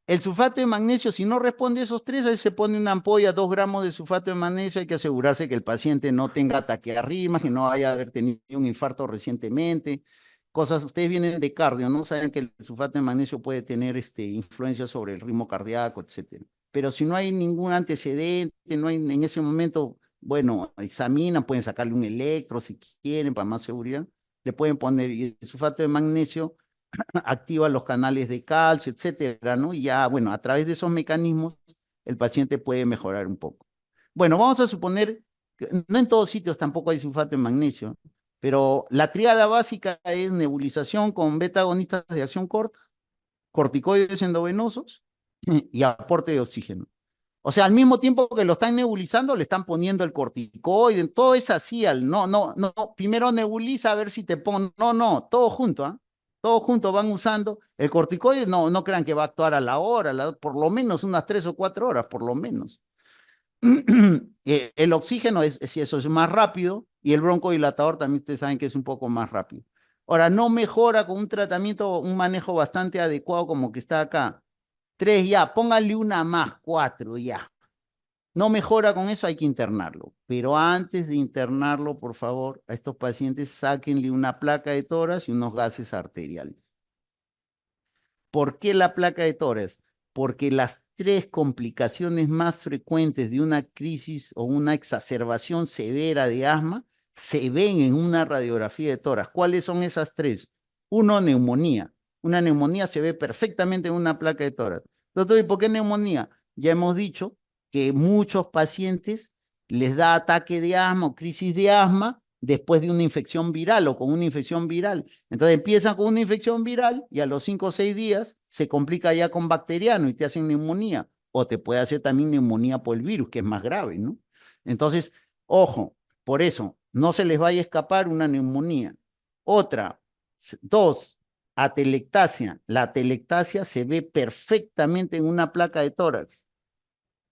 El sulfato de magnesio, si no responde a esos tres, ahí se pone una ampolla, 2 gramos de sulfato de magnesio. Hay que asegurarse que el paciente no tenga taquiarritmia, que no vaya a haber tenido un infarto recientemente. Cosas, ustedes vienen de cardio, ¿no? Saben que el sulfato de magnesio puede tener influencia sobre el ritmo cardíaco, etcétera. Pero si no hay ningún antecedente, no hay en ese momento, bueno, examinan, pueden sacarle un electro si quieren, para más seguridad. Le pueden poner, y el sulfato de magnesio activa los canales de calcio, etcétera, ¿no? Y ya, bueno, a través de esos mecanismos, el paciente puede mejorar un poco. Bueno, vamos a suponer que no en todos sitios tampoco hay sulfato de magnesio, pero la tríada básica es nebulización con beta agonistas de acción corta, corticoides endovenosos y aporte de oxígeno. O sea, al mismo tiempo que lo están nebulizando, le están poniendo el corticoide, todo es así, no, primero nebuliza a ver si te pone, no, todo junto, ¿ah? Todo junto van usando. El corticoide no crean que va a actuar a la hora, por lo menos unas 3 o 4 horas, por lo menos. El oxígeno si eso es más rápido, y el broncodilatador también ustedes saben que es un poco más rápido. Ahora, no mejora con un tratamiento, un manejo bastante adecuado como que está acá. 3 ya, pónganle una más, 4 ya. No mejora con eso, hay que internarlo. Pero antes de internarlo, por favor, a estos pacientes sáquenle una placa de tórax y unos gases arteriales. ¿Por qué la placa de tórax? Porque las 3 complicaciones más frecuentes de una crisis o una exacerbación severa de asma se ven en una radiografía de tórax. ¿Cuáles son esas 3? Uno, neumonía. Una neumonía se ve perfectamente en una placa de tórax. Doctor, ¿y por qué neumonía? Ya hemos dicho que muchos pacientes les da ataque de asma o crisis de asma después de una infección viral o con una infección viral. Entonces empiezan con una infección viral y a los 5 o 6 días se complica ya con bacteriano y te hacen neumonía. O te puede hacer también neumonía por el virus, que es más grave, ¿no? Entonces, ojo, por eso, no se les vaya a escapar una neumonía. Otra, 2, atelectasia. La atelectasia se ve perfectamente en una placa de tórax.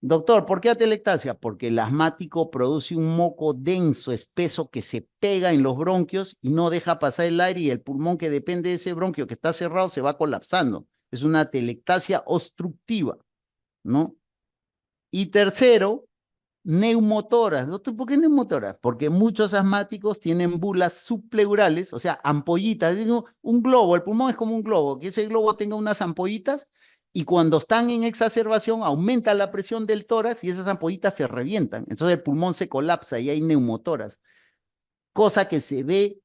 Doctor, ¿por qué atelectasia? Porque el asmático produce un moco denso, espeso, que se pega en los bronquios y no deja pasar el aire, y el pulmón que depende de ese bronquio que está cerrado se va colapsando. Es una atelectasia obstructiva, ¿no? Y tercero, neumotoras. Doctor, ¿por qué neumotoras? Porque muchos asmáticos tienen bulas subpleurales, o sea, ampollitas. Digo, un globo, el pulmón es como un globo, que ese globo tenga unas ampollitas, y cuando están en exacerbación aumenta la presión del tórax y esas ampollitas se revientan. Entonces el pulmón se colapsa y hay neumotoras, cosa que se ve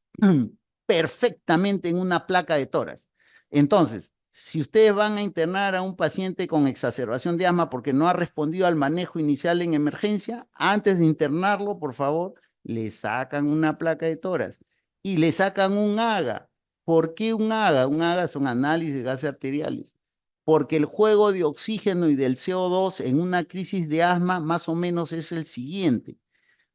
perfectamente en una placa de tórax. Entonces, si ustedes van a internar a un paciente con exacerbación de asma porque no ha respondido al manejo inicial en emergencia, antes de internarlo, por favor, le sacan una placa de tórax y le sacan un AGA. ¿Por qué un AGA? Un AGA son análisis de gases arteriales. Porque el juego de oxígeno y del CO2 en una crisis de asma más o menos es el siguiente.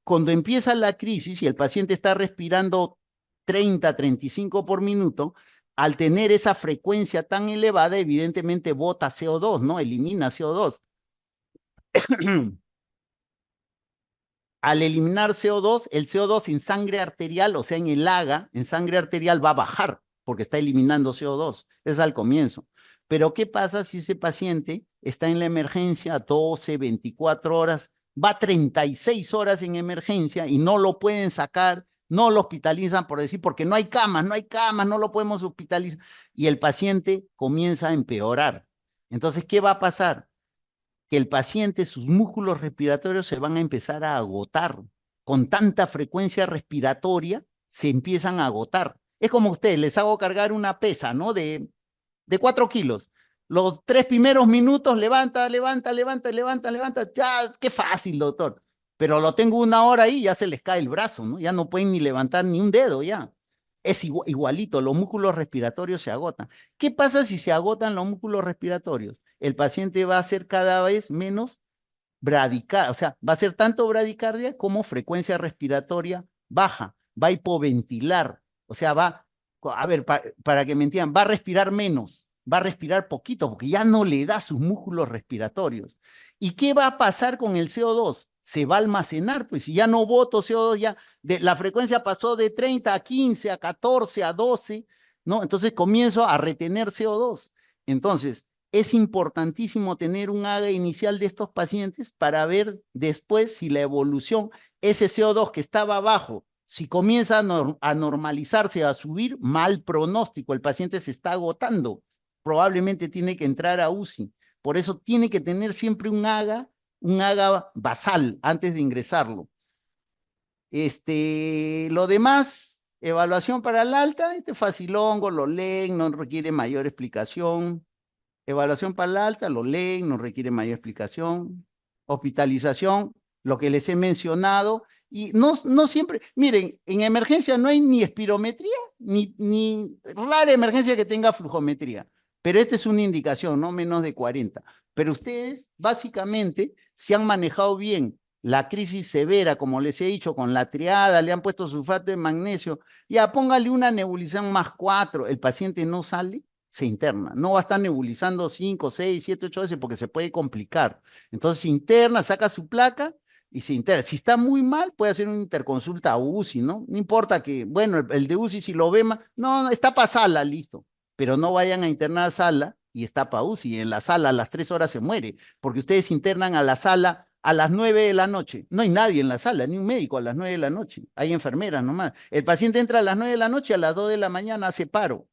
Cuando empieza la crisis y el paciente está respirando 30, 35 por minuto, al tener esa frecuencia tan elevada, evidentemente bota CO2, ¿no? Elimina CO2. Al eliminar CO2, el CO2 en sangre arterial, o sea, en el AGA, en sangre arterial va a bajar porque está eliminando CO2. Es al comienzo. Pero ¿qué pasa si ese paciente está en la emergencia 12, 24 horas, va 36 horas en emergencia y no lo pueden sacar, no lo hospitalizan por decir, porque no hay camas, no hay camas, no lo podemos hospitalizar, y el paciente comienza a empeorar? Entonces, ¿qué va a pasar? Que el paciente, sus músculos respiratorios se van a empezar a agotar. Con tanta frecuencia respiratoria, se empiezan a agotar. Es como ustedes, les hago cargar una pesa, ¿no? De 4 kilos. Los 3 primeros minutos, levanta, levanta, levanta, levanta, levanta. Ya, qué fácil, doctor. Pero lo tengo 1 hora ahí, ya se les cae el brazo, ¿no? Ya no pueden ni levantar ni un dedo, ya. Es igualito, los músculos respiratorios se agotan. ¿Qué pasa si se agotan los músculos respiratorios? El paciente va a ser cada vez menos bradicardia, o sea, va a ser tanto bradicardia como frecuencia respiratoria baja, va a hipoventilar, o sea, a ver, para que me entiendan, va a respirar menos, va a respirar poquito, porque ya no le da sus músculos respiratorios. ¿Y qué va a pasar con el CO2? Se va a almacenar, pues si ya no boto CO2, ya la frecuencia pasó de 30 a 15, a 14, a 12, ¿no? Entonces comienzo a retener CO2. Entonces, es importantísimo tener un AGA inicial de estos pacientes para ver después si la evolución, ese CO2 que estaba bajo, si comienza a normalizarse, a subir, mal pronóstico, el paciente se está agotando, probablemente tiene que entrar a UCI. Por eso tiene que tener siempre un AGA basal antes de ingresarlo. Lo demás, evaluación para el alta, este facilongo, lo leen, no requiere mayor explicación. Evaluación para la alta, lo leen, no requiere mayor explicación. Hospitalización, lo que les he mencionado. Y no siempre, miren, en emergencia no hay ni espirometría, ni rara emergencia que tenga flujometría. Pero esta es una indicación, no menos de 40. Pero ustedes, básicamente, se han manejado bien la crisis severa, como les he dicho, con la triada, le han puesto sulfato de magnesio. Ya póngale una nebulización más 4, el paciente no sale, se interna. No va a estar nebulizando 5, 6, 7, 8 veces porque se puede complicar. Entonces se interna, saca su placa y se interna. Si está muy mal, puede hacer una interconsulta a UCI, ¿no? No importa que, bueno, el de UCI si lo ve más, no, está para sala, listo. Pero no vayan a internar a sala y está para UCI. En la sala a las 3 horas se muere, porque ustedes internan a la sala a las 9 de la noche. No hay nadie en la sala, ni un médico a las 9 de la noche. Hay enfermeras nomás. El paciente entra a las 9 de la noche, a las 2 de la mañana hace paro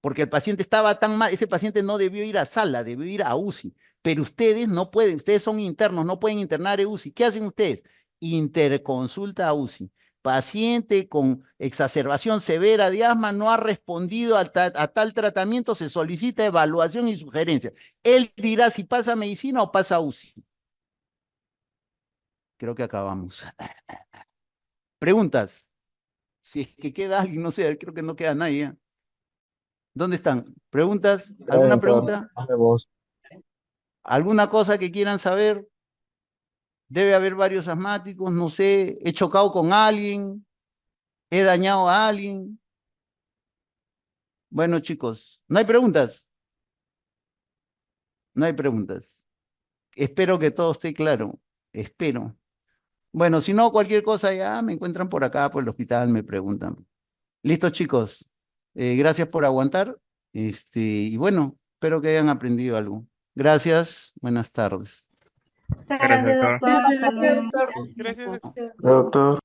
porque el paciente estaba tan mal, ese paciente no debió ir a sala, debió ir a UCI, pero ustedes no pueden, ustedes son internos, no pueden internar en UCI. ¿Qué hacen ustedes? Interconsulta a UCI. Paciente con exacerbación severa de asma no ha respondido a tal tratamiento, se solicita evaluación y sugerencia. Él dirá si pasa medicina o pasa UCI. Creo que acabamos. Preguntas. Si es que queda alguien, no sé, creo que no queda nadie. ¿Eh? ¿Dónde están? ¿Preguntas? ¿Alguna Doctor, pregunta? hable vos. ¿Alguna cosa que quieran saber? Debe haber varios asmáticos, no sé, he chocado con alguien, he dañado a alguien. Bueno, chicos, no hay preguntas, no hay preguntas. Espero que todo esté claro, espero. Bueno, si no, cualquier cosa ya me encuentran por acá, por el hospital, me preguntan. Listo, chicos, gracias por aguantar, y bueno, espero que hayan aprendido algo. Gracias, buenas tardes. Gracias, Gracias, doctor. doctor. Hasta luego. Gracias, Doctor.